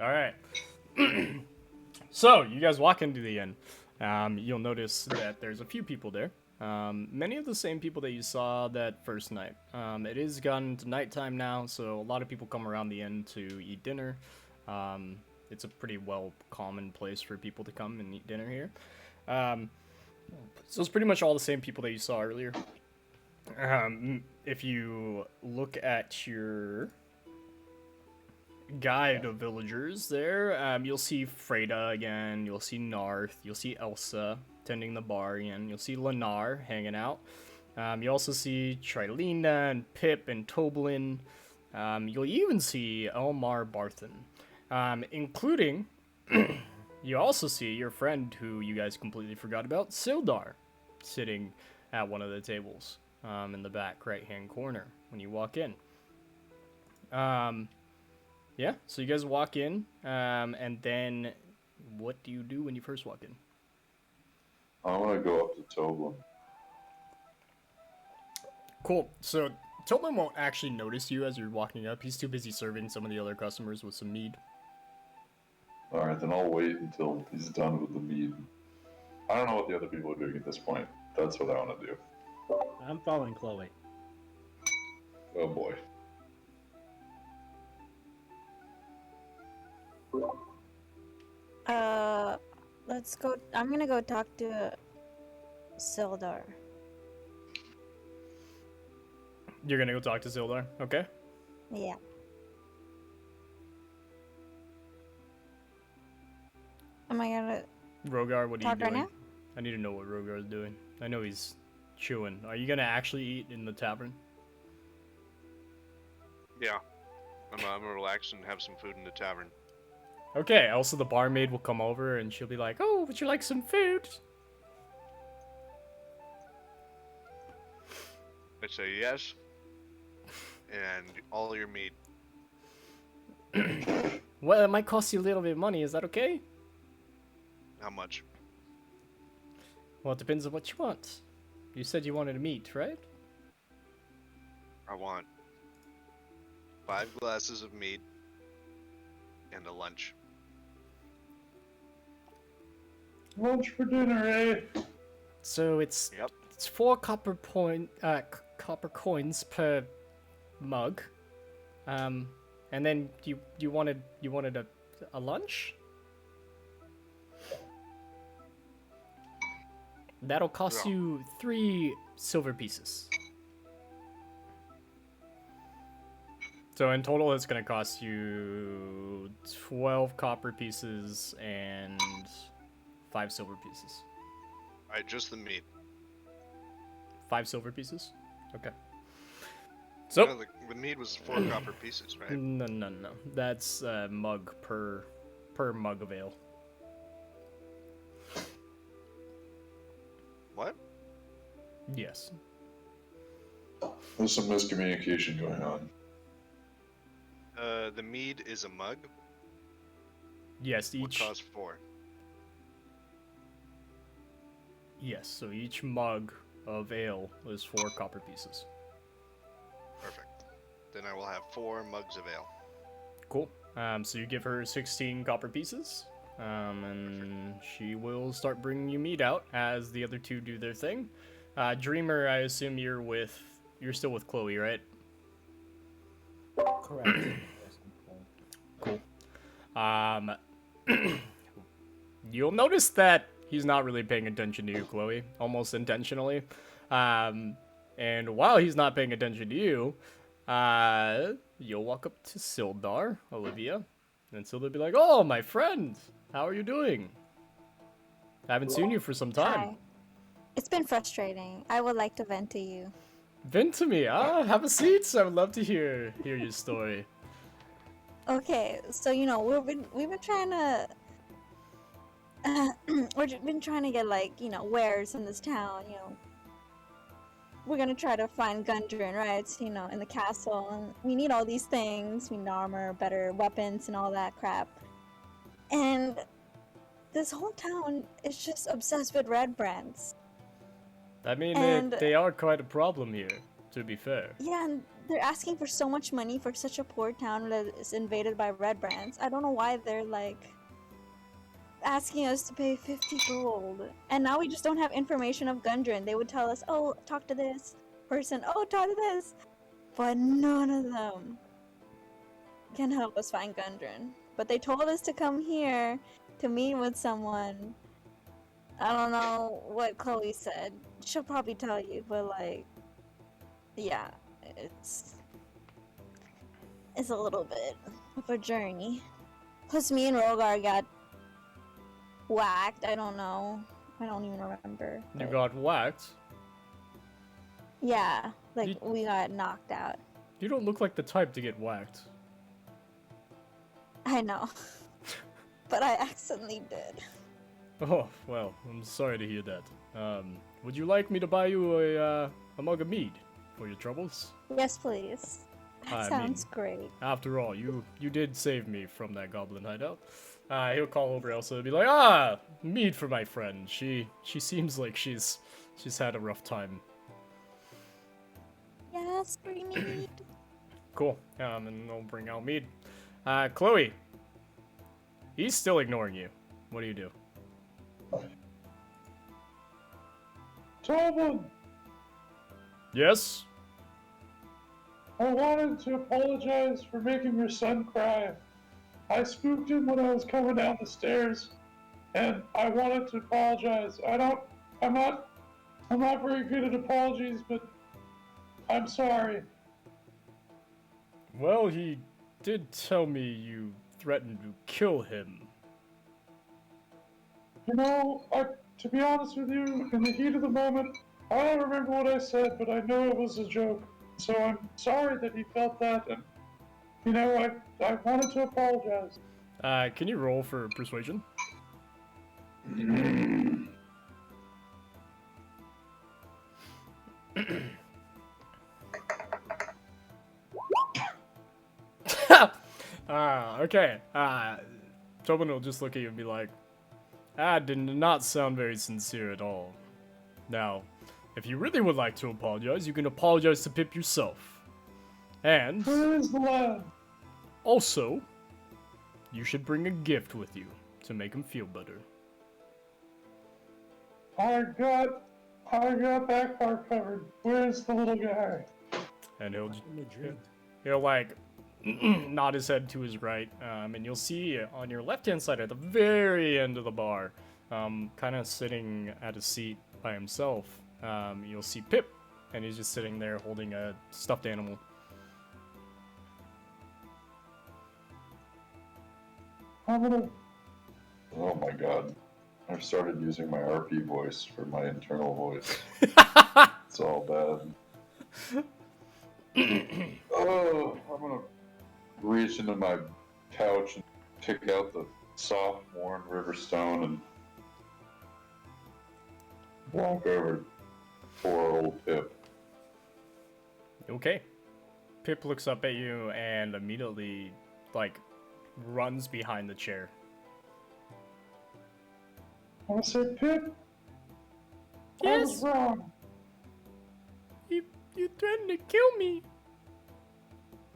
All right. So you guys walk into the inn. You'll notice that there's a few people there. Many of the same people that you saw that first night. It is gotten to nighttime now, so a lot of people come around the inn to eat dinner. It's a pretty common place for people to come and eat dinner here. So it's pretty much all the same people that you saw earlier. If you look at your guide of villagers there, you'll see Freda again, you'll see Narth, you'll see Elsa tending the bar again, you'll see Lennar hanging out. You also see Trilina and Pip and Toblin. You'll even see Elmar Barthen, including you also see your friend who you guys completely forgot about, Sildar, sitting at one of the tables in the back right-hand corner when you walk in. Yeah, so you guys walk in, and then what do you do when you first walk in? I want to go up to Toblin. Cool. So Toblin won't actually notice you as you're walking up. He's too busy serving some of the other customers with some mead. Alright, then I'll wait until he's done with the mead. I don't know what the other people are doing at this point. That's what I want to do. I'm following Chloe. Oh boy. Let's go. I'm gonna go talk to Sildar. You're gonna go talk to Sildar, okay? Yeah. Am I gonna Rhogar, what are you talk doing? right now? I need to know what Rhogar is doing. I know he's chewing. Are you gonna actually eat in the tavern? Yeah. I'm gonna relax and have some food in the tavern. Okay, also the barmaid will come over and she'll be like, "Oh, would you like some food?" I say yes. And all your meat. Well, it might cost you a little bit of money. Is that okay? How much? Well, it depends on what you want. You said you wanted a meat, right? I want 5 glasses of mead and a lunch. Lunch for dinner, eh? So it's Yep. it's 4 copper coins per mug. And then you wanted a lunch? That'll cost Yeah. you 3 silver pieces. So in total, it's gonna cost you 12 copper pieces and 5 silver pieces. Alright, just the meat. 5 silver pieces? Okay. So No, the meat was 4 copper pieces, right? no. That's a mug per mug of ale. What? Yes. There's some miscommunication going on. The mead is a mug. Yes, What each costs 4? yes, so each mug of ale is 4 copper pieces. Perfect. Then I will have 4 mugs of ale. Cool. So you give her 16 copper pieces, and she will start bringing you meat out as the other 2 do their thing. Dreamer, I assume you're still with Chloe, right? Correct. Cool. You'll notice that he's not really paying attention to you, Chloe, almost intentionally. And while he's not paying attention to you, you'll walk up to Sildar, Olivia, and Sildar will be like, "Oh, my friend, how are you doing? I haven't seen you for some time." Hi. It's been frustrating. I would like to vent to you. Vent to me. Have a seat. I would love to hear your story. Okay, so we've been trying to we've been trying to get wares in this town. We're gonna try to find Gundren, right? In the castle, and we need all these things. We need armor, better weapons, and all that crap. And this whole town is just obsessed with red brands. I mean, And- they are quite a problem here. to be fair. Yeah, and they're asking for so much money for such a poor town that is invaded by red brands. I don't know why they're like asking us to pay 50 gold. And now we just don't have information of Gundren. They would tell us, oh, talk to this person, oh, talk to this. But none of them can help us find Gundren. But they told us to come here to meet with someone. I don't know what Chloe said. She'll probably tell you, but like, yeah, it's a little bit of a journey. Plus me and Rhogar got whacked. I don't know. I don't even remember. You but- got whacked? Yeah, like we got knocked out. You don't look like the type to get whacked. I know. But I accidentally did. Oh, well, I'm sorry to hear that. Would you like me to buy you a mug of mead for your troubles? Yes, please. That I sounds mean, great. After all, you did save me from that goblin hideout. He'll call over Elsa and be like, mead for my friend. She seems like she's had a rough time. Yes, we need. Cool. And they'll bring out mead. Chloe. He's still ignoring you. What do you do? Tobin, Yes? I wanted to apologize for making your son cry. I spooked him when I was coming down the stairs, and I wanted to apologize. I'm not very good at apologies, but I'm sorry. Well, he did tell me you threatened to kill him. You know, to be honest with you, in the heat of the moment, I don't remember what I said, but I know it was a joke. So I'm sorry that he felt that, and, you know, I wanted to apologize. Can you roll for persuasion? Okay. Tobin will just look at you and be like, did not sound very sincere at all. Now, if you really would like to apologize, you can apologize to Pip yourself. And Where is the lad? also, you should bring a gift with you to make him feel better. I got that part covered. Where's the little guy? And he'll like nod his head to his right, and you'll see on your left-hand side at the very end of the bar, kind of sitting at a seat by himself, you'll see Pip, and he's just sitting there holding a stuffed animal. Oh my god. I've started using my RP voice for my internal voice. It's all bad. Oh, I'm gonna reach into my pouch and pick out the soft, worn river stone and walk over to poor old Pip. Okay. Pip looks up at you and immediately, like, runs behind the chair. I said, Pip, I Yes? was wrong. You threatened to kill me.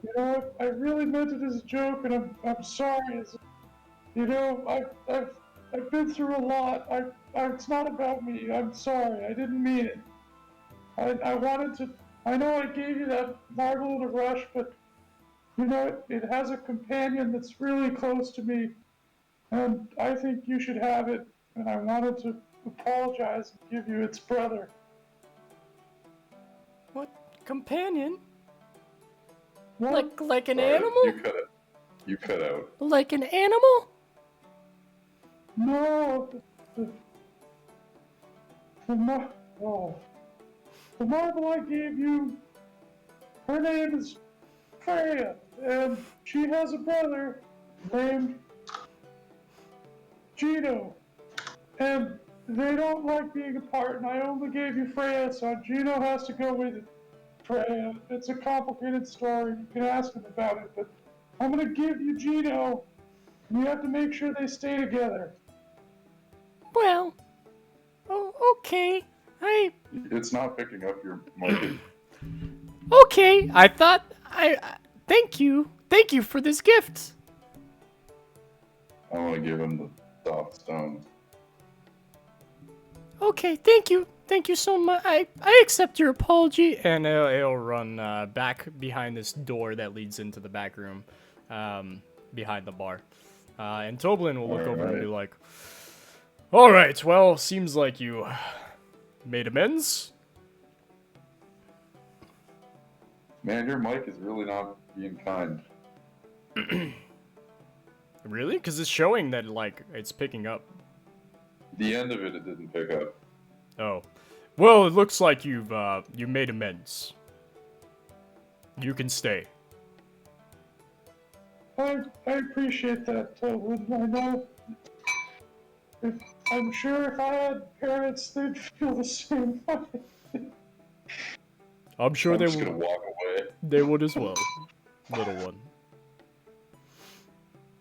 You know, I really meant it as a joke, and I'm sorry. You know, I've been through a lot. It's not about me. I'm sorry. I didn't mean it. I wanted to. I know I gave you that marble in a rush, but you know, it has a companion that's really close to me, and I think you should have it. And I wanted to apologize and give you its brother. What? Companion? What? Like an Alright, animal? You cut out. Like an animal? No, the marble I gave you, her name is Freya, and she has a brother named Gino, and they don't like being apart, and I only gave you Freya, so Gino has to go with Freya. It's a complicated story, you can ask him about it, but I'm gonna give you Gino, and you have to make sure they stay together. Well, okay. It's not picking up your mic. Okay, I thought thank you for this gift. I want to give him the soft stone. Okay, thank you so much. I accept your apology, and it'll run back behind this door that leads into the back room, behind the bar. And Toblin will look over and be like, "All right, well, seems like you made amends." Man, your mic is really not being kind. Really? Because it's showing that like it's picking up. The end of it didn't pick up. Oh, well, it looks like you made amends. You can stay. I appreciate that, Toblin. I know. I'm sure if I had parents, they'd feel the same way. I'm sure I'm they just would. gonna walk away. They would as well, little one.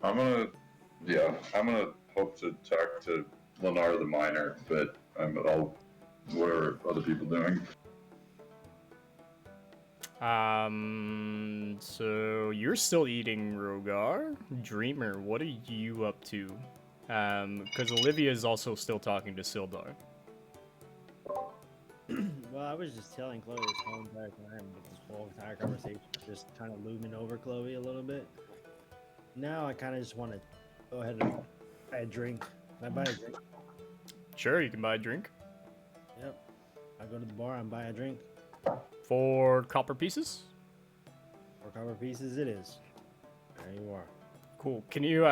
I'm gonna hope to talk to Lenar the Miner, but what are other people doing? So you're still eating Rhogar? Dreamer, what are you up to? Because Olivia is also still talking to Sildar. Well, I was just telling Chloe this whole entire time, but this whole entire conversation just kind of looming over Chloe a little bit. Now I kind of just want to go ahead and buy a drink. Can I buy a drink? Sure, you can buy a drink. Yep. I go to the bar and buy a drink. 4 copper pieces? 4 copper pieces it is. There you are. Cool. Can you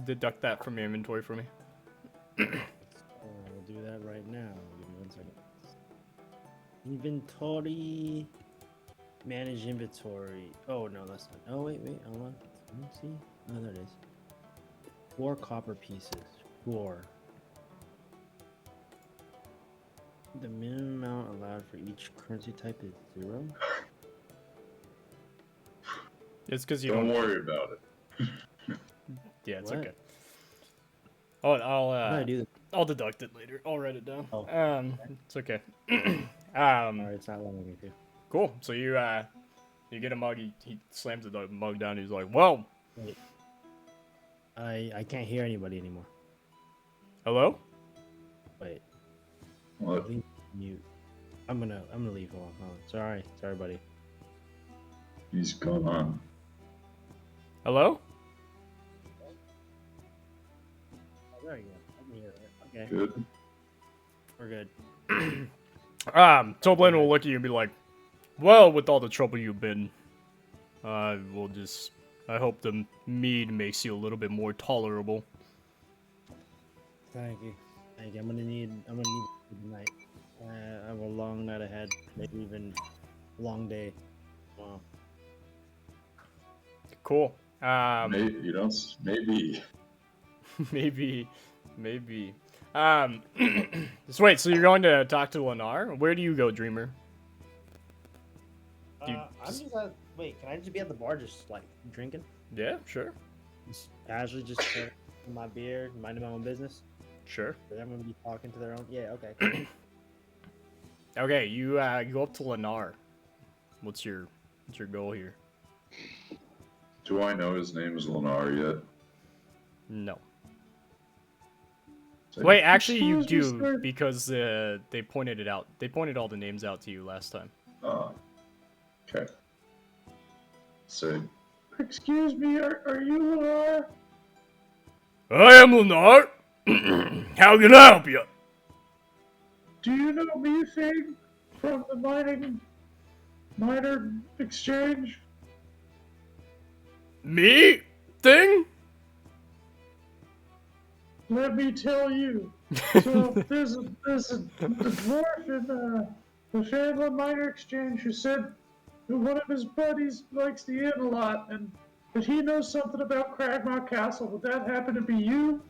deduct that from your inventory for me? We'll do that right now. Give me 1 second. Inventory. Manage inventory. Oh, no, that's not. Oh, wait, hold on. Let me see. Oh, there it is. 4 copper pieces. 4. The minimum amount allowed for each currency type is 0. It's because you Don't worry about it. Yeah, it's What? okay. Oh, I I'll deduct it later. I'll write it down. Oh. It's okay. Alright, it's not letting me to. Cool. So you get a mug. He slams the mug down. He's like, "Well, Wait. I can't hear anybody anymore. hello." Wait. What? Leave mute. I'm gonna leave. Hold on. Sorry, buddy. He's gone. Hello. Oh, there you go. I can hear it. Okay, Good. we're good. Toblin will look at you and be like, "Well, with all the trouble you've been, I hope the mead makes you a little bit more tolerable." Thank you. I'm gonna need it tonight. I have a long night ahead, maybe even a long day. Wow. Cool. Maybe you don't. Maybe. maybe. So wait, so you're going to talk to Lenar? Where do you go, Dreamer? I'm just wait. Can I just be at the bar, just like drinking? Yeah, sure. Just casually, just chilling with my beer, minding my own business. Sure. But I'm gonna be talking to their own. Yeah. Okay. Cool. Okay, you go up to Lenar. What's your goal here? Do I know his name is Lenar yet? No. So- Wait, actually, you Excuse me, do sir. because they pointed it out. They pointed all the names out to you last time. Okay. So, Excuse me, are you Lenar? I am Lenar. How can I help you? Do you know anything from the miner exchange? Me? Thing? Let me tell you. So there's a dwarf in the Phandalin miner exchange who said that one of his buddies likes the inn a lot and that he knows something about Cragmaw Castle. Would that happen to be you?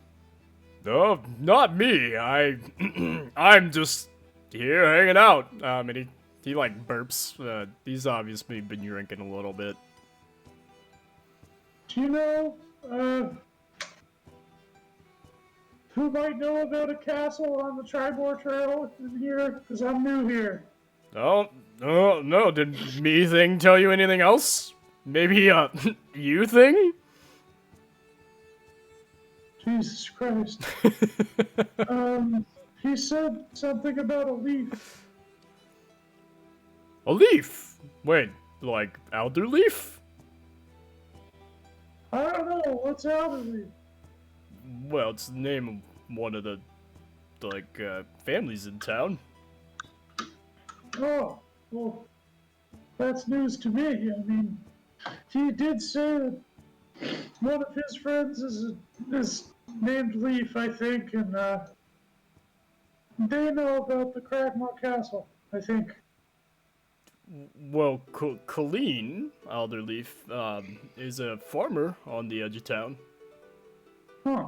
No, not me. I'm just here hanging out. And he like burps. He's obviously been drinking a little bit. Do you know who might know about a castle on the Tribor Trail in here? Because I'm new here. Oh, No, no, did me thing tell you anything else? Maybe, you thing? Jesus Christ. He said something about a leaf. A leaf? Wait, like Elder Leaf? I don't know, what's Elder Leaf? Well, it's the name of one of the, like, families in town. Oh, well, that's news to me. I mean, he did say that one of his friends is named Leaf, I think, and they know about the Cragmore Castle, I think. Well, Colleen, Alderleaf, is a farmer on the edge of town. Huh.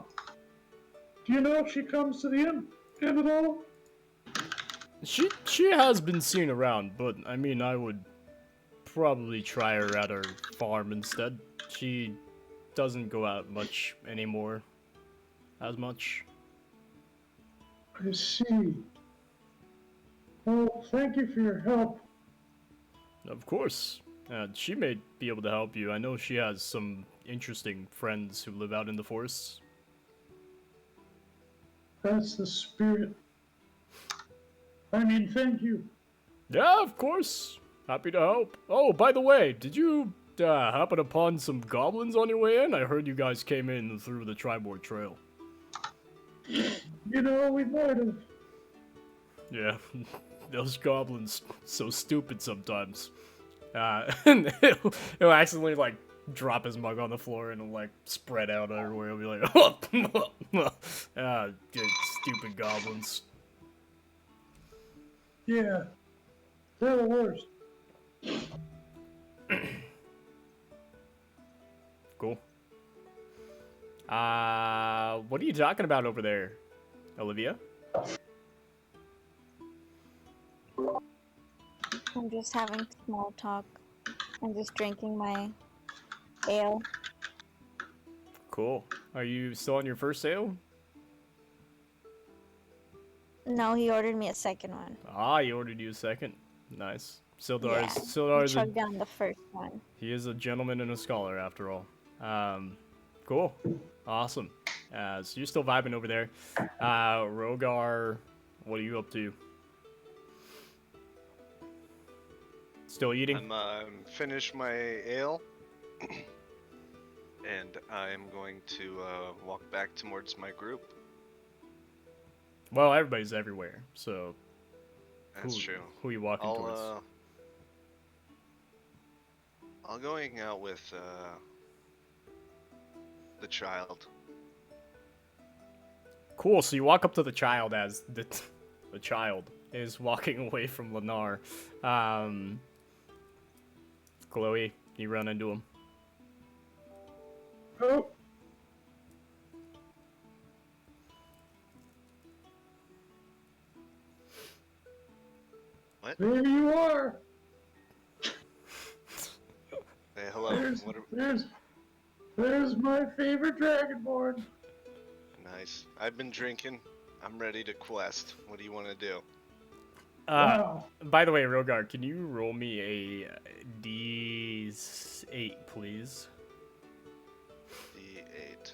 Do you know if she comes to the inn at all? She has been seen around, but I mean, I would probably try her at her farm instead. She doesn't go out much anymore. As much. I see. Well, thank you for your help. Of course. She may be able to help you. I know she has some interesting friends who live out in the forests. That's the spirit. I mean, thank you. Yeah, of course. Happy to help. Oh, by the way, did you happen upon some goblins on your way in? I heard you guys came in through the Triboard Trail. You know, we might have. Yeah, those goblins, so stupid sometimes. And he'll accidentally, like, drop his mug on the floor and it'll, like, spread out everywhere. He'll be like, stupid goblins. Yeah. They're the worst. Cool. What are you talking about over there, Olivia? I'm just having small talk. I'm just drinking my ale. Cool. Are you still on your first ale? No, he ordered me a second one. Ah, he ordered you a second. Nice. Sildar Yeah, is chugged down the first one. he is a gentleman and a scholar after all. Cool. Awesome. So you're still vibing over there. Rhogar, what are you up to? Still eating? I'm finished my ale, and I'm going to walk back towards my group. Well, everybody's everywhere, so That's true. Who are you walking towards? I'll go hang out with the child. Cool. So you walk up to the child as the child is walking away from Lennar. Chloe, you run into him. Oh. What? There you are. Hey, hello. There's my favorite Dragonborn. Nice. I've been drinking. I'm ready to quest. What do you want to do? Wow. By the way, Rhogar, can you roll me a D8, please? D8.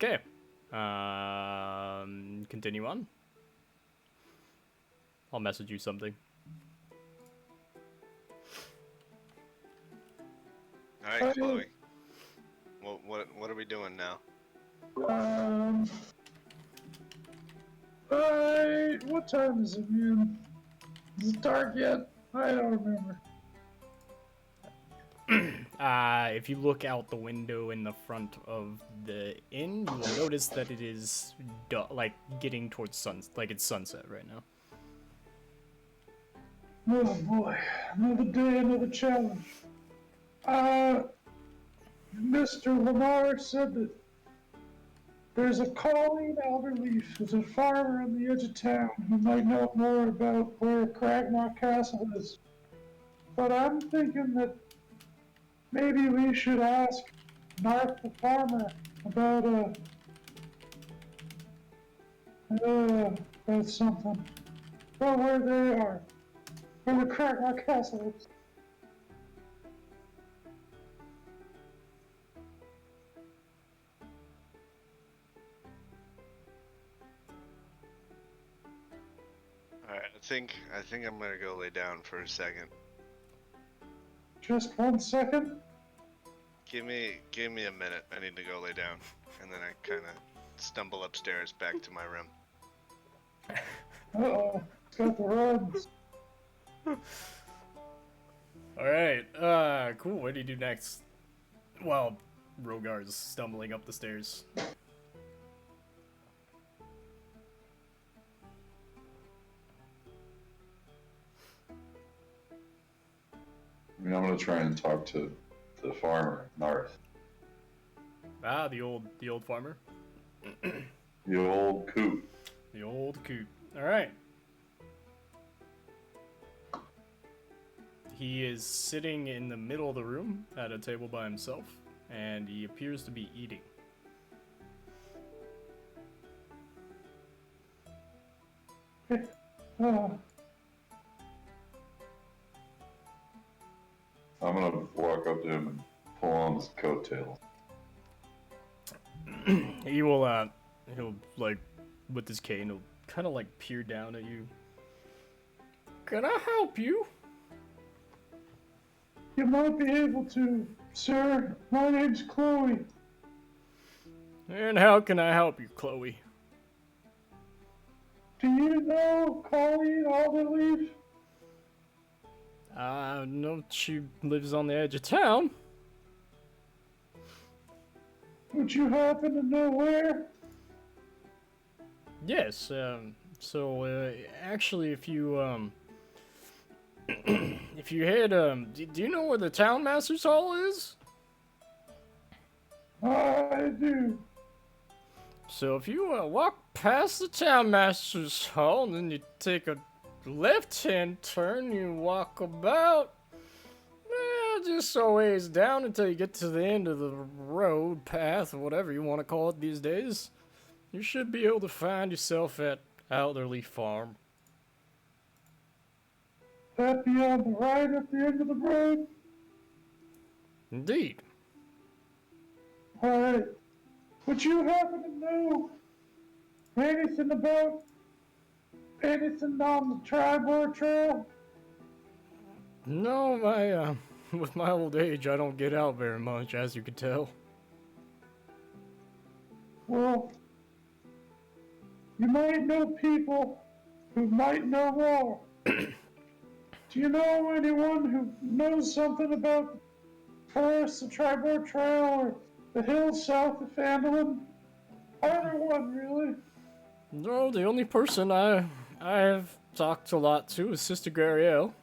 Okay. Continue on. I'll message you something. All right, Chloe. What are we doing now? What time is it, man? Is it dark yet? I don't remember. If you look out the window in the front of the inn, you will notice that it is like getting towards it's sunset right now. Oh boy, another day, another challenge. Mr. Lamar said that there's a Colleen Elderleaf who's a farmer on the edge of town who might know more about where Cragmore Castle is. But I'm thinking that maybe we should ask Narf the farmer about about something. About where they are. Where the Kragnar castle is. Alright, I think I'm gonna go lay down for a second. Just 1 second. Give me a minute. I need to go lay down. And then I kinda stumble upstairs back to my room. Uh-oh. It's got the runs. Alright, cool. What do you do next? Well, Rhogar's stumbling up the stairs. I mean, I'm gonna try and talk to the farmer, Narth. Ah, the old farmer. The old coot. The old coot. Alright. He is sitting in the middle of the room at a table by himself, and he appears to be eating. I'm gonna walk up to him and pull on his coattails. He will, he'll, like, with his cane, he'll kind of, like, peer down at you. Can I help you? You might be able to, sir. My name's Chloe. And how can I help you, Chloe? Do you know Colleen Alderleaf? No, she lives on the edge of town. Would you happen to know where? Yes, actually, if you, if you head, do you know where the Town Master's Hall is? I do. So if you, walk past the Town Master's Hall, and then you take a left-hand turn, you walk about, just a ways down until you get to the end of the road, path, or whatever you want to call it these days. You should be able to find yourself at Alderley Farm. That be on the right at the end of the road? Indeed. Alright. Would you happen to know anything about anything on the Tribor Trail? No, with my old age, I don't get out very much, as you can tell. Well, you might know people who might know more. Do you know anyone who knows something about the forest, the Tribor Trail, or the hills south of Phandalin? Either one, really. No, the only person I've talked a lot to is Sister Gariel,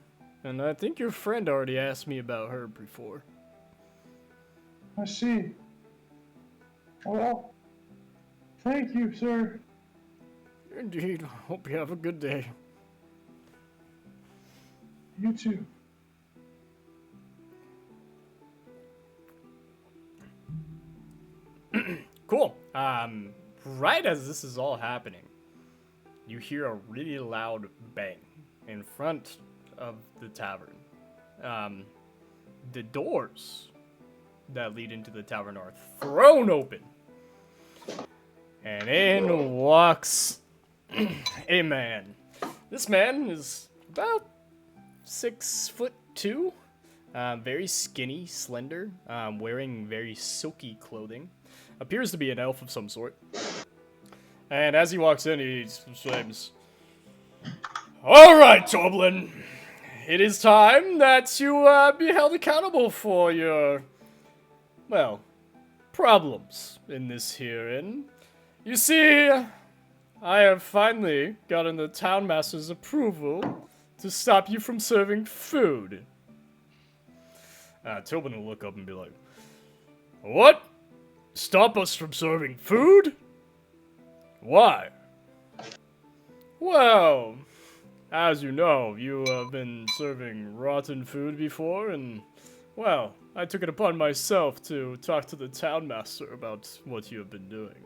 and I think your friend already asked me about her before. I see. Well, thank you, sir. Indeed. Hope you have a good day. You too. Cool. Right as this is all happening, you hear a really loud bang in front of the tavern. The doors that lead into the tavern are thrown open. And in walks a man. This man is about 6'2", very skinny, slender, wearing very silky clothing. Appears to be an elf of some sort. And as he walks in, he exclaims, "Alright, Toblin, it is time that you be held accountable for your, well, problems in this here inn. You see, I have finally gotten the town master's approval to stop you from serving food." Tobin will look up and be like, "What? Stop us from serving food? Why?" "Well, as you know, you have been serving rotten food before, and, well, I took it upon myself to talk to the town master about what you have been doing.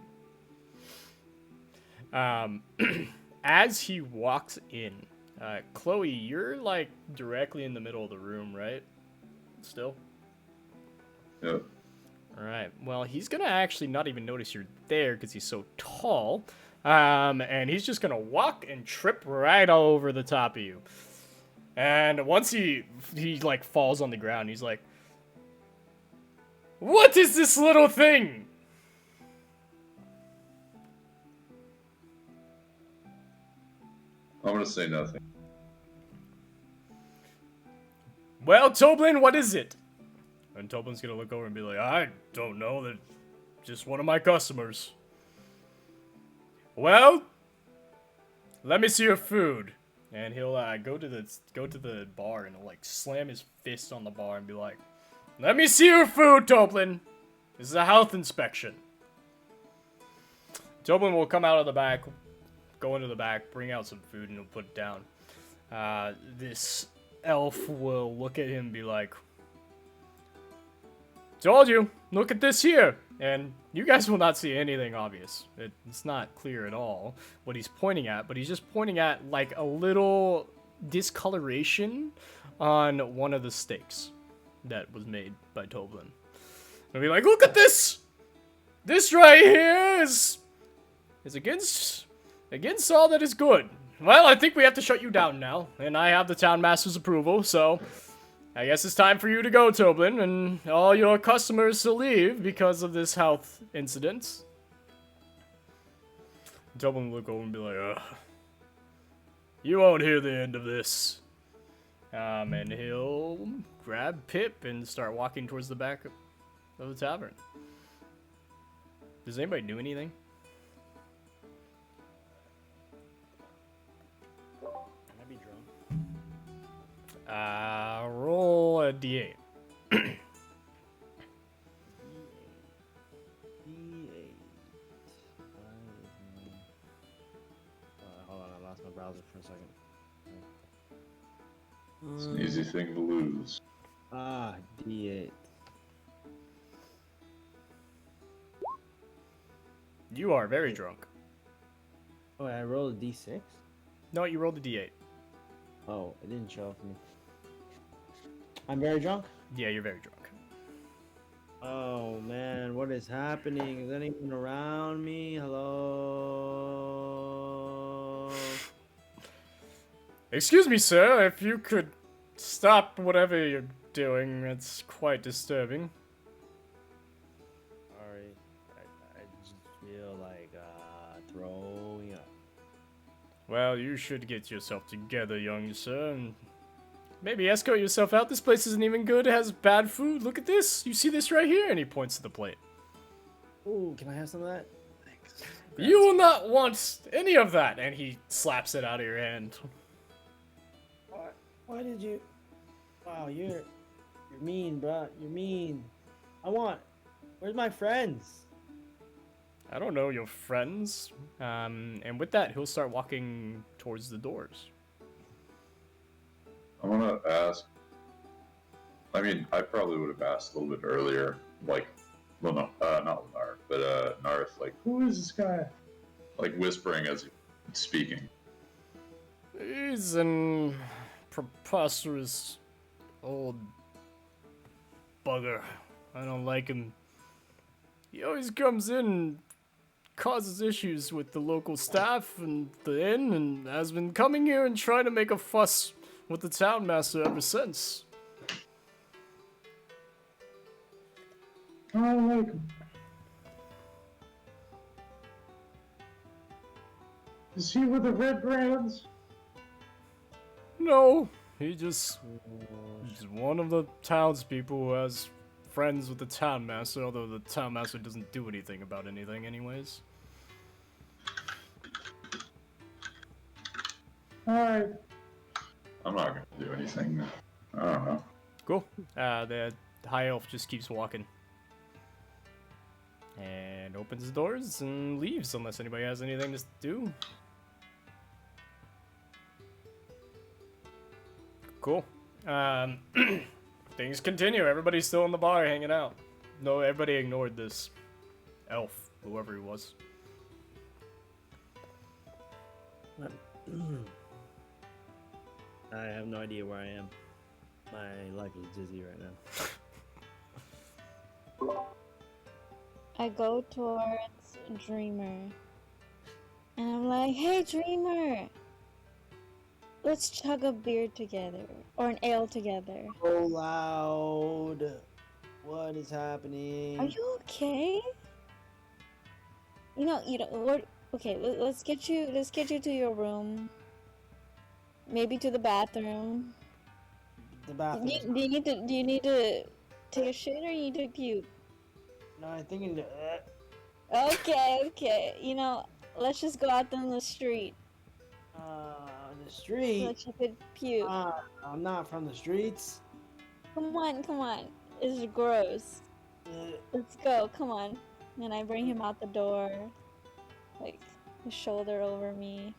As he walks in, Chloe, you're like directly in the middle of the room, right? Still? Yep. Alright, well, he's gonna actually not even notice you're there because he's so tall. And he's just gonna walk and trip right all over the top of you. And once he like falls on the ground, he's like, "What is this little thing?" I'm gonna say nothing. Well, Toblin, what is it? And Toblin's gonna look over and be like, "I don't know, they're just one of my customers." Well, let me see your food. And he'll go to the bar and he'll like slam his fist on the bar and be like, "Let me see your food, Toblin. This is a health inspection." Toblin will come out of the back, go into the back, bring out some food, and he'll put it down. This elf will look at him and be like, "Told you, look at this here." And you guys will not see anything obvious. It's not clear at all what he's pointing at, but he's just pointing at like a little discoloration on one of the steaks that was made by Toblin. And be like, "Look at this! This right here is against all that is good. Well, I think we have to shut you down now, and I have the town master's approval, so I guess it's time for you to go, Toblin, and all your customers to leave because of this health incident." Toblin will look over and be like, "Ugh. You won't hear the end of this." And he'll grab Pip and start walking towards the back of the tavern. Does anybody do anything? I'd be drunk. Roll a d8. D8. Hold on, I lost my browser for a second. It's an easy thing to lose. D8. You are very drunk. Oh, I rolled a D6? No, you rolled a d8. Oh, it didn't show up for me. I'm very drunk? Yeah, you're very drunk. Oh man, what is happening? Is anyone around me? Hello? Excuse me, sir, if you could stop whatever you're doing, it's quite disturbing. Sorry, I just feel like throwing up. Well, you should get yourself together, young sir, and maybe escort yourself out. This place isn't even good. It has bad food. Look at this. You see this right here? And he points to the plate. Ooh, can I have some of that? Thanks. You will not want any of that. And he slaps it out of your hand. Why did you? Wow, you're mean, bro. You're mean. Where's my friends? I don't know your friends. And with that, he'll start walking towards the doors. I want to ask. I mean, I probably would have asked a little bit earlier, like, well, no, not Lennar, but Narth, like, Who is this guy? like whispering as he's speaking. He's an preposterous old bugger. I don't like him. He always comes in and causes issues with the local staff and the inn, and has been coming here and trying to make a fuss with the town master ever since. I don't like him. Is he with the red brands? No, he just is one of the townspeople who has friends with the town master, although the town master doesn't do anything about anything anyways. Alright. I'm not going to do anything. I don't know. Cool. The high elf just keeps walking. And opens the doors and leaves unless anybody has anything to do. Cool. things continue. Everybody's still in the bar hanging out. No, everybody ignored this elf, whoever he was. I have no idea where I am. My life is dizzy right now. I go towards Dreamer. And I'm like, hey, Dreamer! Let's chug a beer together. Or an ale together. So loud. What is happening? Are you okay? You know, what? Okay, let's get you to your room. Maybe to the bathroom. The bathroom. Do you need to take a shit or you need to puke? No, I'm thinking. Okay. You know, let's just go out on the street. The street. So that you could puke. I'm not from the streets. Come on. It's gross. Let's go. Come on. And I bring him out the door, like his shoulder over me,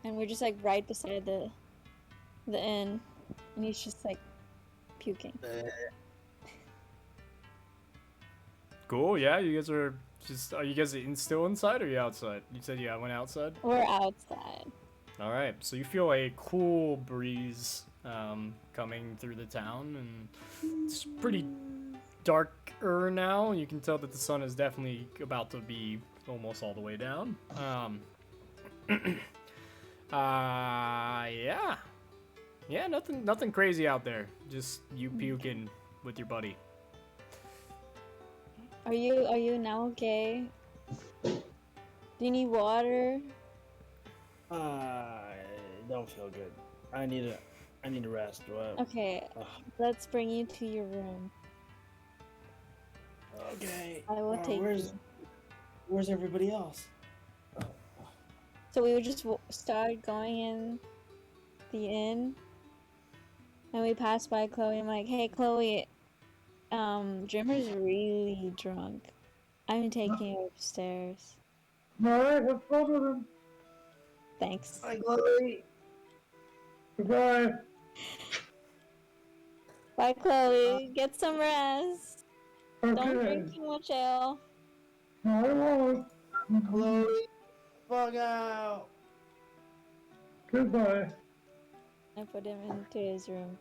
and we're just like right beside the inn, and he's just like puking. Cool, yeah, you guys are just, are you guys still inside or are you outside? You said you went outside? We're outside. Alright, so you feel a cool breeze coming through the town, and it's pretty darker now. You can tell that the sun is definitely about to be almost all the way down. Yeah, nothing crazy out there. Just you puking with your buddy. Are you now okay? Do you need water? I don't feel good. I need to rest. What? Okay, let's bring you to your room. Okay. I will take you. Where's everybody else? So we would just start going in the inn, and we passed by Chloe. I'm like, hey, Chloe, Dreamer's really drunk. I'm taking you upstairs. Alright, have fun with him. Thanks. Hi, Chloe. Goodbye. Bye, Chloe. Get some rest. Okay. Don't drink too much ale. No, I won't. Chloe, fuck out. Goodbye. I put him into his room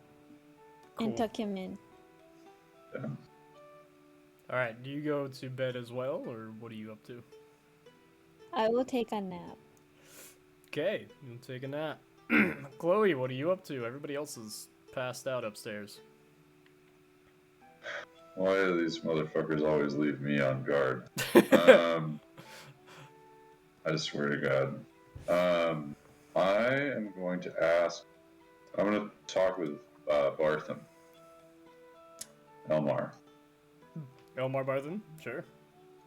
Cool. and tuck him in. Alright, do you go to bed as well, or what are you up to? I will take a nap. Okay, you'll take a nap. Chloe, what are you up to? Everybody else is passed out upstairs. Why do these motherfuckers always leave me on guard? I swear to God. I am going to ask. I'm going to talk with Bartham. Elmar. Elmar Barthen? Sure.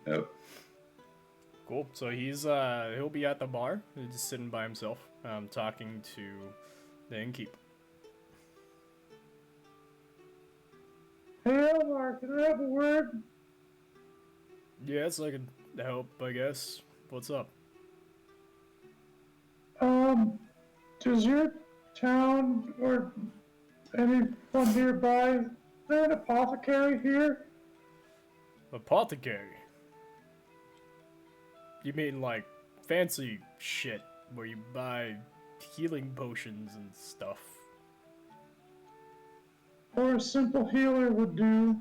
Yep. Cool. So he'll be at the bar, just sitting by himself, talking to the innkeep. Hey, Elmar, can I have a word? Yes, I could help, I guess. What's up? Does your town or anyone nearby, is there an apothecary here? Apothecary? You mean like fancy shit where you buy healing potions and stuff? Or a simple healer would do?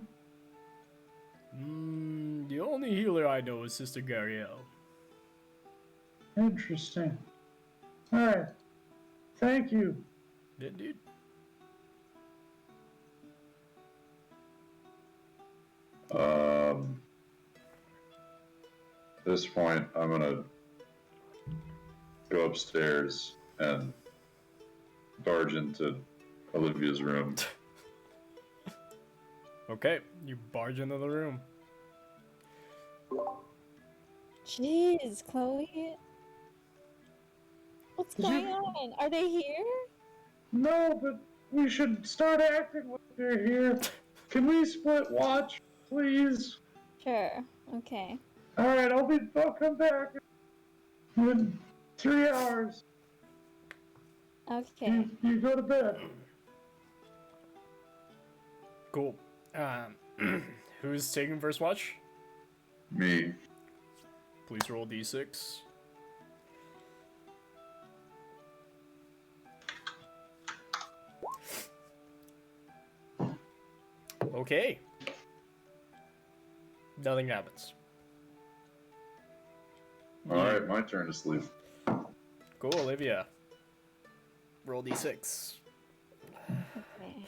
The only healer I know is Sister Gariel. Interesting. Alright. Thank you. Indeed. At this point, I'm gonna go upstairs and barge into Olivia's room. Okay, you barge into the room. Jeez, Chloe. What's going on? Are they here? No, but we should start acting like they're here. Can we split watch, please? Sure. Okay. Alright, I'll come back in 3 hours. Okay. You go to bed. Cool. Who's taking first watch? Me. Please roll d6. Okay. Nothing happens. Alright, my turn to sleep. Cool, Olivia. Roll d6. Okay.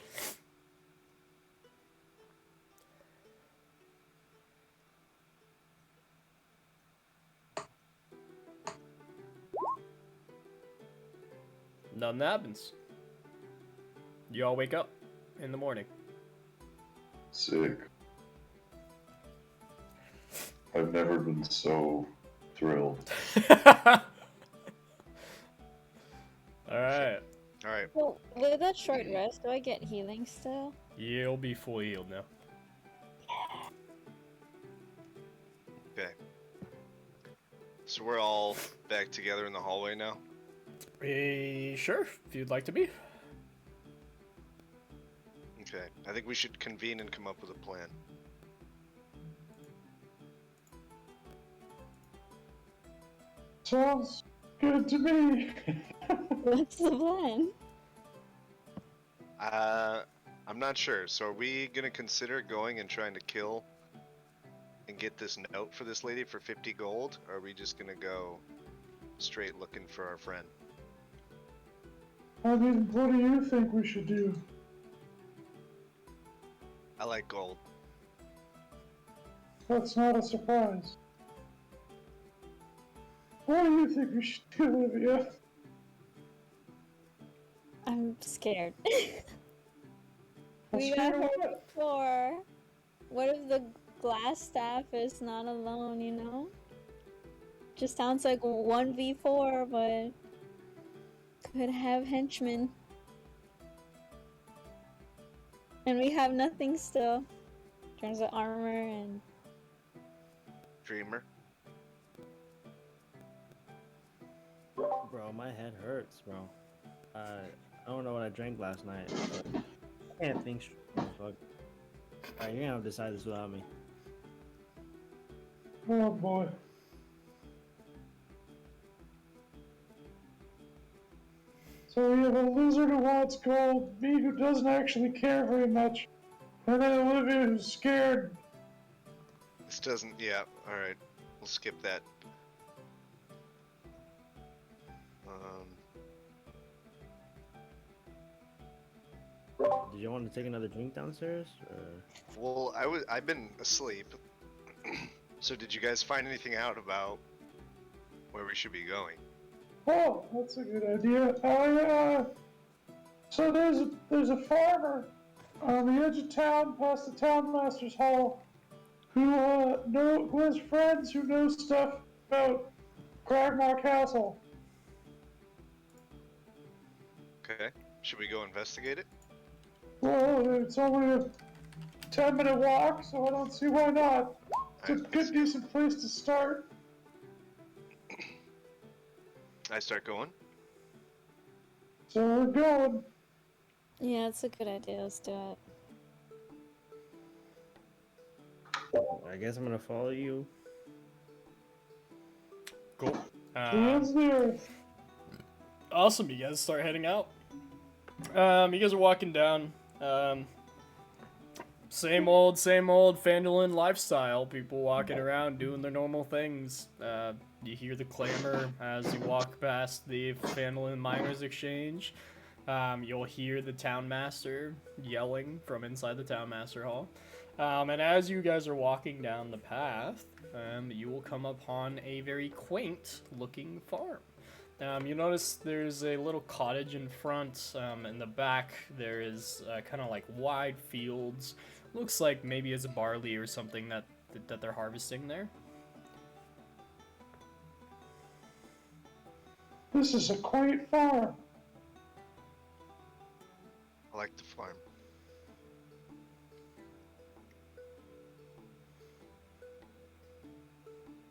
Nothing happens. You all wake up in the morning. Sick. I've never been so thrilled. Alright. Alright. Well, with that short rest, do I get healing still? You'll be fully healed now. Okay. So we're all back together in the hallway now? Sure, if you'd like to be. Okay. I think we should convene and come up with a plan. Sounds good to me. What's the plan? I'm not sure. So are we gonna consider going and trying to kill and get this note for this lady for 50 gold? Or are we just gonna go straight looking for our friend? I mean, what do you think we should do? I like gold. That's not a surprise. What do you think we should do, Olivia? I'm scared. I'm We scared got of hurt what? before. What if the glass staff is not alone, you know? Just sounds like 1v4, but could have henchmen. And we have nothing still. In terms of armor and... Dreamer. Bro, my head hurts, bro. I don't know what I drank last night, but I can't think straight. Fuck. Alright, you're gonna have to decide this without me. Oh boy. So we have a lizard who wants gold, me who doesn't actually care very much, and then Olivia who's scared. This doesn't. Yeah. All right. We'll skip that. Did you want to take another drink downstairs? Or... Well, I've been asleep. So did you guys find anything out about where we should be going? Oh, that's a good idea. So there's a farmer on the edge of town, past the townmaster's hall, who has friends who know stuff about Cragmore Castle. Okay. Should we go investigate it? Well, it's only a 10-minute walk, so I don't see why not. It's a good, decent place to start. I start going. So we're going. Yeah, it's a good idea. Let's do it. I guess I'm gonna follow you. Cool. Hands there. Awesome, you guys start heading out. You guys are walking down. Same old Phandalin lifestyle. People walking around doing their normal things. You hear the clamor as you walk past the Phandalin Miners Exchange. You'll hear the Townmaster yelling from inside the Townmaster Hall. And as you guys are walking down the path, you will come upon a very quaint-looking farm. You notice there's a little cottage in front. In the back, there is kind of like wide fields. Looks like maybe it's barley or something that they're harvesting there. This is a quaint farm. I like the farm.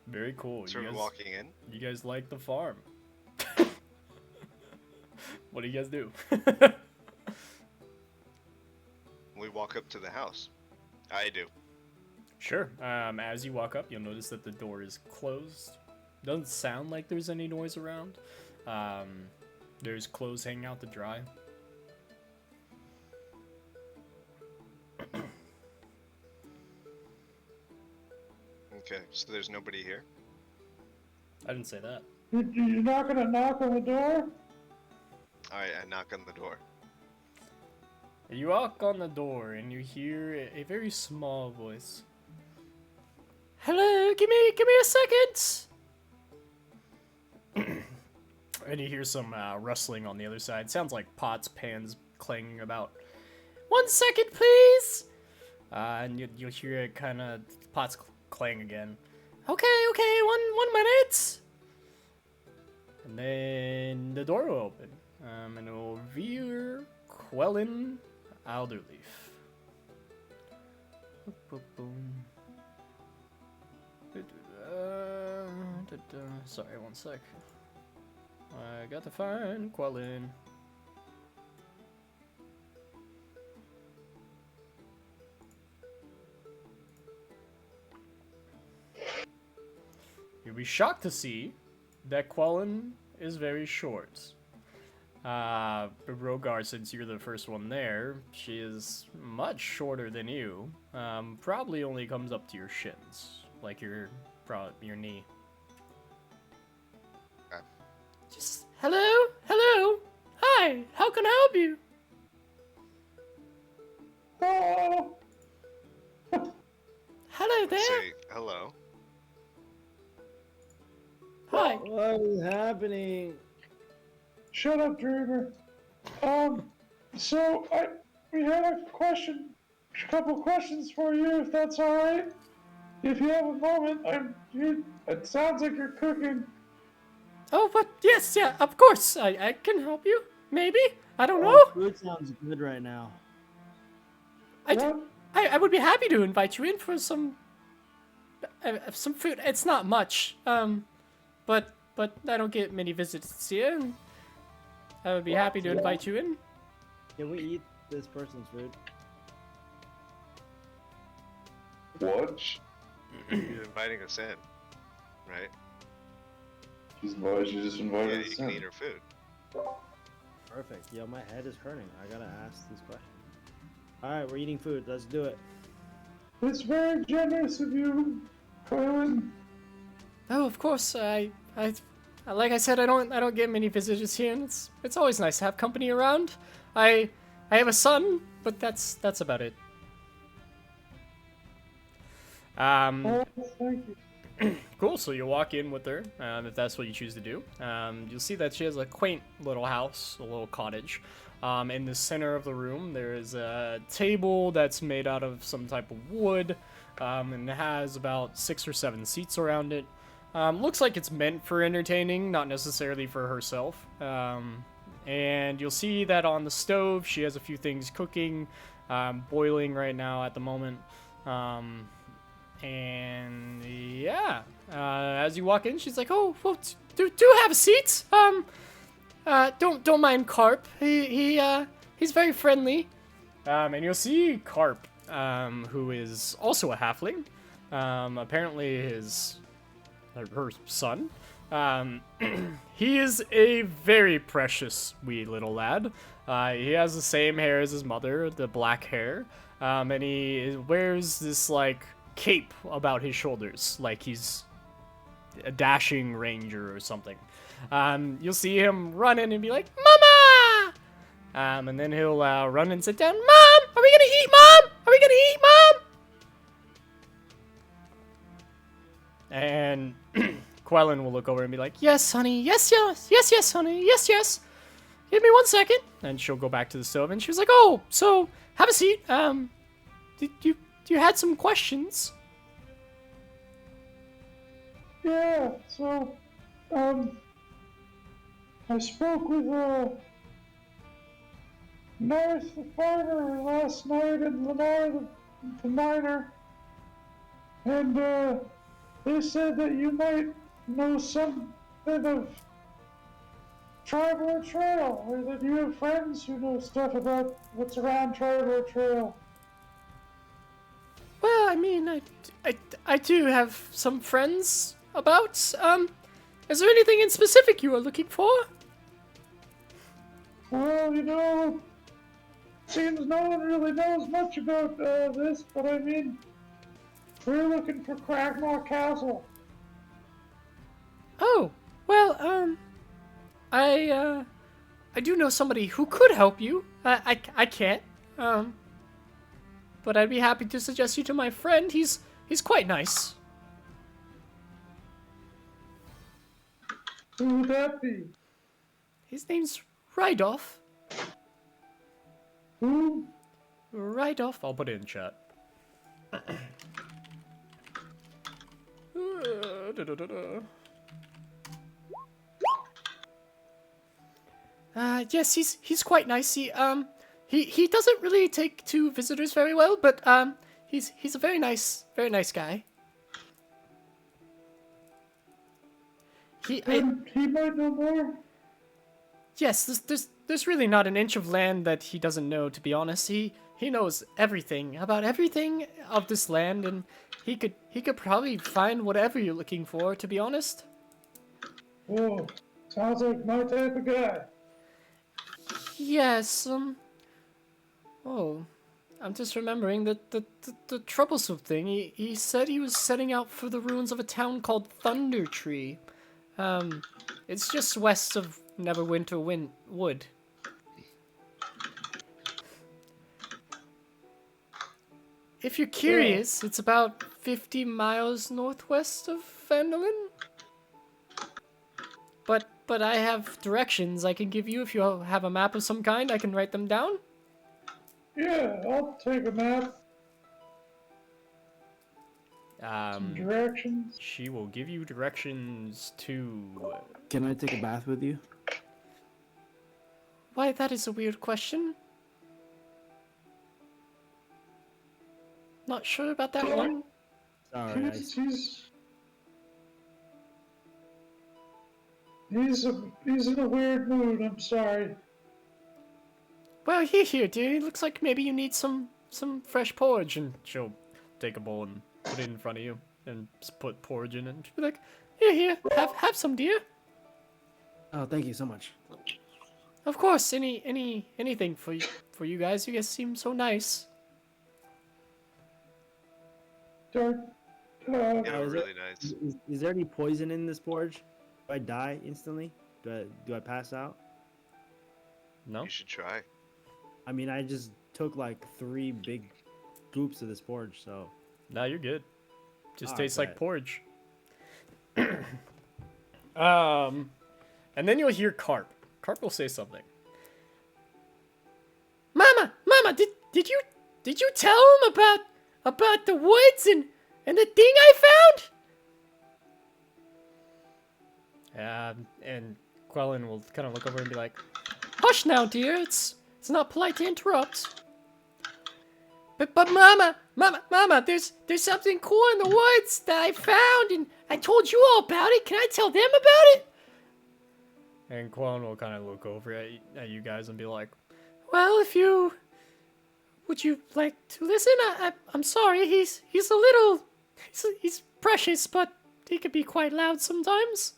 Very cool. So we're walking in. You guys like the farm? What do you guys do? We walk walk up to the house. I do. Sure. As you walk up, you'll notice that the door is closed. Doesn't sound like there's any noise around. There's clothes hanging out to dry. Okay, so there's nobody here? I didn't say that. You're not gonna knock on the door? Alright, I knock on the door. You knock on the door and you hear a very small voice. Hello, give me a second. And you hear some rustling on the other side. Sounds like pots, pans clanging about. 1 second, please. And you'll hear it kind of pots clang again. Okay, one minute. And then the door will open. And it will reveal Quellin Alderleaf. Sorry, 1 sec. I got to find Quellin. You'll be shocked to see that Quellin is very short. Rhogar, since you're the first one there, she is much shorter than you. Probably only comes up to your shins, like your knee. Just hello, hi. How can I help you? Oh. Hello there. Say hello. Hi. What is happening? Shut up, Dreamer. So we had a couple questions for you, if that's all right. If you have a moment, it sounds like you're cooking. Oh, but yes, yeah, of course. I can help you. Maybe. I don't know. Oh, food sounds good right now. I would be happy to invite you in for some food. It's not much, but I don't get many visits here. I would be happy to invite you in. Can we eat this person's food? What? You're inviting us in, right? She just invited Yeah, us you can in. eat her food. Perfect. Yo, my head is hurting. I gotta ask these questions. Alright, we're eating food. Let's do it. It's very generous of you, Quellin. Oh, of course. I like I said, I don't get many visitors here, and it's always nice to have company around. I have a son, but that's about it. Oh, thank you. Cool, so you walk in with her, if that's what you choose to do. You'll see that she has a quaint little house, a little cottage. In the center of the room, there is a table that's made out of some type of wood, and it has about 6 or 7 seats around it. Looks like it's meant for entertaining, not necessarily for herself. And you'll see that on the stove, she has a few things cooking, boiling right now at the moment. And yeah, as you walk in, she's like, "Oh, well, do have a seat. Don't mind Carp. He's very friendly." And you'll see Carp, who is also a halfling. Apparently her son. He is a very precious wee little lad. He has the same hair as his mother, the black hair. And he wears this like cape about his shoulders, like he's a dashing ranger or something. You'll see him run in and be like, "Mama!" And then he'll run and sit down. "Mom, are we gonna eat, Mom? Are we gonna eat, Mom?" And Quellin will look over and be like, "Yes, honey. Yes, honey. Yes. Give me 1 second." And she'll go back to the stove and she was like, "Oh, so have a seat. You had some questions." Yeah, so, I spoke with, North the farmer last night and Lenore the miner, and, they said that you might know something of Trail, or that you have friends who know stuff about what's around Trail. Well, I mean, I do have some friends about. Is there anything in specific you are looking for? Well, seems no one really knows much about this, but I mean, we're looking for Cragmaw Castle. Oh, well, I do know somebody who could help you. I can't, but I'd be happy to suggest you to my friend. He's quite nice. Who would that be? His name's Rydolph. Who? Rydolph. I'll put it in chat. Yes, he's quite nice. He doesn't really take to visitors very well, but he's a very nice guy. He might know more. Yes, there's really not an inch of land that he doesn't know, to be honest. He knows everything about everything of this land, and he could probably find whatever you're looking for, to be honest. Oh, sounds like my type of guy. Yes, oh, I'm just remembering that the troublesome thing. He said he was setting out for the ruins of a town called Thunder Tree. It's just west of Neverwinter Wood. If you're curious, it's about 50 miles northwest of Phandalin. But I have directions I can give you if you have a map of some kind. I can write them down. Yeah, I'll take a map. Some directions. She will give you directions to... Can I take a bath with you? Why, that is a weird question. Not sure about that one. Sorry, He's in a weird mood. I'm sorry. Well, here, dear. It looks like maybe you need some fresh porridge, and she'll take a bowl and put it in front of you, and just put porridge in it. And she'll be like, here, have some, dear. Oh, thank you so much. Of course, anything for you guys. You guys seem so nice. Dark. Yeah, really nice. Is there any poison in this porridge? Do I die instantly? Do I pass out? No. You should try. I mean, I just took like 3 big scoops of this porridge, so. Nah, you're good. Just Oh, tastes like bet. porridge. And then you'll hear Carp. Carp will say something. Mama, did you tell him about the woods and the thing I found? And Quellen will kind of look over and be like, "Hush now, dear. It's not polite to interrupt." But Mama, there's something cool in the woods that I found, and I told you all about it. Can I tell them about it? And Quellen will kind of look over at you guys and be like, "Well, would you like to listen? I'm sorry. He's a little, he's precious, but he can be quite loud sometimes."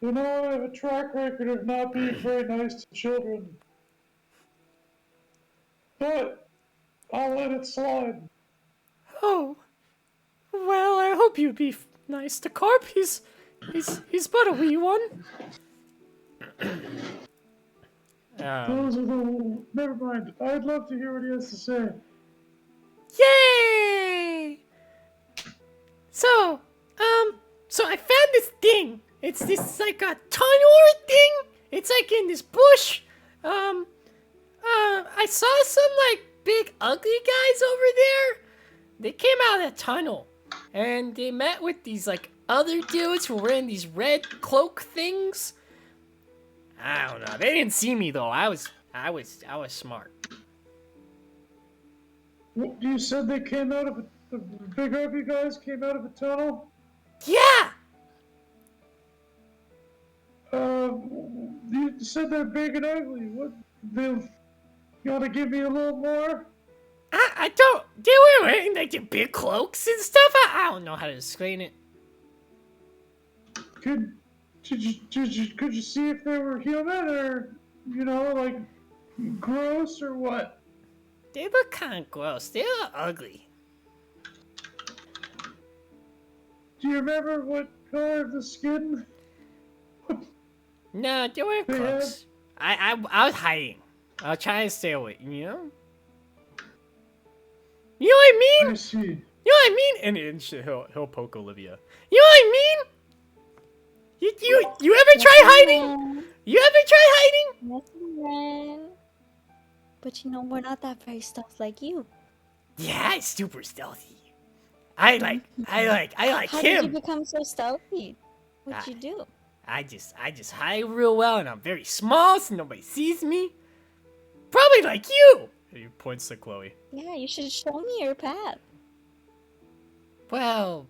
I have a track record of not being very nice to children. But I'll let it slide. Oh, well, I hope you'd be nice to Carp. He's but a wee one. Those are the... Never mind. I'd love to hear what he has to say. Yay! So I found this thing. It's this like a tunnel thing. It's like in this bush. I saw some like big ugly guys over there. They came out of the tunnel, and they met with these like other dudes who were wearing these red cloak things. I don't know. They didn't see me though. I was smart. You said they came out of the big ugly guys came out of a tunnel? Yeah. You said they're big and ugly. What? You want to give me a little more? I don't. They were wearing like the big cloaks and stuff. I don't know how to explain it. Could you see if they were human or, like gross or what? They were kind of gross. They were ugly. Do you remember what color of the skin? No, they were They cloaks. I was hiding. I was trying to stay away. You know. You know what I mean? I see. You know what I mean? And he'll poke Olivia. You know what I mean? You ever try hiding? You ever try hiding? Yes, friend. But we're not that very stealth like you. Yeah, it's super stealthy. I like How him. did you become so stealthy? What'd you do? I just hide real well, and I'm very small, so nobody sees me. Probably like you. He points to Chloe. Yeah, you should show me your path. Well,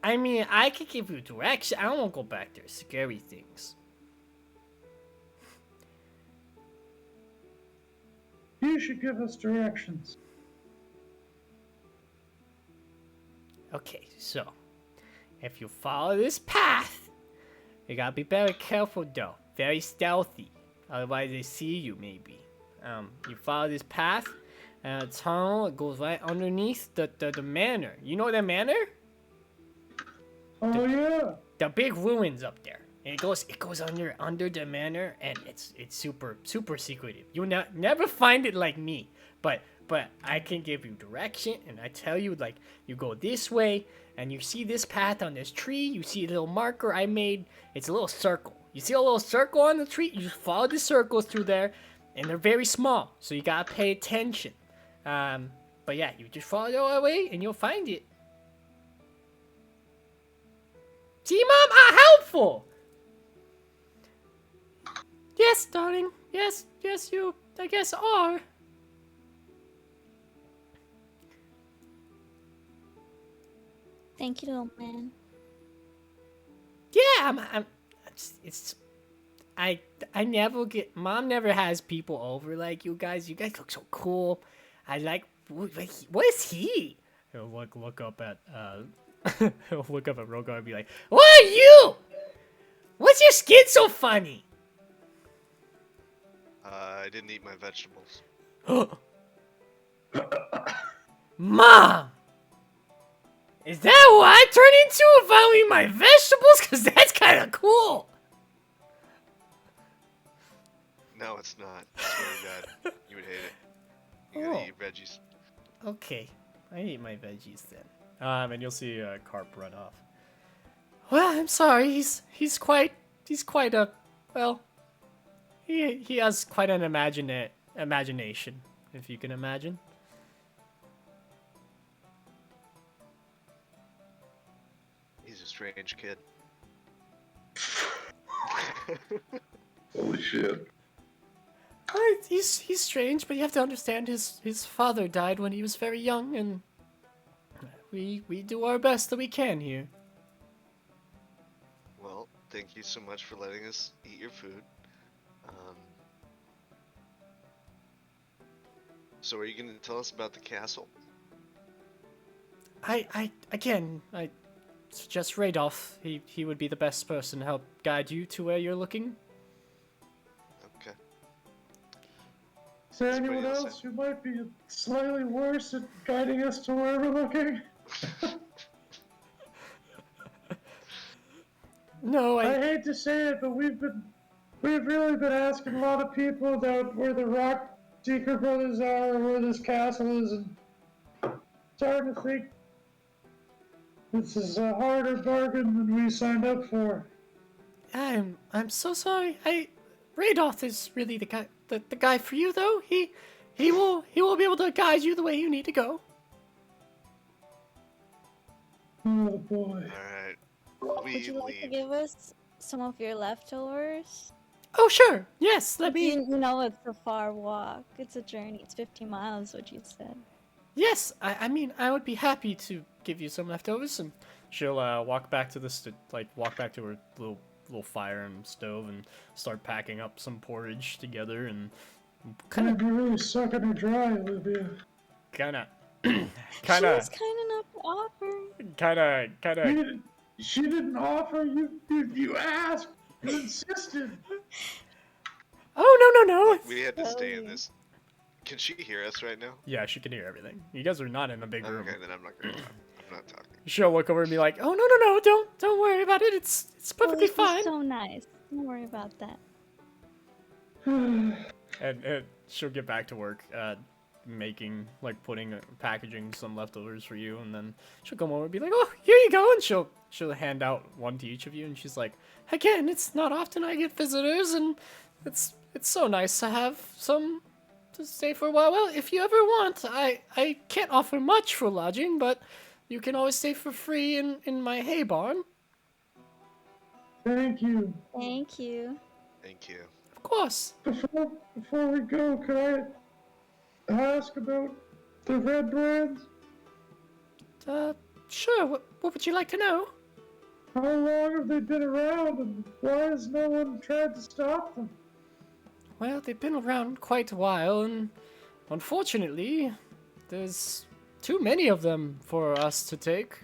I mean, I could give you direction. I don't want to go back there. Scary things. You should give us directions. Okay, so if you follow this path, you gotta be very careful though. Very stealthy. Otherwise they see you maybe. You follow this path, and a tunnel goes right underneath the manor. You know the manor? Oh yeah. The big ruins up there. And it goes under the manor, and it's super secretive. You'll never find it like me. But I can give you direction, and I tell you, like, you go this way, and you see this path on this tree. You see a little marker I made. It's a little circle. You see a little circle on the tree? You just follow the circles through there, and they're very small, so you gotta pay attention. But yeah, you just follow the way, and you'll find it. See, Mom, I'm helpful. Yes, darling. Yes, you, I guess, are. Thank you, little man. Yeah, I never get, Mom never has people over like you guys. You guys look so cool. I like, what is he? He'll look up at, he'll look up at Rhogar and be like, what are you? What's your skin so funny? I didn't eat my vegetables. Mom! Is that what I turn into if I don't eat my vegetables? Because that's kind of cool. No, it's not. It's very bad. You would hate it. You gotta eat veggies. Okay. I eat my veggies then. And you'll see Carp run off. Well, I'm sorry. He's quite a, well, he has quite an imagination, if you can imagine. He's a strange kid. Holy shit. He's strange, but you have to understand his father died when he was very young, and we do our best that we can here. Well, thank you so much for letting us eat your food. So are you going to tell us about the castle? I suggest Radolf. He would be the best person to help guide you to where you're looking. Okay. Is there anyone else who might be slightly worse at guiding us to where we're looking? No, I hate to say it, but we've really been asking a lot of people about where the Rock Seeker Brothers are, or where this castle is, and starting to think this is a harder bargain than we signed up for. I'm so sorry. Radolf is really the guy for you, though. He will be able to guide you the way you need to go. Oh boy. Alright. Would you like to give us some of your leftovers? Oh, sure. Yes, let me... You know it's a far walk. It's a journey. It's 50 miles, what you said. Yes, I mean, I would be happy to give you some leftovers, and she'll walk back to her little fire and stove and start packing up some porridge together and Kind of be really sucking her dry, Olivia. Kinda. She Kinda. was kind enough to offer. Kinda. She didn't offer. You asked. You insisted. Oh, no. Look, we had to stay in Silly. this. Can she hear us right now? Yeah, she can hear everything. You guys are not in a big room. Okay, then I'm not gonna talk. I'm not talking. She'll look over and be like, "Oh no, don't worry about it. It's perfectly Oh, she's fine." so nice. Don't worry about that. And she'll get back to work, making, like, packaging some leftovers for you, and then she'll come over and be like, "Oh, here you go," and she'll hand out one to each of you, and she's like, "Again, it's not often I get visitors, and it's so nice to have some to stay for a while. Well, if you ever want, I can't offer much for lodging, but you can always stay for free in my hay barn." Thank you. Thank you. Thank you. Of course. Before we go, could I ask about the red brands? Sure. What would you like to know? How long have they been around, and why has no one tried to stop them? Well, they've been around quite a while, and unfortunately, there's too many of them for us to take.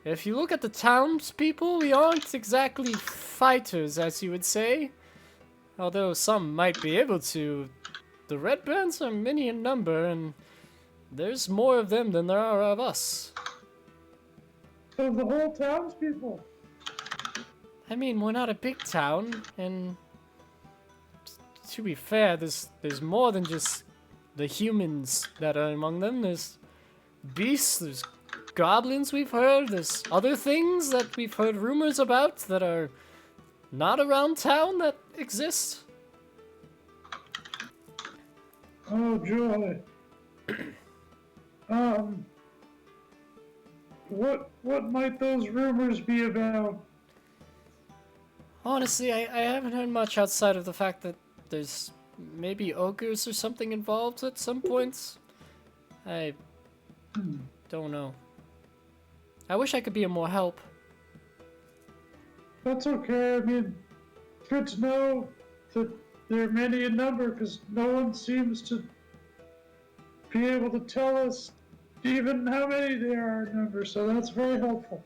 If you look at the townspeople, we aren't exactly fighters, as you would say. Although some might be able to. The red bands are many in number, and there's more of them than there are of us. Of the whole townspeople. I mean, we're not a big town, and to be fair, there's more than just the humans that are among them. There's beasts, there's goblins we've heard, there's other things that we've heard rumors about that are not around town that exist. Oh, joy. What might those rumors be about? Honestly, I haven't heard much outside of the fact that there's maybe ogres or something involved at some points. I don't know. I wish I could be of more help. That's okay. I mean, good to know that there are many in number, because no one seems to be able to tell us even how many there are in number, so that's very helpful.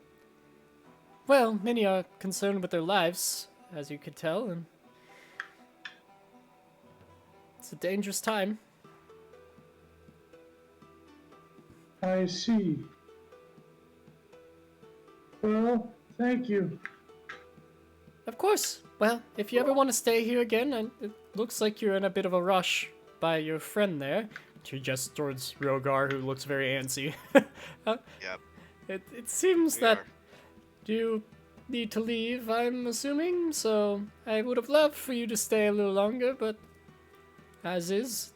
Well, many are concerned with their lives, as you could tell, and it's a dangerous time. I see. Well, thank you. Of course. Well, if you ever want to stay here again, and it looks like you're in a bit of a rush by your friend there. She gests towards Rhogar, who looks very antsy. Yep. It seems We that are. you need to leave, I'm assuming, so I would have loved for you to stay a little longer, but as is.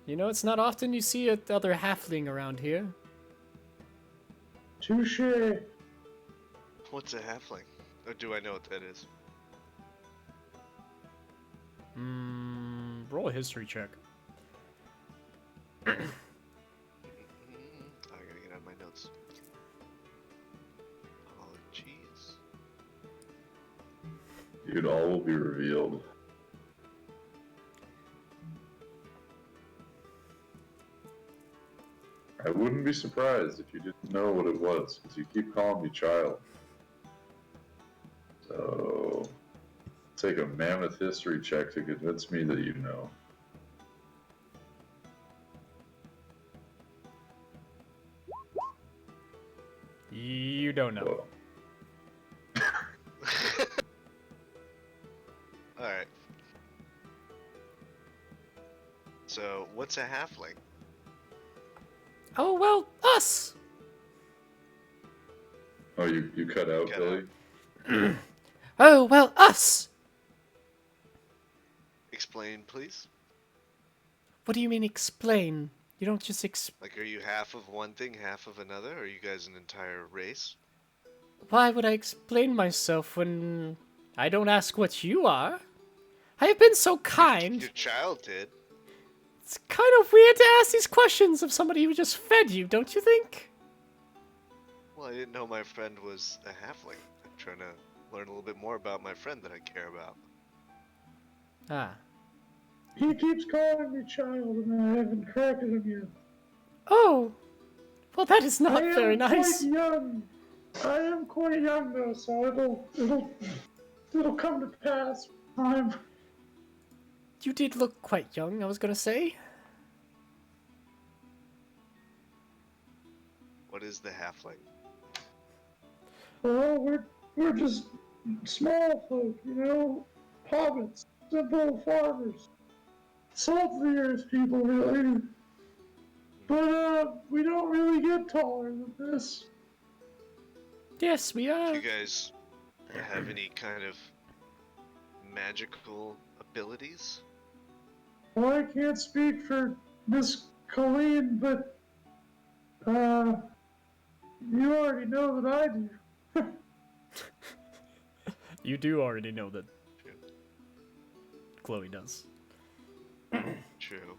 You know, it's not often you see another halfling around here. Touche. What's a halfling? Or do I know what that is? Roll a history check. I gotta get out my notes. Apologies. Dude, all will be revealed. I wouldn't be surprised if you didn't know what it was, because you keep calling me child. So, take a mammoth history check to convince me that you know. You don't know. Well, Alright. So, what's a halfling? Oh, well, us! oh, you cut out, Cut Billy? Oh, well, us! Explain, please. What do you mean explain? You don't just Like, are you half of one thing, half of another? Are you guys an entire race? Why would I explain myself when I don't ask what you are? I have been so kind. Your child did. It's kind of weird to ask these questions of somebody who just fed you, don't you think? Well, I didn't know my friend was a halfling. I'm trying to learn a little bit more about my friend that I care about. Ah. He keeps calling me child, and I haven't corrected him yet. Oh, well, that is I not am very nice. quite young. I am quite young though, so it'll come to pass. You did look quite young, I was gonna say. What is the halfling? Well, we're just small folk, you know, hobbits, simple farmers, salt of the earth people, really. But we don't really get taller than this. Yes, we Do are. you guys have any kind of magical abilities? Well, I can't speak for Miss Colleen, but you already know that I do. You do already know that Chloe does. True.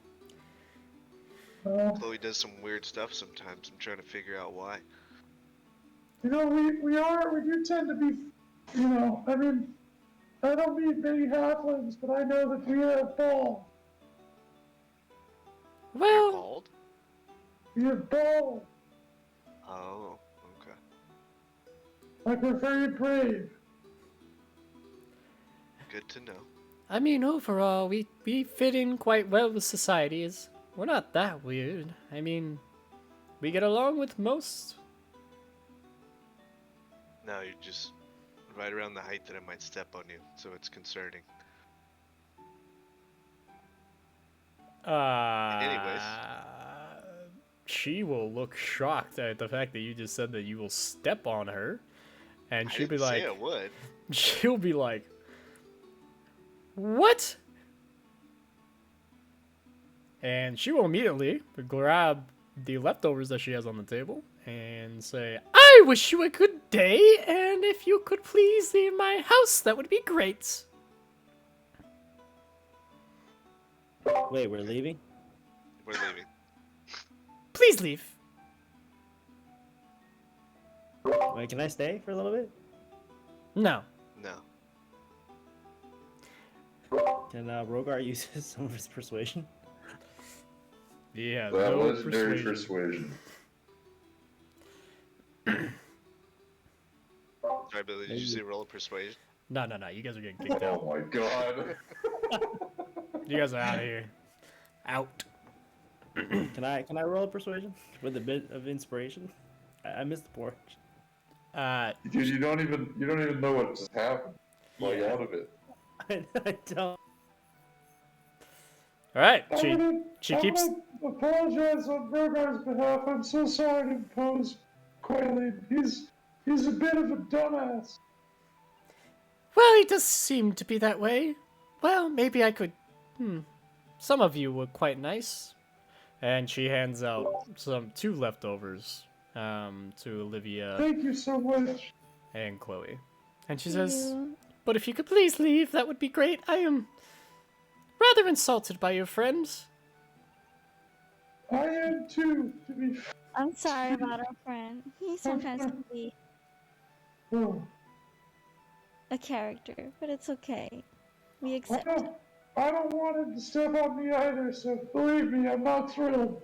Uh, Chloe does some weird stuff sometimes. I'm trying to figure out why. You know, we do tend to be, you know, I mean, I don't meet many halflings, but I know that we have balls. You're Well, bald? We have balls. Oh, okay. Like we're very brave. Good to know. I mean, overall, we fit in quite well with society. We're not that weird. I mean, we get along with most. No, you're just right around the height that I might step on you, so it's concerning. Anyways. She will look shocked at the fact that you just said that you will step on her, and I she'll be didn't like, say I would. she'll be like, what? And she will immediately grab the leftovers that she has on the table and say, I wish you a good day, and if you could please leave my house, that would be great. Wait, we're leaving? We're leaving. Please leave. Wait, can I stay for a little bit? No. No. Can Rhogar use some of his persuasion? Yeah, That no legendary persuasion. Sorry, Billy, did you say roll of persuasion? No, you guys are getting kicked out. Oh my god. You guys are out of here. Out. Can I roll a persuasion with a bit of inspiration? I missed the porch. Dude, you don't even know what just happened. Like Yeah. out of it. I don't. All right, I'm she keeps. gonna apologize on Rhogar's behalf. I'm so sorry to impose Quaylin. He's a bit of a dumbass. Well, he does seem to be that way. Well, maybe I could. Some of you were quite nice. And she hands out two leftovers to Olivia Thank you so much. and Chloe. And she says, but if you could please leave, that would be great. I am rather insulted by your friends. I am too, to be I'm sorry about our friend. He sometimes can be Oh, a character, but it's okay. We I accept. don't want him to step on me either, so believe me, I'm not thrilled.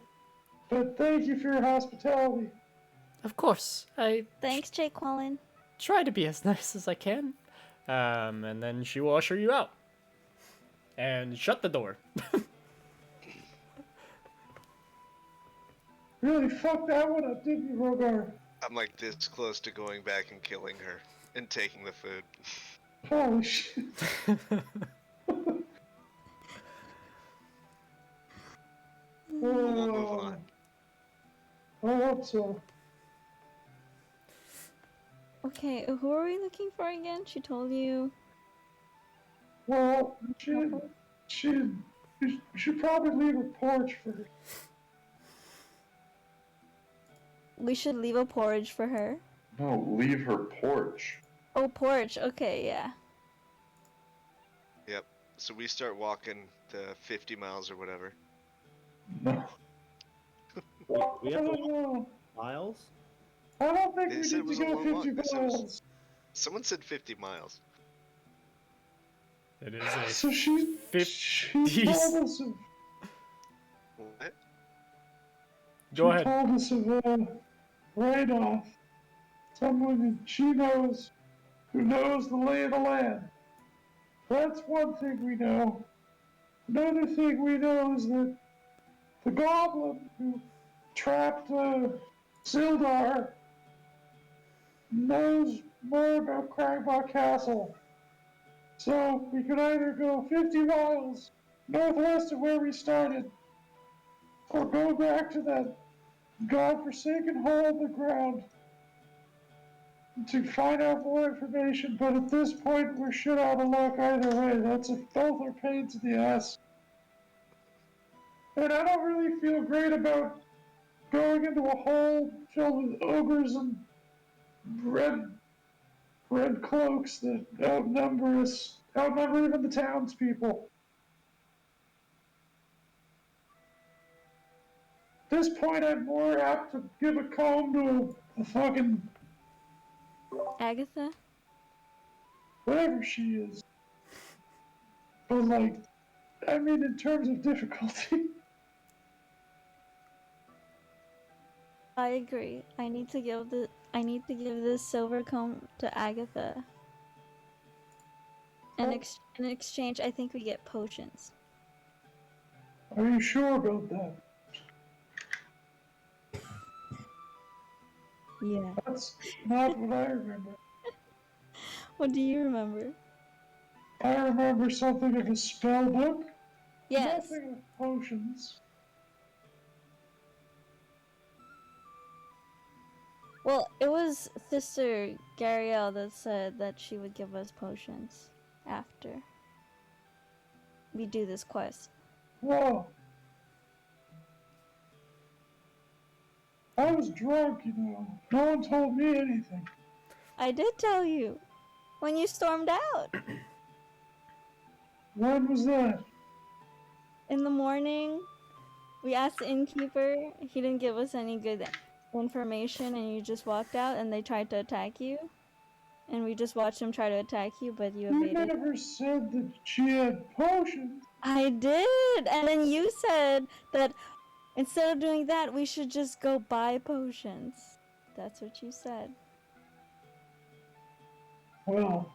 But thank you for your hospitality. Of course, I Thanks, Jake Quallen. try to be as nice as I can. And then she will usher you out. And shut the door. Really fucked that one up, didn't you, Rhogar? I'm like this close to going back and killing her and taking the food. Holy shit. We'll move on. I hope so. Okay, who are we looking for again? She told you. Well, she should probably leave a porch first. We should leave a porridge for her. No, leave her porch. Oh, porch. Okay, yeah. Yep. So we start walking the 50 miles or whatever. No. We I have to don't walk know. miles? I don't think They we said it need was to a go long walk. 50 They said it was- miles. Someone said 50 miles. It is a So she 50s. told us of, What? Go she ahead. told us of Raynoth, someone that she knows who knows the lay of the land. That's one thing we know. Another thing we know is that the goblin who trapped Sildar knows more about Cragbot Castle. So we could either go 50 miles northwest of where we started, or go back to that godforsaken hole in the ground to find out more information. But at this point, we're shit out of luck either way. Both are pains in the ass. And I don't really feel great about going into a hole filled with ogres and red cloaks that outnumber even the townspeople. At this point, I'm more apt to give a comb to a fucking Agatha? whatever she is. But like, I mean, in terms of difficulty. I agree. I need to give this silver comb to Agatha. In exchange, I think we get potions. Are you sure about that? Yeah. That's not what I remember. What do you remember? I remember something of a spell book. Yes. Nothing of potions. Well, it was Sister Gariel that said that she would give us potions after we do this quest. Whoa. I was drunk, you know. No one told me anything. I did tell you when you stormed out. When was that? In the morning, we asked the innkeeper. He didn't give us any good information, and you just walked out, and they tried to attack you. And we just watched them try to attack you, but you You evaded. never said that she had potions. I did! And then you said that instead of doing that, we should just go buy potions. That's what you said. Well,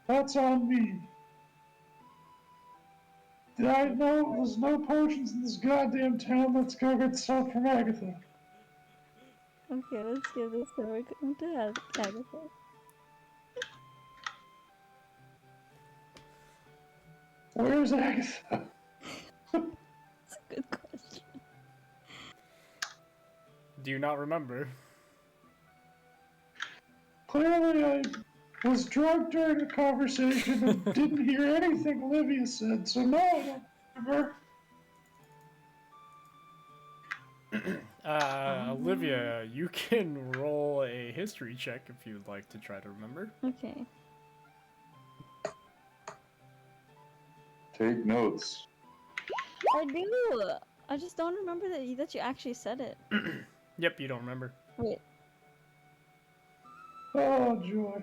that's on me. Did I know there's no potions in this goddamn town? Let's go get stuff from Agatha. Okay, let's give this silver comb to Agatha. Where's Agatha? That's a good question. Do you not remember? Clearly, I was drunk during the conversation and didn't hear anything Olivia said, so no, I don't remember. Olivia, you can roll a history check if you'd like to try to remember. Okay. Take notes. I do! I just don't remember that you actually said it. Yep, you don't remember. Wait. Oh, joy.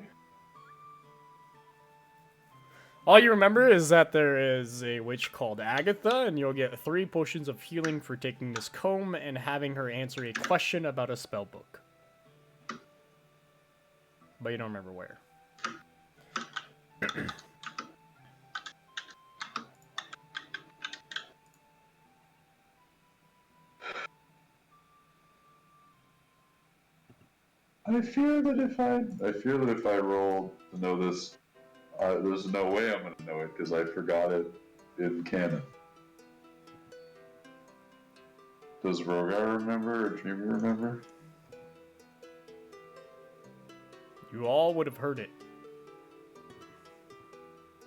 All you remember is that there is a witch called Agatha, and you'll get 3 potions of healing for taking this comb and having her answer a question about a spell book. But you don't remember where. I fear that if I roll to know this, there's no way I'm gonna know it because I forgot it in canon. Does Rhogar remember or Dreamy remember? You all would have heard it.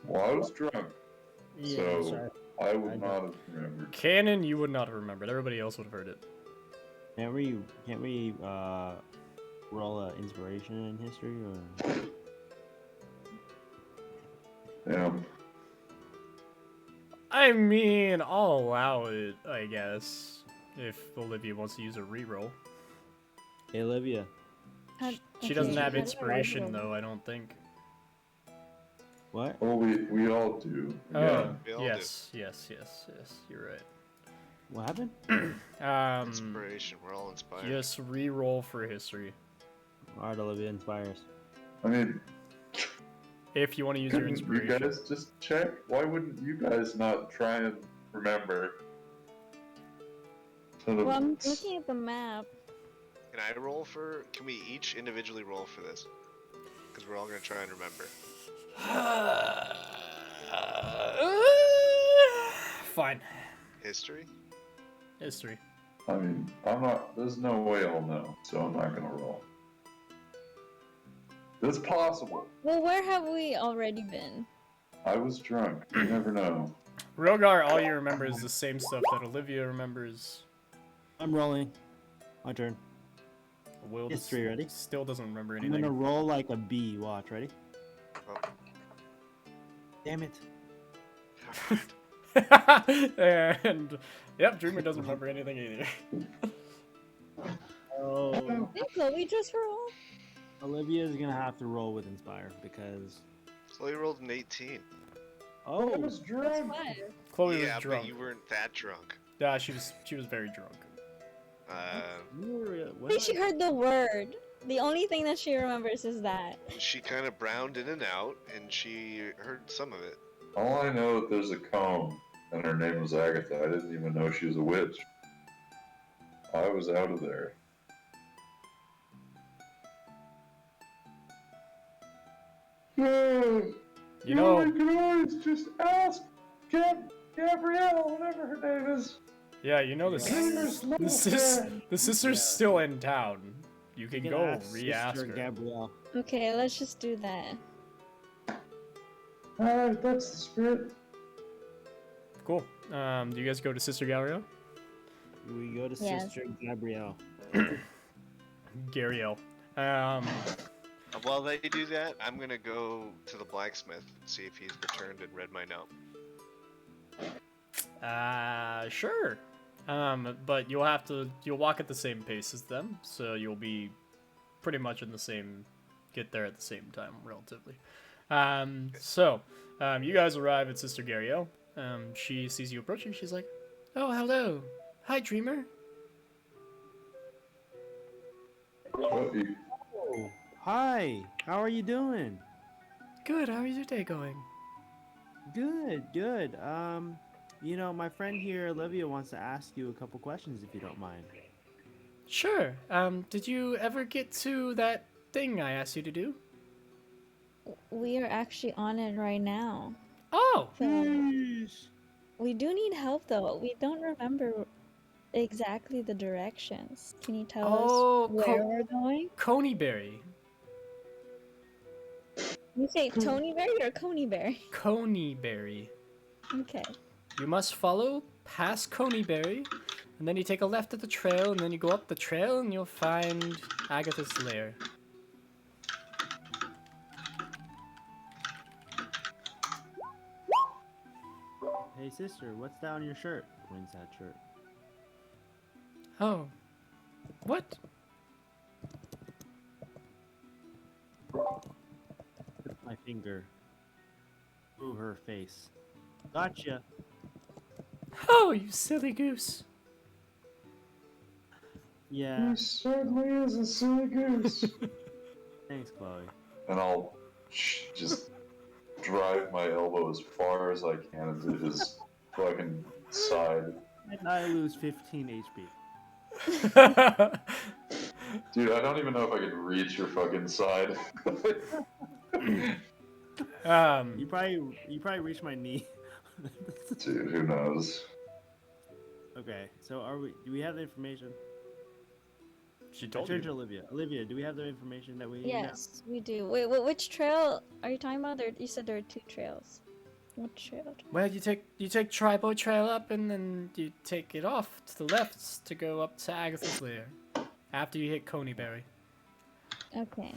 Well, I was drunk, Yeah, so sorry. I would not have remembered. Canon, you would not have remembered. Everybody else would have heard it. Can't we roll inspiration in history or? Yeah. I mean, I'll allow it, I guess, if Olivia wants to use a reroll. Hey, Olivia. She doesn't have inspiration, though, I don't think. What? Well, we all do. Oh, Again. We all yes. You're What happened? right. Inspiration. We're all inspired. Just re-roll for history Alright, Olivia inspires. I mean, if you want to use your couldn't you inspiration. guys just check? Why wouldn't you guys not try and remember? Well, I'm looking at the map. Can I roll for? Can we each individually roll for this? Because we're all gonna try and remember. Fine. History. History. I mean, I'm not. There's no way I'll know, so I'm not gonna roll. It's possible. Well, where have we already been? I was drunk. You never know. Rhogar, all you remember is the same stuff that Olivia remembers. I'm rolling. My turn. Will History, ready? Still doesn't remember I'm anything. gonna roll like a bee. Watch, ready? Oh. Damn it. And yep, Dreamer doesn't remember anything either. Oh, Didn't Chloe just roll? Olivia's gonna have to roll with Inspire because. So you rolled an 18. I Oh, was drunk. What? Chloe Yeah, was drunk. but you weren't that drunk. Yeah, she was very drunk. you were, I what think she heard the word. The only thing that she remembers is that. She kind of browned in and out, and she heard some of it. All I know is there's a comb, and her name was Agatha. I didn't even know she was a witch. I was out of there. You know- we can always just ask Gabrielle, whatever her name is. Yeah, you know the sister's still in town. You can go re-ask Sister her. Gabrielle. Okay, let's just do that. Alright, that's the spirit. Cool. Do you guys go to Sister Gabrielle? We go to Yes. Sister Gabrielle. Gariel. While they do that, I'm gonna go to the blacksmith and see if he's returned and read my note. Sure. But you'll walk at the same pace as them, so you'll be pretty much get there at the same time, relatively. So, you guys arrive at Sister Gariel. She sees you approaching, she's like, "Oh, hello. Hi, Dreamer." What, you- Oh, hi. How are you doing? Good, how is your day going? Good, good. You know, my friend here, Olivia, wants to ask you a couple questions if you don't mind. Sure. Did you ever get to that thing I asked you to do? We are actually on it right now. Oh! So we do need help though. We don't remember exactly the directions. Can you tell Oh, us where we're going? Coneyberry. You say Tonyberry or Coneyberry? Coneyberry. Okay. You must follow past Coneyberry, and then you take a left at the trail, and then you go up the trail, and you'll find Agatha's lair. Hey, sister, what's down your shirt? Points that shirt. Oh. What? Put my finger through her face. Gotcha. Oh, you silly goose. Yeah. He certainly is a silly goose. Thanks, Chloe. And I'll just drive my elbow as far as I can into his fucking side. And I lose 15 HP. Dude, I don't even know if I can reach your fucking side. You probably reach my knee. Dude, who knows? Okay, so do we have the information? She I told turned to you. Olivia. Olivia, do we have the information that we need Yes, we do. Wait, which trail are you talking about? You said there are 2 trails. What trail? Well, you take Tribal Trail up, and then you take it off to the left to go up to Agatha's lair. After you hit Coneyberry. Okay.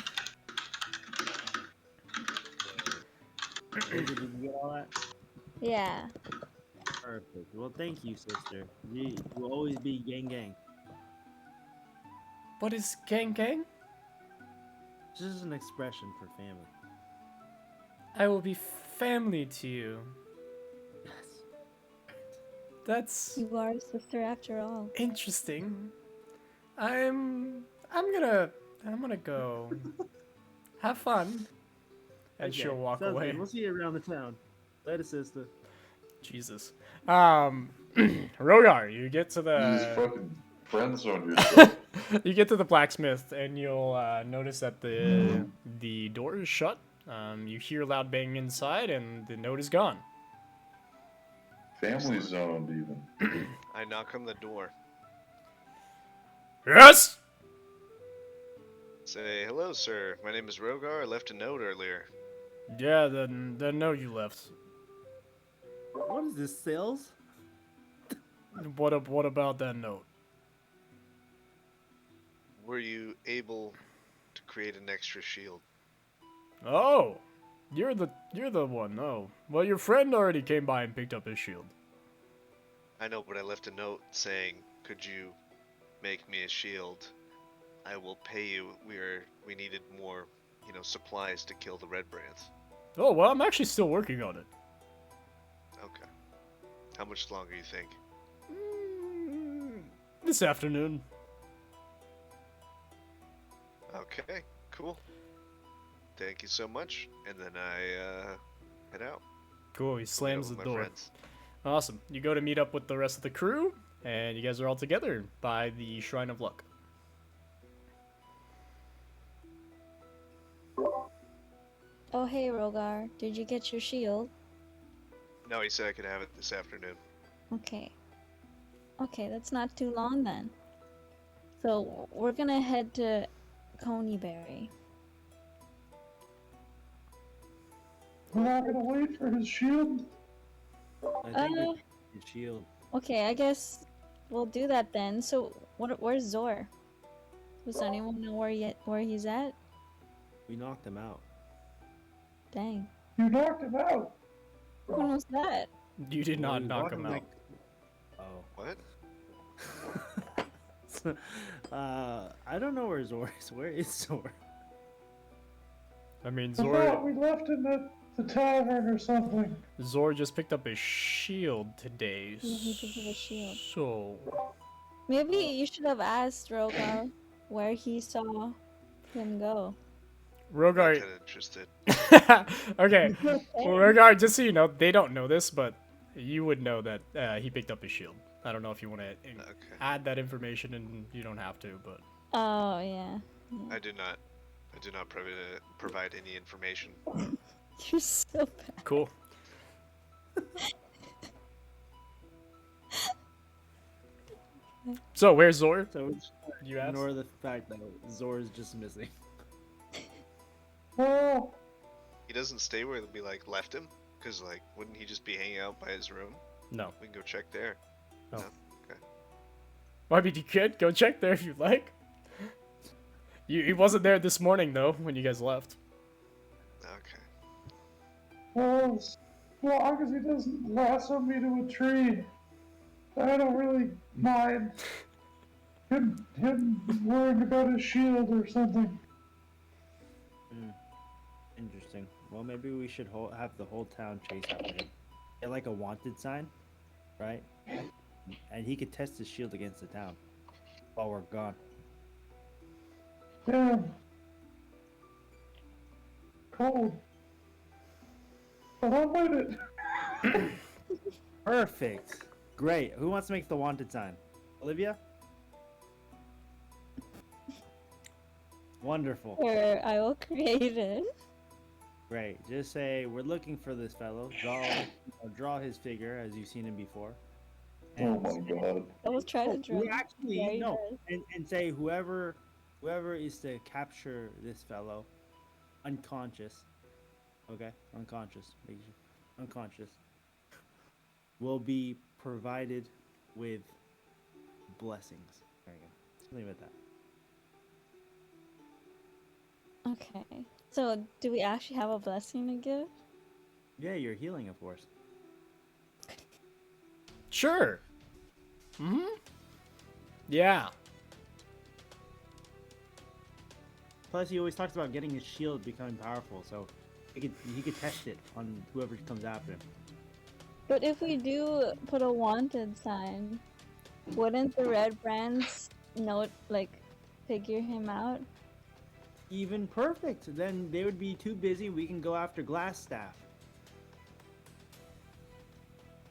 now? Olivia, did you get all that? Yeah. Perfect. Well, thank you, sister. You will always be gang gang. What is gang gang? This is an expression for family. I will be family to you. Yes. That's You are a sister after all. interesting. I'm gonna go. Have fun. And Okay, she'll walk sounds away. good. We'll see you around the town. Later, sister. Jesus. Rhogar, you get to You just the fucking friend zone yourself. you get to the blacksmith, and you'll notice that the door is shut. You hear loud banging inside, and the note is gone. Family zoned even. I knock on the door. Yes. Say, hello, sir. My name is Rhogar. I left a note earlier. Yeah, the note you left. What is this, sales? What about that note? Were you able to create an extra shield? Oh, you're the one. Oh, well, your friend already came by and picked up his shield. I know, but I left a note saying, could you make me a shield? I will pay you. We needed more, supplies to kill the red brands. Oh, well, I'm actually still working on it. Okay. How much longer you think? This afternoon. Okay, cool. Thank you so much. And then I head out. Cool. He slams the With my door. friends. Awesome. You go to meet up with the rest of the crew, and you guys are all together by the Shrine of Luck. Oh, hey, Rhogar. Did you get your shield? No, he said I could have it this afternoon. Okay. Okay, that's not too long then. So, we're gonna head to Coneyberry. We're not gonna wait for his shield. I think we need a shield. Okay, I guess we'll do that then. So, where's Zhor? Does anyone know where he's at? We knocked him out. Dang. You knocked him out. When was that? You did Well, not we knock walked him him out. Like- What? Oh. I don't know where Zhor is. Where is Zhor? I mean, I thought Zhor we left him at the tavern or something. just picked up his shield today. Yeah, he picked up a shield. So, Maybe you should have asked Rhogar where he saw him go. Not Rhogar. that interested. Okay. Well, Rhogar, just so you know, they don't know this, but you would know that he picked up his shield. I don't know if you want to Okay. add that information, and you don't have to, but Oh, yeah. I do not provide any information. You're so bad. cool. So, where's Zhor? So You asked? ignore the fact that Zhor is just missing. Well, He doesn't stay where we left him, because wouldn't he just be hanging out by his room? No. We can go check there. Oh. No? Okay. Well, I mean, you could go check there if you'd like. He wasn't there this morning, though, when you guys left. Okay. well, as long as he doesn't lasso me to a tree, I don't really mind him worrying about his shield or something. Interesting. Well, maybe we should have the whole town chase after him. Get like a wanted sign, right? And he could test his shield against the town while we're gone. Yeah. Cold. But I'll wait it. Perfect. Great. Who wants to make the wanted sign? Olivia? Wonderful. Sure, I will create it. Great. Just say we're looking for this fellow. Draw his figure as you've seen him before. Oh my god. I was trying to draw. We actually Very no, good. and say whoever is to capture this fellow, unconscious. Okay, unconscious. Make sure, unconscious. Will be provided with blessings. There you go. Just leave it at that. Okay. So, do we actually have a blessing to give? Yeah, you're healing, of course. Sure. Yeah. Plus, he always talks about getting his shield becoming powerful. So, he could test it on whoever comes after him. But if we do put a wanted sign, wouldn't the red brands note figure him out? Even perfect. Then they would be too busy. We can go after Glassstaff.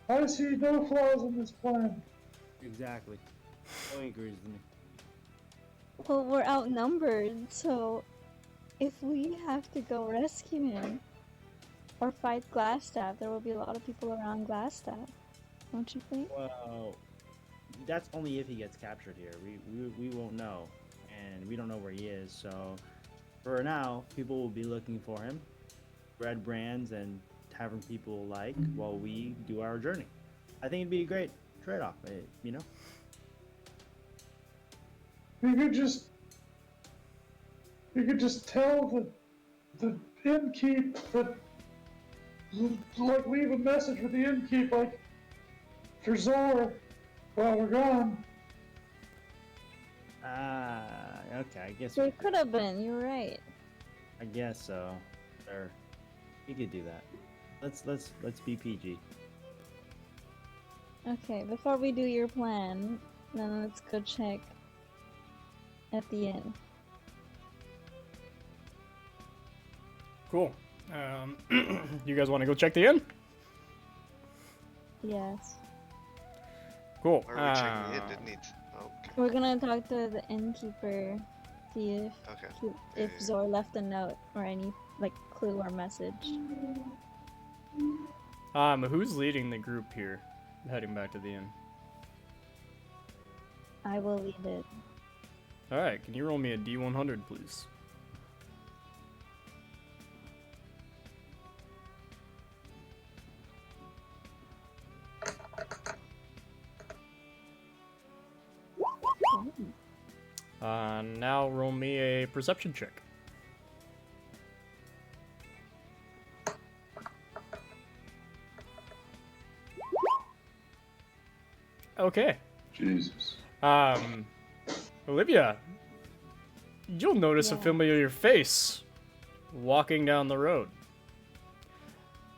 I see no flaws in this plan. Exactly. Chloe agrees with me. Well, we're outnumbered, so if we have to go rescue him or fight Glassstaff, there will be a lot of people around Glassstaff. Don't you think? Well, that's only if he gets captured here. We won't know, and we don't know where he is. So for now, people will be looking for him, red brands and tavern people alike, while we do our journey. I think it'd be a great trade-off. You know. We could just tell the innkeep that, like, leave a message with the innkeep, like, for Zhor while we're gone. Okay, I guess. There could have been. You're right. I guess so. Sure. We could do that. Let's be PG. Okay, before we do your plan, then let's go check at the inn. Cool. You guys want to go check the inn? Yes. Cool. Where are we checking the inn? Didn't need. Okay. We're gonna talk to the innkeeper, see if Okay. if Zhor left a note or any clue or message. Who's leading the group here, heading back to the inn? I will lead it. All right. Can you roll me a D100, please? Now roll me a perception check. Okay. Jesus. Olivia, you'll notice a familiar face walking down the road.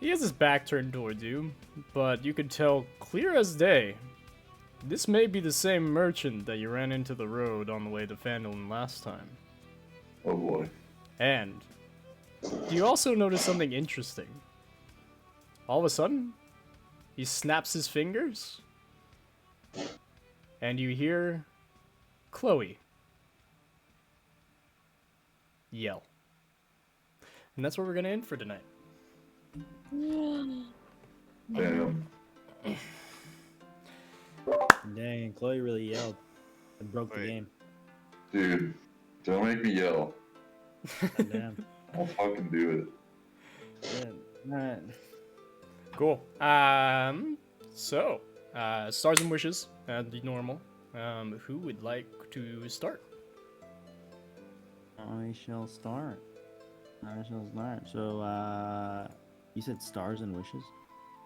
He has his back turned towards you, but you can tell clear as day. This may be the same merchant that you ran into the road on the way to Phandalin last time. Oh boy. And you also notice something interesting. All of a sudden, he snaps his fingers, and you hear Chloe yell. And that's where we're gonna end for tonight. Damn. Dang, Chloe really yelled and broke the game. Dude, don't make me yell. Damn. I'll fucking do Yeah, alright. Cool. So, stars and wishes, the normal. Who would like to start? I shall start. So, you said stars and wishes?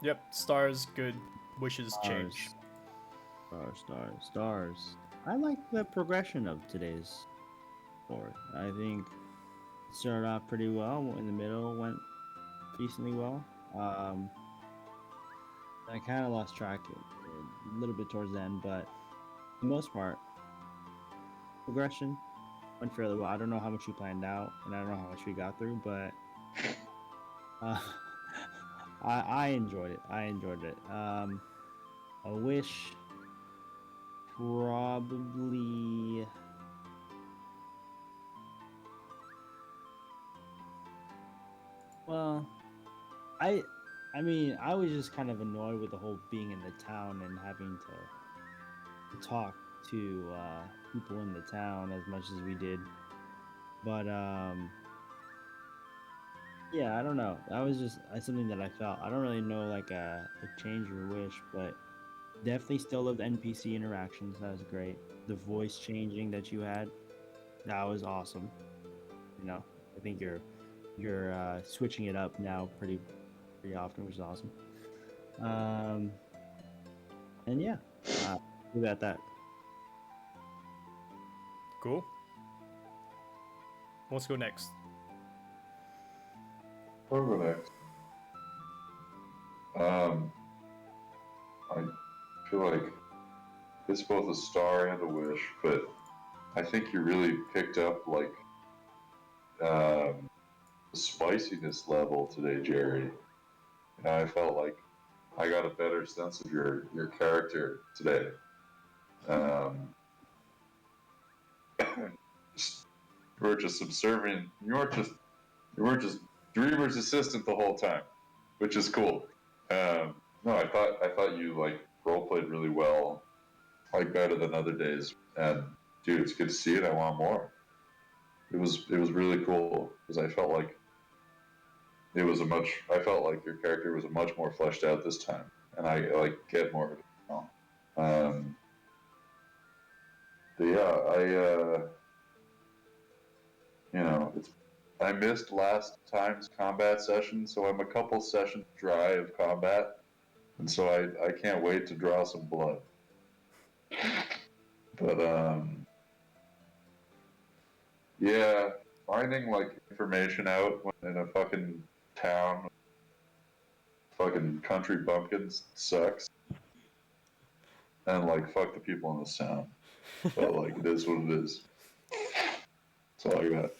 Yep, stars, good, wishes, change. Stars. I like the progression of today's board. I think it started off pretty well. In the middle, went decently well. I kind of lost track a little bit towards the end, but for the most part, progression went fairly well. I don't know how much you planned out, and I don't know how much we got through, but I enjoyed it. I wish probably I mean, I was just kind of annoyed with the whole being in the town and having to talk to people in the town as much as we did. But yeah, I don't know. That was just something that I felt. I don't really know like a change or wish, but definitely still loved NPC interactions. That was great. The voice changing that you had, that was awesome. You know, I think you're switching it up now pretty often, which is awesome. And yeah, leave it at that. Cool. Let's go next. I'll go next. I feel like it's both a star and a wish, but I think you really picked up like the spiciness level today, Jerry. You know, I felt like I got a better sense of your character today. You were just subservient. You weren't just Dreamer's assistant the whole time, which is cool. No, I thought you like role played really well, like better than other days. And dude, it's good to see it. I want more. It was really cool because I felt like I felt like your character was much more fleshed out this time, and I like get more of it now. But yeah, I missed last time's combat session, so I'm a couple sessions dry of combat, and so I can't wait to draw some blood. But yeah, finding like information out in a fucking town, fucking country bumpkins sucks, and like fuck the people in this town. But like it is what it is. That's all I got.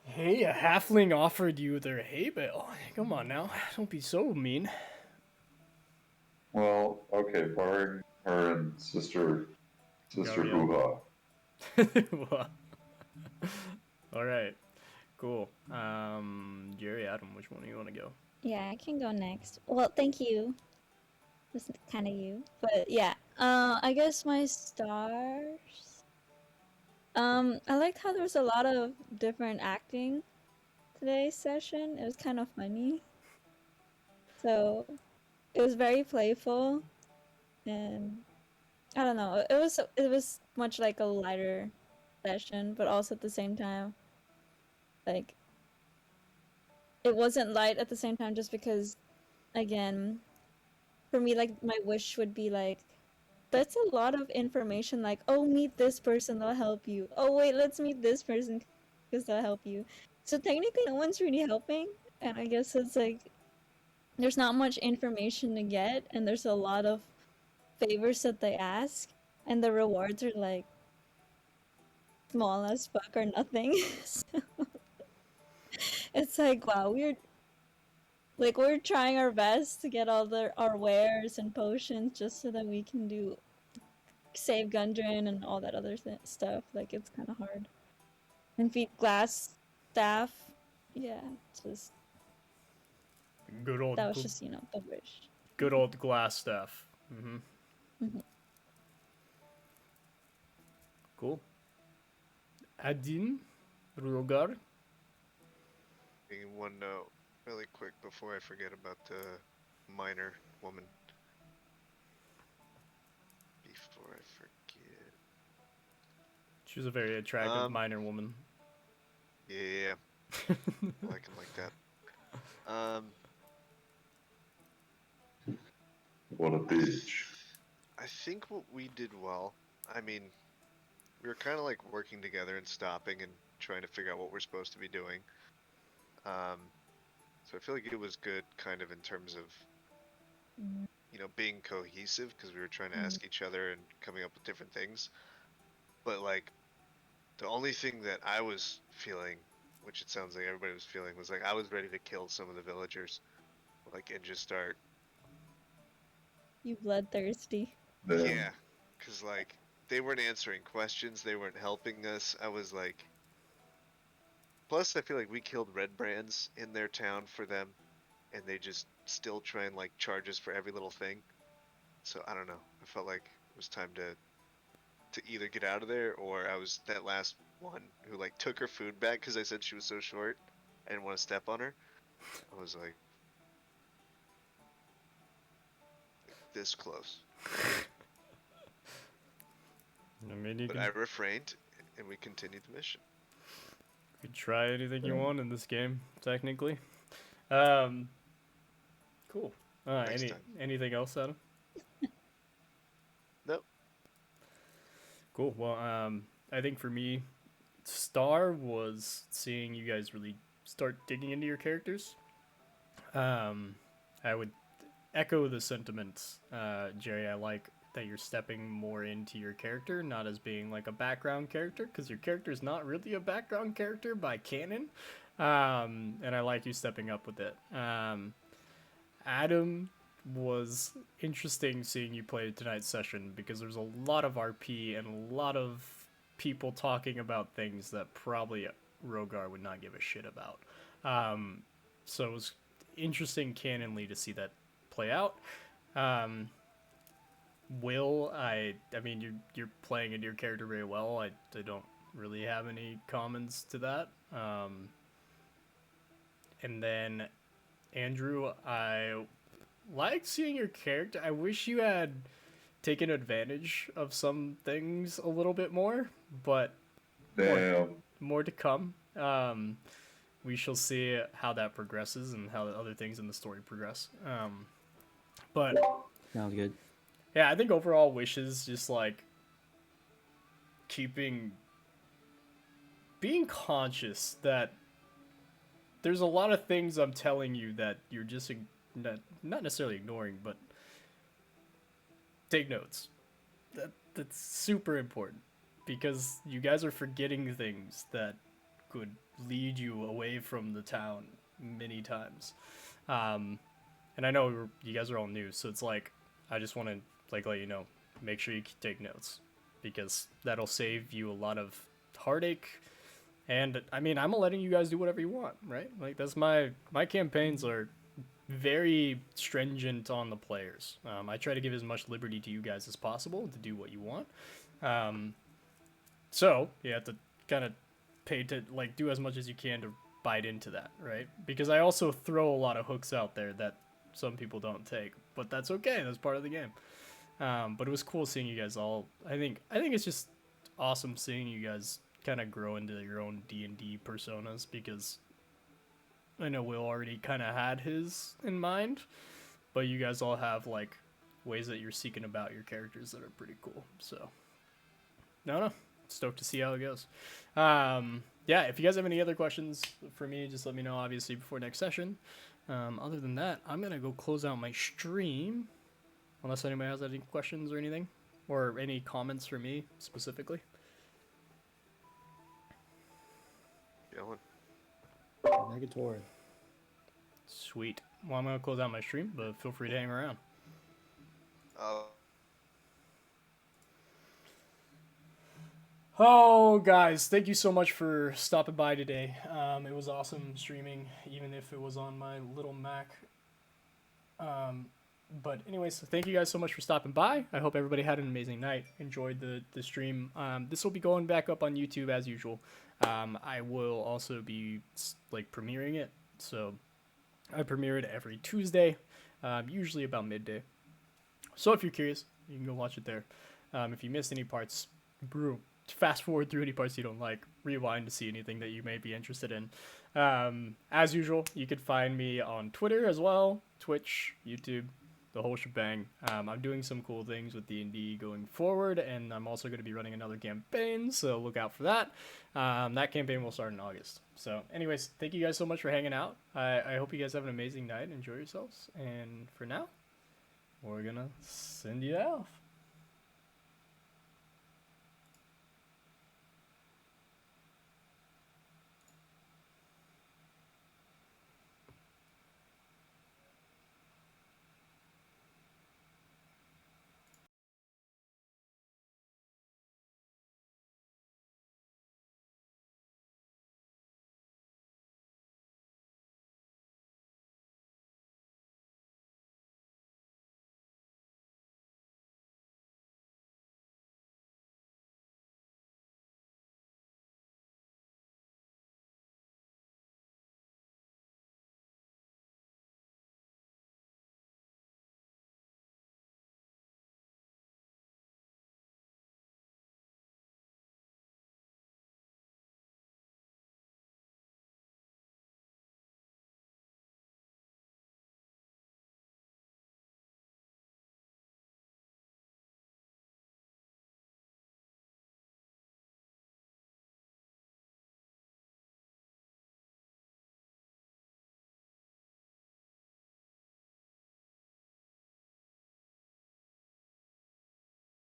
Hey, a halfling offered you their hay bale. Come on now, don't be so mean. Well, okay, barring her and sister Gabrielle. Hoo-ha. All right, cool. Jerry, Adam, which one do you want to go? Yeah, I can go next. Well, thank you. That's kind of you, but yeah. I guess my stars. I liked how there was a lot of different acting today's session. It was kind of funny. So it was very playful, and I don't know. It was much like a lighter session, but also at the same time, like it wasn't light at the same time, just because, again, for me, like my wish would be like, that's a lot of information. Like, oh, meet this person, they'll help you. Oh wait, let's meet this person because they'll help you. So technically, no one's really helping, and I guess it's like there's not much information to get, and there's a lot of favors that they ask, and the rewards are like small as fuck or nothing. So, it's like, wow, we're trying our best to get all our wares and potions just so that we can do save Gundren and all that other stuff. Like, it's kind of hard. And feed glass staff. Yeah, just Good old. that was just the wish. Good old glass staff. Cool. Adin, Rhogar. One note, really quick, before I forget about the minor woman. Before I forget. She was a very attractive minor woman. Yeah. I like him like that. What a bitch. I think what we did well, I mean, we were kind of like working together and stopping and trying to figure out what we're supposed to be doing. So I feel like it was good kind of in terms of, being cohesive, because we were trying to ask each other and coming up with different things. But like, the only thing that I was feeling, which it sounds like everybody was feeling, was like I was ready to kill some of the villagers, like, and just start. You bloodthirsty. Yeah, because like they weren't answering questions, they weren't helping us. I was like. Plus, I feel like we killed red brands in their town for them, and they just still try and like charge us for every little thing. So I don't know. I felt like it was time to either get out of there, or I was that last one who like took her food back because I said she was so short. I didn't want to step on her. I was like this close. But I refrained, and we continued the mission. You could try anything you want in this game, technically. Cool. Anything else, Adam? Nope. Cool. Well, I think for me, Star was seeing you guys really start digging into your characters. I would echo the sentiments, Jerry. I like that you're stepping more into your character, not as being like a background character, because your character is not really a background character by canon. And I like you stepping up with it. Adam, was interesting seeing you play tonight's session because there's a lot of RP and a lot of people talking about things that probably Rhogar would not give a shit about. So it was interesting canonly to see that play out. Will, I mean, you're playing into your character very well. I don't really have any comments to that. And then Andrew, I like seeing your character. I wish you had taken advantage of some things a little bit more, but more to come. We shall see how that progresses and how the other things in the story progress. But Sounds good. yeah, I think overall wishes just like being conscious that there's a lot of things I'm telling you that you're just not necessarily ignoring, but take notes. That's super important because you guys are forgetting things that could lead you away from the town many times. And I know you guys are all new, so it's like I just want to like let you know, make sure you take notes because that'll save you a lot of heartache. And I mean, I'm letting you guys do whatever you want, right? Like that's my campaigns are very stringent on the players. I try to give as much liberty to you guys as possible to do what you want. So you have to kind of pay to like do as much as you can to bite into that, right? Because I also throw a lot of hooks out there that some people don't take, but that's okay. That's part of the game. But it was cool seeing you guys all. I think it's just awesome seeing you guys kind of grow into your own D&D personas because I know Will already kind of had his in mind, but you guys all have like ways that you're seeking about your characters that are pretty cool. So, no, stoked to see how it goes. Yeah, if you guys have any other questions for me, just let me know, obviously, before next session. Other than that, I'm going to go close out my stream, unless anybody has any questions or anything, or any comments for me specifically. Yelling. Negatory. Sweet. Well, I'm going to close out my stream, but feel free to hang around. Oh, guys, thank you so much for stopping by today. It was awesome streaming, even if it was on my little Mac. But anyways, thank you guys so much for stopping by. I hope everybody had an amazing night, enjoyed the stream. This will be going back up on YouTube as usual. I will also be like premiering it, so I premiere it every Tuesday, usually about midday. So if you're curious, you can go watch it there. If you missed any parts, fast forward through any parts you don't like, rewind to see anything that you may be interested in. As usual, you could find me on Twitter as well, Twitch, YouTube, the whole shebang. I'm doing some cool things with D&D going forward, and I'm also going to be running another campaign, so look out for that. That campaign will start in August. So anyways, thank you guys so much for hanging out. I hope you guys have an amazing night. Enjoy yourselves. And for now, we're going to send you off.